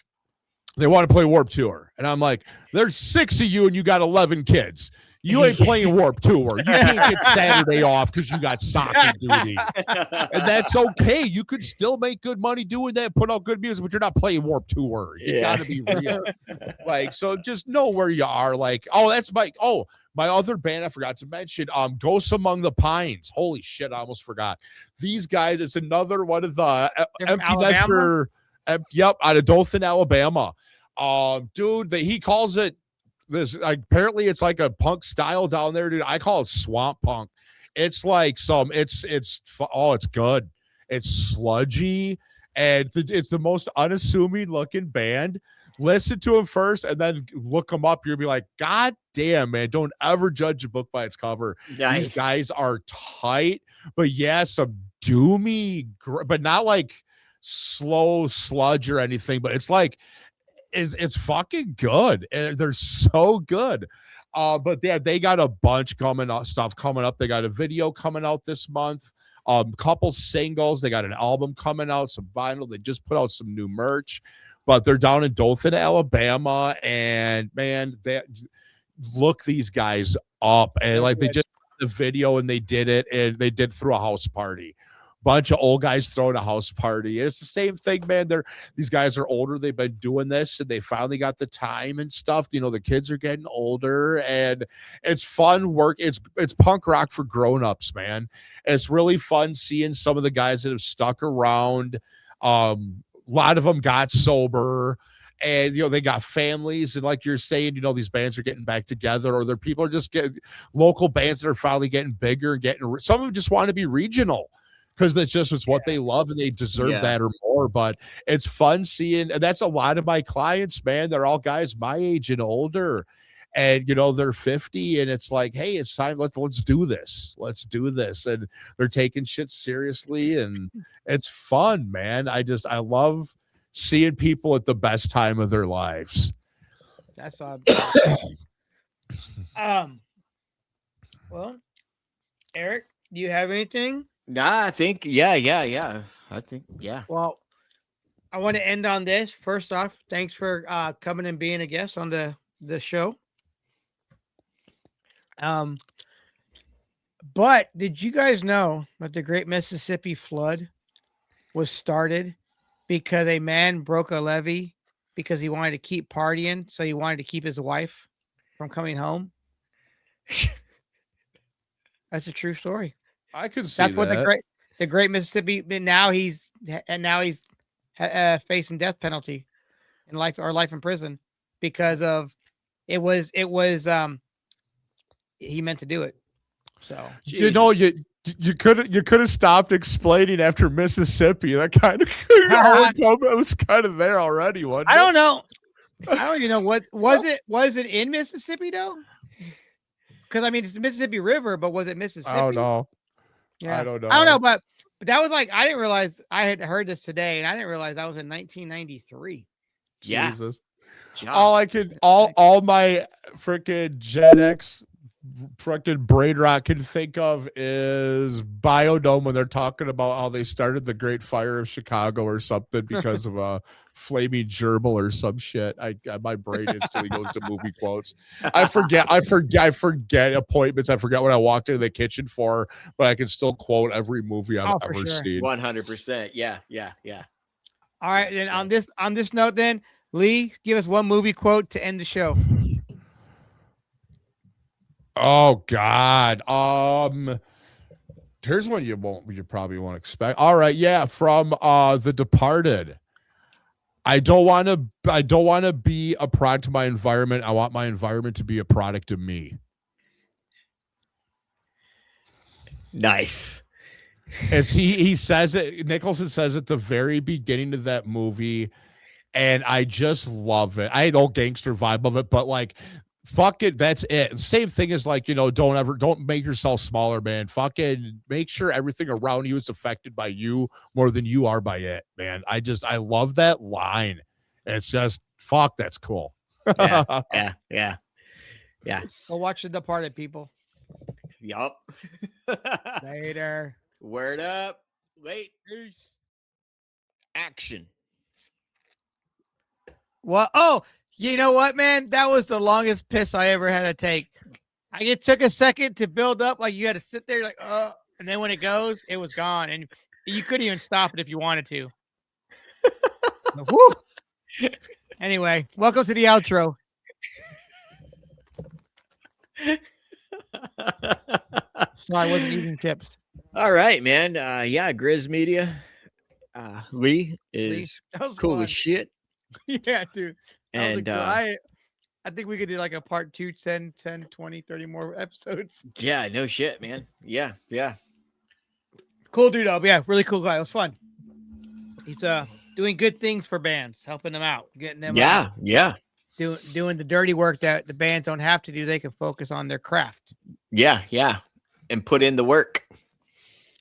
they want to play Warped Tour, and I'm like, there's 6 of you and you got 11 kids. You ain't playing Warped Tour. You can't get Saturday off because you got soccer duty. And that's okay. You could still make good money doing that, put out good music, but you're not playing Warped Tour. You got to be real. Like, so just know where you are. Like, that's my other band I forgot to mention, Ghosts Among the Pines. Holy shit, I almost forgot. These guys, it's another one of the Empty Nester. Yep, out of Dothan, Alabama. Dude, he calls it this. Apparently, it's like a punk style down there, dude. I call it swamp punk. It's like it's good. It's sludgy, and it's the most unassuming looking band. Listen to them first, and then look them up. You'll be like, God damn, man! Don't ever judge a book by its cover. Nice. These guys are tight, but some doomy, but not like slow sludge or anything, but it's like it's fucking good. They're so good. But they got a bunch stuff coming up. They got a video coming out this month, couple singles. They got an album coming out, some vinyl. They just put out some new merch, but they're down in Dothan, Alabama, and man, look these guys up. And like, they just did the video and they did it, and they did through a house party. Bunch of old guys throwing a house party. It's the same thing, man. These guys are older. They've been doing this, and they finally got the time and stuff. The kids are getting older, and it's fun work. It's punk rock for grown-ups, man. It's really fun seeing some of the guys that have stuck around. A lot of them got sober, and they got families, and like you're saying, these bands are getting back together, or people are just getting local bands that are finally getting bigger and getting. Some of them just want to be regional, because it's what they love, and they deserve that or more. But it's fun seeing, and that's a lot of my clients, man. They're all guys my age and older, and they're 50, and it's like, hey, it's time. Let's do this. Let's do this. And they're taking shit seriously, and it's fun, man. I love seeing people at the best time of their lives. That's odd. Well, Eric, do you have anything? Nah, I think, yeah. I think, yeah. Well, I want to end on this. First off, thanks for coming and being a guest on the show. But did you guys know that the Great Mississippi Flood was started because a man broke a levee because he wanted to keep partying, so he wanted to keep his wife from coming home? That's a true story. I could see that's what the great Mississippi. Now he's facing death penalty in life in prison because of it was he meant to do it. So you could have stopped explaining after Mississippi. That kind of it was kind of there already. I don't know. I don't even know what was it. Was it in Mississippi though? Because I mean, it's the Mississippi River, but was it Mississippi? I don't know. Yeah. I don't know. I don't know, but that was like, I didn't realize. I had heard this today, and I didn't realize that was in 1993. Yeah. Jesus. All my freaking Gen X freaking brain rot can think of is Biodome, when they're talking about how they started the Great Fire of Chicago or something because of a flaming gerbil or some shit. My brain instantly goes to movie quotes. I forget appointments. I forget what I walked into the kitchen for, but I can still quote every movie I've ever seen. 100%. Yeah. All right, then on this note, then Leigh, give us one movie quote to end the show. Oh God. Here's one you probably won't expect. All right, yeah, from The Departed. I don't want to be a product of my environment. I want my environment to be a product of me. Nice. As he says it, Nicholson says at the very beginning of that movie, and I just love it. I know gangster vibe of it, but like, fuck it, that's it. Same thing as like, don't make yourself smaller, man. Fucking make sure everything around you is affected by you more than you are by it, man. I love that line. It's just fuck, that's cool. Yeah. Go watch The Departed, people. Yup. Later. Word up. Wait. Peace. Action. Well, oh, you know what, man? That was the longest piss I ever had to take. It took a second to build up. Like you had to sit there, like, and then when it goes, it was gone, and you couldn't even stop it if you wanted to. Woo! Anyway, welcome to the outro. So I wasn't eating chips. All right, man. Yeah, Grizz Media. Leigh is cool fun. as shit. Yeah, dude. And I think we could do like a part 2, 10, 20, 30 more episodes. Yeah, no shit, man. Yeah. Cool dude, though. Yeah, really cool guy. It was fun. He's doing good things for bands, helping them out, getting them Yeah. doing the dirty work that the bands don't have to do. They can focus on their craft. Yeah. And put in the work.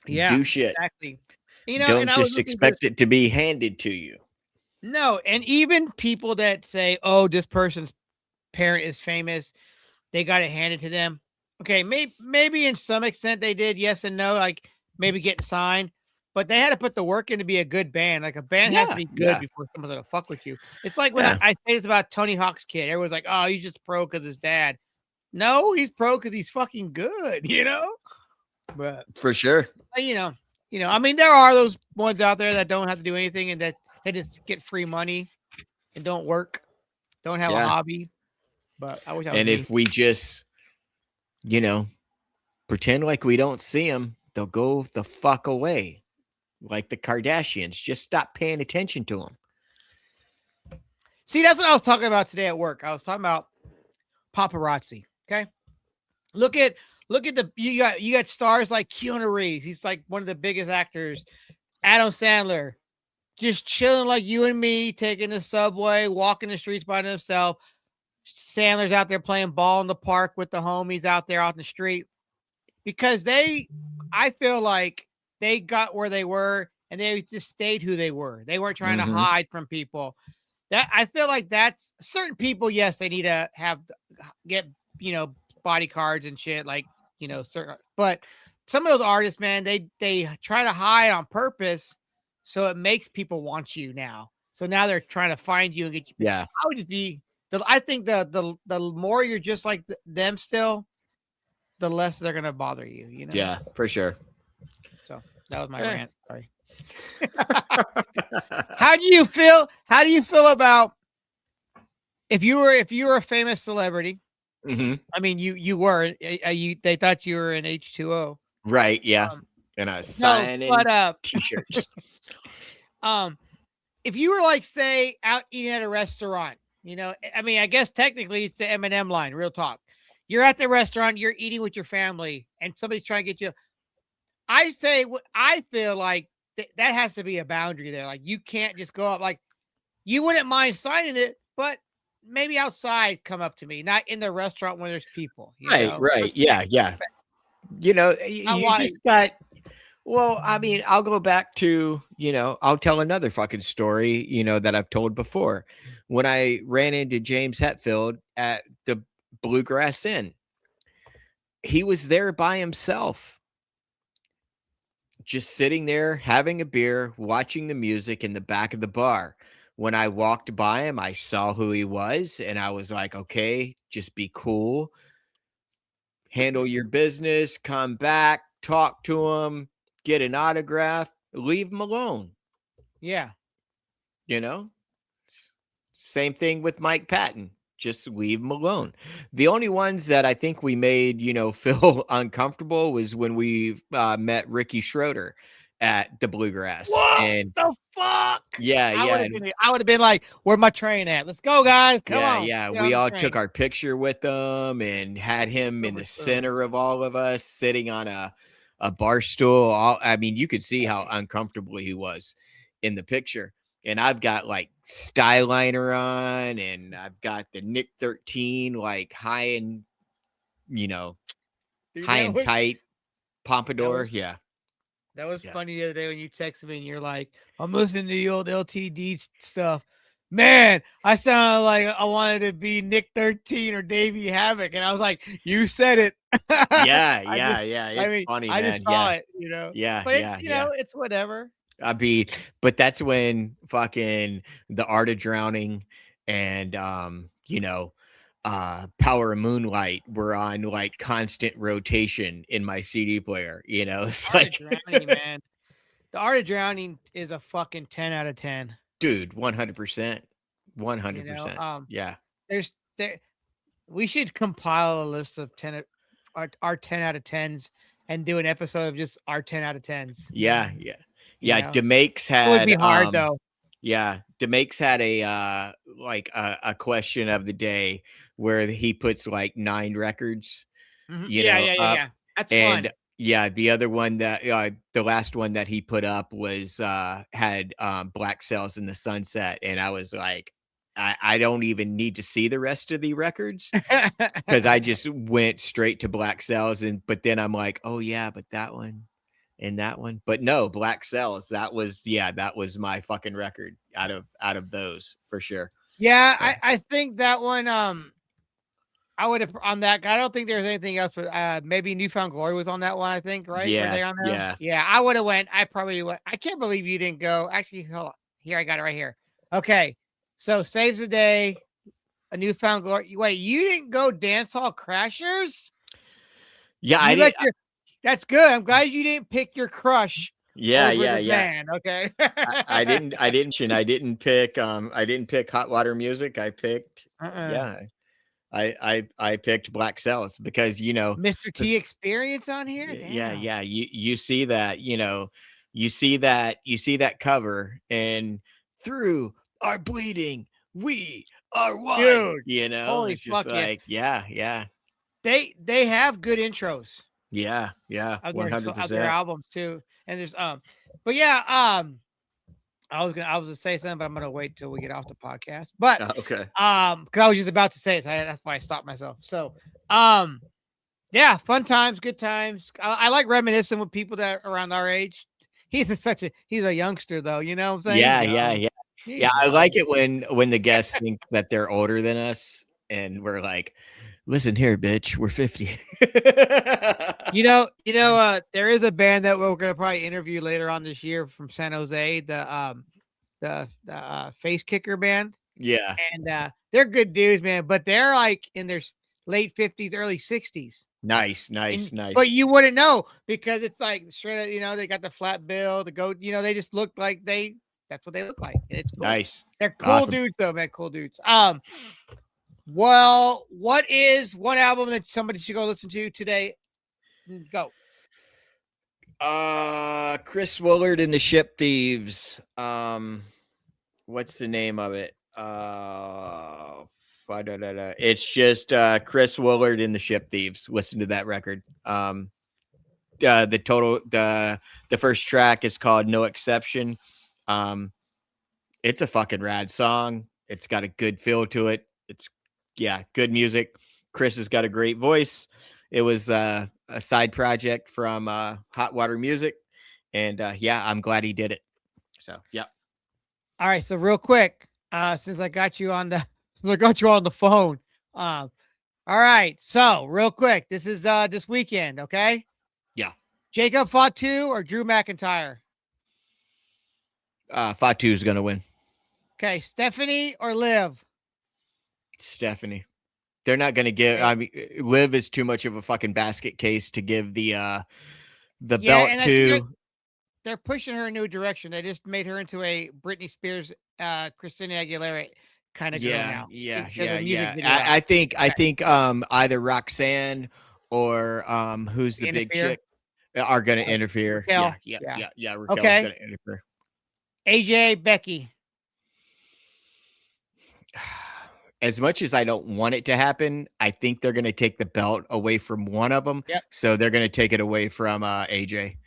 Yeah. Do shit. Exactly. Don't just expect it to be handed to you. No, and even people that say, "Oh, this person's parent is famous," they got it handed to them. Okay, maybe in some extent they did, yes and no, like maybe getting signed, but they had to put the work in to be a good band. Like a band has to be good before someone's gonna fuck with you. It's like when I say this about Tony Hawk's kid. Everyone's like, "Oh, he's just pro because his dad." No, he's pro because he's fucking good, But for sure, I mean, there are those ones out there that don't have to do anything and that they just get free money and don't work, don't have a hobby. But I wish I was and if we just, pretend like we don't see them, they'll go the fuck away. Like the Kardashians, just stop paying attention to them. See, that's what I was talking about today at work. I was talking about paparazzi. Okay, look at you got stars like Keanu Reeves. He's like one of the biggest actors. Adam Sandler, just chilling like you and me, taking the subway, walking the streets by himself. Sandler's out there playing ball in the park with the homies out there out in the street because I feel like they got where they were and they just stayed who they were. They weren't trying to hide from people. That I feel like that's certain people. Yes, they need to get body cards and shit like certain, but some of those artists, man, they try to hide on purpose, so it makes people want you now. So now they're trying to find you and get you. Yeah, I would just be. I think the more you're just like them still, the less they're gonna bother you. Yeah, for sure. So that was my rant. Sorry. How do you feel? How do you feel about if you were a famous celebrity? I mean, you were. They thought you were an H2O. Right. Yeah. And I sign t-shirts. If you were like, say, out eating at a restaurant, I mean, I guess technically it's the M&M line. Real talk. You're at the restaurant, you're eating with your family, and somebody's trying to get you. I feel like that has to be a boundary there. Like you can't just go up. Like you wouldn't mind signing it, but maybe outside, come up to me, not in the restaurant when there's people. Right. Yeah. You just got. Well, I mean, I'll go back to, I'll tell another fucking story, that I've told before. When I ran into James Hetfield at the Bluegrass Inn, he was there by himself, just sitting there, having a beer, watching the music in the back of the bar. When I walked by him, I saw who he was, and I was like, okay, just be cool. Handle your business, come back, talk to him, get an autograph, leave him alone. Yeah. Same thing with Mike Patton. just leave them alone. The only ones that I think we made, feel uncomfortable was when we met Ricky Schroeder at the Bluegrass. What And the fuck? yeah, I would yeah. have been like, "Where's my train at? Let's go, guys! Come on!" Yeah. Get on We the all train. took our picture with them and had him in Silver the spoons. center of all of us, sitting on a bar stool. I mean, you could see how uncomfortable he was in the picture. And I've got like Styliner on, and I've got the Nick 13 like high and Dude, high and tight pompadour. was Yeah. that was Yeah. funny the other day when you texted me and you're like, "I'm listening to the old LTD stuff." Man, I sounded like I wanted to be Nick 13 or Davey Havoc, and I was like, "You said it." Yeah. I just, It's funny, I man. just saw it, you know. Yeah. But Yeah. it's whatever. I mean, but that's when fucking The Art of Drowning and Power of Moonlight were on like constant rotation in my CD player. It's Art of like, Drowning, man. The Art of Drowning is a fucking 10 out of 10. dude, 100%, You know, 100%. Yeah, there we should compile a list of our 10 out of 10s and do an episode of just our 10 out of 10s. yeah. You know? Demakes It would be had hard though. yeah, Demakes had a like a question of the day where he puts like 9 records, up. Yeah. That's And fun. yeah, the other one that the last one that he put up was had Black Cells in the Sunset, and I was like, I don't even need to see the rest of the records because I just went straight to Black Cells, but then I'm like, oh yeah, but that one and that one, but no, Black Cells, that was my fucking record out of those for sure. Yeah, So, I think that one I would have on that. I don't think there's anything else, but maybe Newfound Glory was on that one. I think, right? Were yeah, they on there? yeah. Yeah, I would have went. I probably would. I can't believe you didn't go. Actually, hold on. Here, I got it right here. Okay, so Saves the Day, a Newfound Glory. Wait, you didn't go Dance Hall Crashers? Yeah, You I let did. your. That's good. I'm glad you didn't pick your crush Yeah, over the yeah. band. Okay. I didn't pick Hot Water Music. I picked yeah. I picked Black Cells because Mr. T this experience on here. Damn. yeah, you see that, you see that cover, and through our bleeding we are one, Dude. Holy it's just fuck yeah. like yeah. They have good intros Yeah, of their 100%. albums too. And there's but yeah, I was gonna say something, but I'm gonna wait till we get off the podcast. But Okay. because I was just about to say it, so that's why I stopped myself. So yeah, fun times, good times. I like reminiscing with people that are around our age. He's a youngster though, you know what I'm saying? Yeah. He's Yeah, I young. like it when the guests think that they're older than us, and we're like, "Listen here, bitch, we're 50." There is a band that we're gonna probably interview later on this year from San Jose, the Face Kicker band, Yeah. and they're good dudes, man. But they're like in their late 50s, early 60s. Nice. But you wouldn't know because it's like straight, they got the flat bill, the goat, they just look like that's what they look like. And it's cool. Nice. They're cool Awesome. dudes though, man. Cool dudes. Well, what is one album that somebody should go listen to today? Go. Chris Willard and the Ship Thieves. What's the name of it? It's just Chris Willard and the Ship Thieves. Listen to that record. The first track is called No Exception. It's a fucking rad song. It's got a good feel to it. It's good music. Chris has got a great voice. It was a side project from Hot Water Music, and I'm glad he did it. So yeah. All right, so real quick, since I got you on the phone. All right, so real quick, this is this weekend, okay? Yeah. Jacob Fatu or Drew McIntyre? Fatu is gonna win. Okay, Stephanie or Liv? Stephanie. They're not gonna give. I mean, Liv is too much of a fucking basket case to give the belt to. They're pushing her in a new direction. They just made her into a Britney Spears, Christina Aguilera kind of girl Yeah, now yeah, because yeah, of music yeah. video I out. think I Okay. think either Roxanne or who's the big Interfere. chick are gonna interfere. Yeah, Raquel. yeah, Yeah. yeah, yeah. Raquel's Okay. gonna interfere. AJ, Becky. As much as I don't want it to happen, I think they're gonna take the belt away from one of them, Yep. so they're gonna take it away from AJ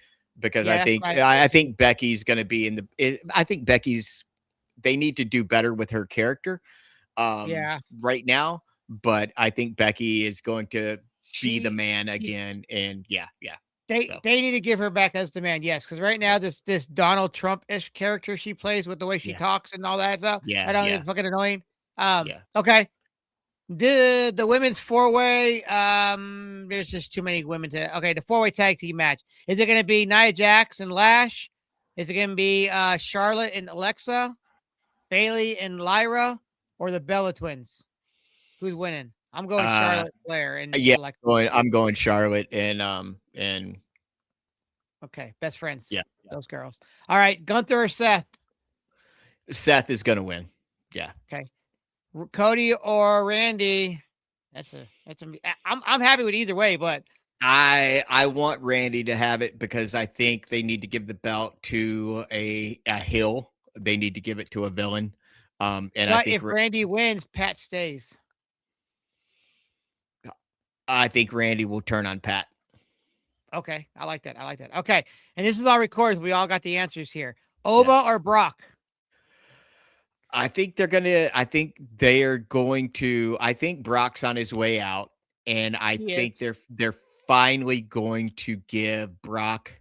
because Yeah, I that's think what I I feel too. think Becky's gonna be in I think Becky's they need to do better with her character Yeah. right now, but I think Becky is going to be the She man she again, and yeah, yeah. So they need to give her back as the man, yes, because right yeah, now this Donald Trump-ish character she plays with the way she yeah, talks and all that stuff, yeah, I don't yeah, get fucking annoying. yeah. Okay. The women's four-way, there's just too many women to okay, the four-way tag team match. Is it gonna be Nia Jax and Lash? Is it gonna be Charlotte and Alexa, Bailey and Lyra, or the Bella twins? Who's winning? I'm going Uh, Charlotte Flair and yeah. Alexa. I'm going Charlotte and Okay, best friends, yeah, those girls. All right, Gunther or Seth? Seth is gonna win. Yeah. Okay, Cody or Randy? I'm happy with either way, but I want Randy to have it because I think they need to give the belt to a heel. They need to give it to a villain. And if Randy wins, Pat stays. I think Randy will turn on Pat. Okay, I like that. I like that. Okay, and this is all recorded. We all got the answers here. Oba Yeah. or Brock? I think they're gonna. I think they are going to. I think Brock's on his way out, and I He think is. they're finally going to give Brock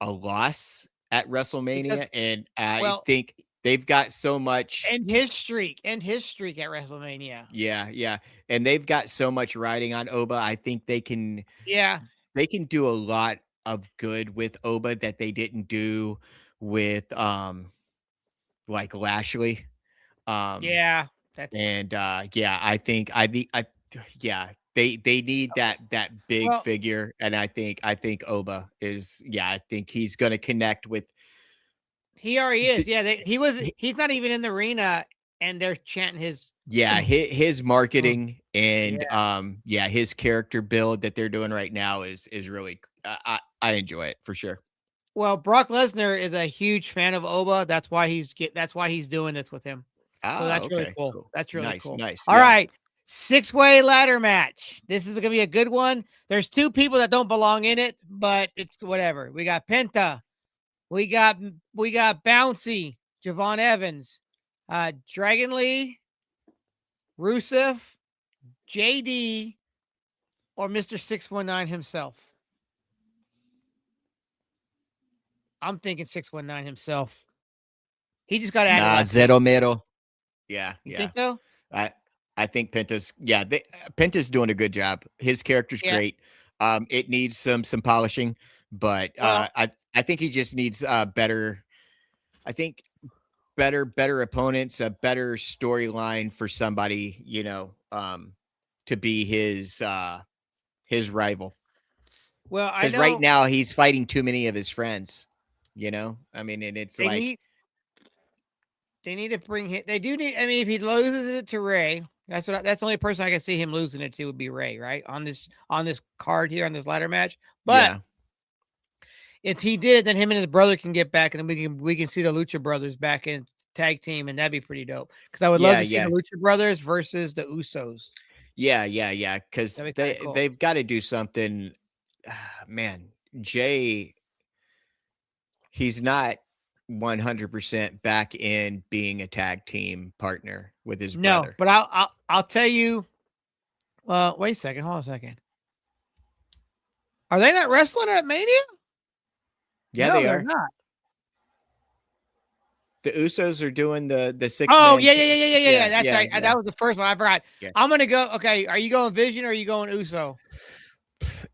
a loss at Because WrestleMania, and I well, think they've got so much. end his streak at WrestleMania. Yeah, yeah, and they've got so much riding on Oba. I think Yeah, they can do a lot of good with Oba that they didn't do with like Lashley. Um, yeah, that's And, yeah, I yeah, they need that big well, figure, and I think Oba is yeah, I think he's gonna connect with he already is. the Yeah, hi he's not even in the arena, and they're chanting his. yeah, his Mm, marketing and, yeah. yeah, his character build that they're doing right now is really I enjoy it for sure. Well, Brock Lesnar is a huge fan of Oba. That's why he's doing this with him. So Ah, that's really okay, cool. cool. That's really Nice, cool. nice, All yeah. right. Six-way ladder match. This is gonna be a good one. There's two people that don't belong in it, but it's whatever. We got Penta. We got Bouncy, Javon Evans, Dragon Lee, Rusev, JD, or Mr. 619 himself. I'm thinking 619 himself. He just got added Nah, last week. Zero Miedo. Yeah, You yeah. think so? I I think Penta's doing a good job. His character's Yeah. great. It needs some polishing, but Well, I think he just needs better. I think better opponents, a better storyline for somebody, to be his rival. I Because right know now he's fighting too many of his friends. I mean, and it's they like, need they need to bring him. They do need. I mean, if he loses it to Ray, that's the only person I can see him losing it to would be Ray, right? On this card here on this ladder match. But yeah, if he did, then him and his brother can get back, and then we can see the Lucha Brothers back in tag team, and that'd be pretty dope. Because I would love yeah, to see the yeah. Lucha Brothers versus the Usos. Yeah, yeah, yeah, because That'd be kind of cool. they've gotta do something. Man, Jay, he's not 100% back in being a tag team partner with his No, brother. but I'll tell you. Wait a second. Hold on a second. Are they not wrestling at Mania? Yeah, No, they they're are. not. The Usos are doing the Oh, 6-man yeah, ta yeah, yeah, yeah, yeah, yeah, yeah, yeah. That's yeah, right. yeah, That was the first one. I forgot. yeah. I'm gonna go. Okay, are you going Vision or are you going Uso?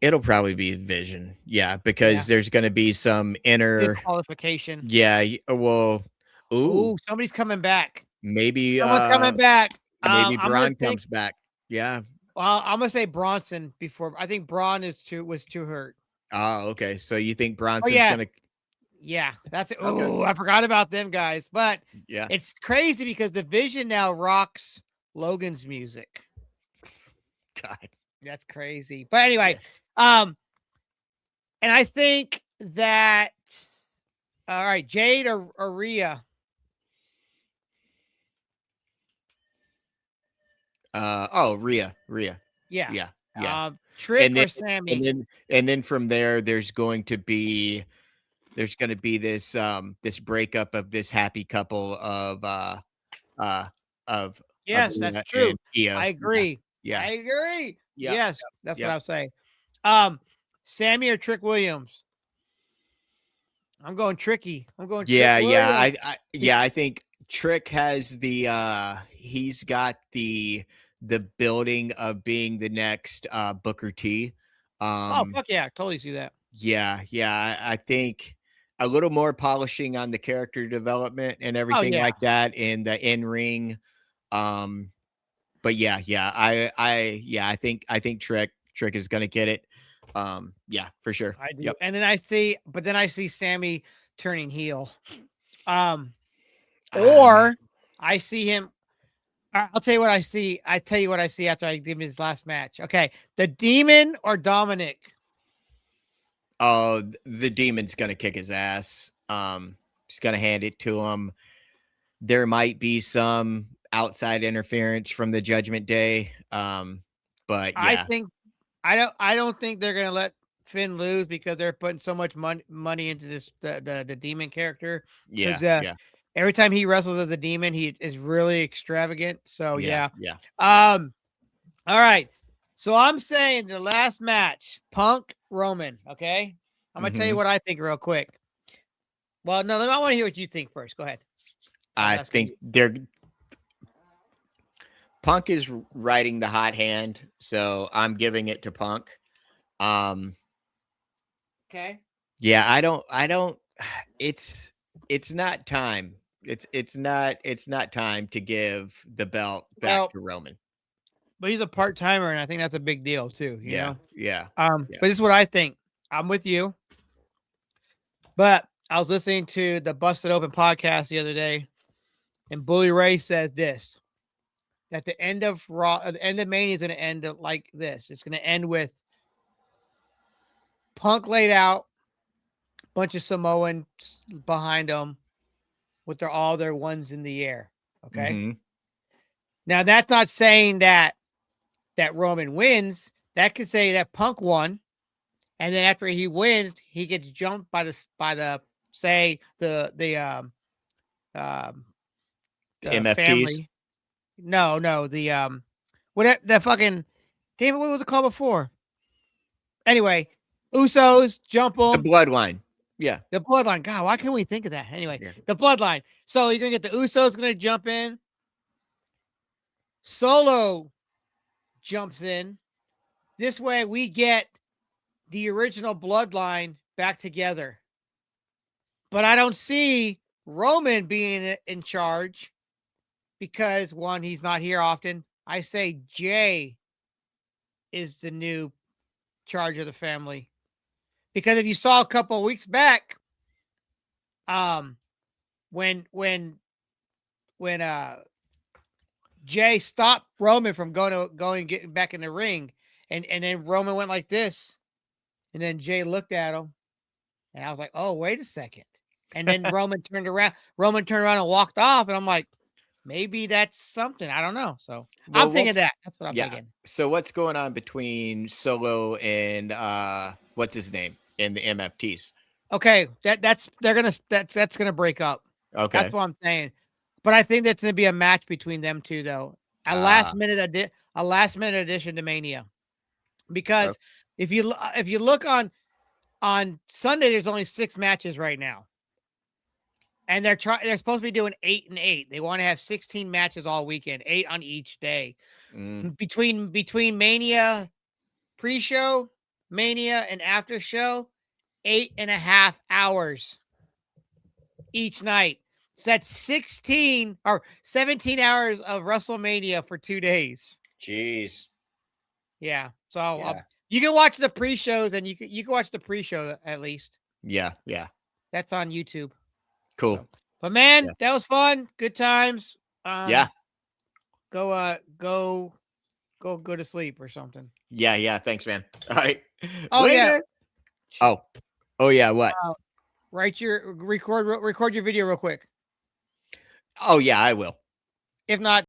It'll probably be Vision. Yeah, Yeah, because there's gonna be some inner disqualification. yeah, well, Ooh, ooh, somebody's coming back. maybe, Someone's coming back. maybe I'm gonna Braun think. comes back. Yeah. Well, I'm gonna say Bronson before. I think Braun was too hurt. Oh, okay. So you think Oh Bronson's yeah, gonna Yeah, that's it. Okay. Oh, I forgot about them guys. But Yeah. it's crazy because Division now rocks Logan's music. God. That's crazy. But anyway, Yes. and I think that all right, Jade or Rhea. Rhea. Yeah. Yeah. Yeah. Trick And then or and Sammy. then and then from there there's going to be this breakup of this happy couple uh of Yes, that's Rhea true. and Io. I Yeah. agree. Yeah. I agree. Yep. Yes, that's what Yep. I was saying. Um, Sammy or Trick Williams. I'm going Tricky. I'm going Trick Yeah, yeah. Williams. I think Trick has he's got the building of being the next Booker T. Oh, Um fuck yeah. Totally see that. yeah, yeah. I think a little more polishing on the character development and Oh, everything yeah. like that in the in-ring. Um but yeah, I think Trick is gonna get it. Yeah, for sure. I do. Yep. And then I see Sammy turning heel. Ah, Or I see him. I'll tell you what I see. I tell you what I see after I give him his last match. Okay. The Demon or Dominic? oh, the demon's gonna kick his ass. Just gonna hand it to him. There might be some outside interference from the Judgment Day. But I yeah, think I don't think they're gonna let Finn lose because they're putting so much money into this the demon character. yeah, Because yeah, every time he wrestles as a demon, he is really extravagant. So yeah, yeah. yeah. All right. So I'm saying the last match, Punk Roman. Okay. I'm gonna tell you Mhm. what I think real quick. Well, no, I want to hear what you think first. Go ahead. I was I asking think you. Punk is riding the hot hand, so I'm giving it to Punk. Um, Okay. yeah, I don't it's not time. It's not time to give the belt back Well, to Roman. but he's a part timer, and I think that's a big deal too. You Yeah, know. yeah, yeah. But this is what I think. I'm with you. But I was listening to the Busted Open podcast the other day, and Bully Ray says this: that the end of Raw, the end of Mania is going to end like this. It's going to end with Punk laid out, bunch of Samoans behind them with all their ones in the air. Okay. Mhm. Now that's not saying that Roman wins. That could say that Punk won, and then after he wins, he gets jumped by the say um The the MFTs, family. No, what the fucking damn it, what was it called before? Anyway, Usos jump the them. bloodline. Yeah, The bloodline. God, why can't we think of that? Anyway, yeah. the bloodline. So you're gonna get the Usos gonna jump in. Solo jumps in. This way we get the original bloodline back together. But I don't see Roman being in charge because one, he's not here often. I say Jay is the new charge of the family. Because if you saw a couple of weeks back, um, when Jay stopped Roman from going getting back in the ring, and then Roman went like this, and then Jay looked at him, and I was like, oh, wait a second. And then Roman turned around and walked off, and I'm like, maybe that's something. I don't know. So I'm Well, thinking that. That's what I'm yeah. thinking. So what's going on between Solo and what's his name in the MFTs? Okay, that's gonna break up. That's Okay. what I'm saying. But I think that's gonna be a match between them two, though. A Ah, last minute addition to Mania. oh, Because if you look on Sunday, there's only 6 matches right now, and they're supposed to be doing 8 and 8. They want to have 16 matches all weekend, 8 on each day. mm, Between Mania pre-show, Mania, and after show, 8.5 hours each night. So that's 16 or 17 hours of WrestleMania for 2 days. jeez. Yeah. So Yeah. you can watch the pre-shows, and you can watch the pre-show at least. Yeah. Yeah. That's on YouTube. Cool. So, but man, that was fun. Good times. Yeah. Go to sleep or something. Yeah. Thanks, man. All right. Oh, Later. yeah. Oh yeah. What? Record your video real quick. Oh yeah, I will. If not,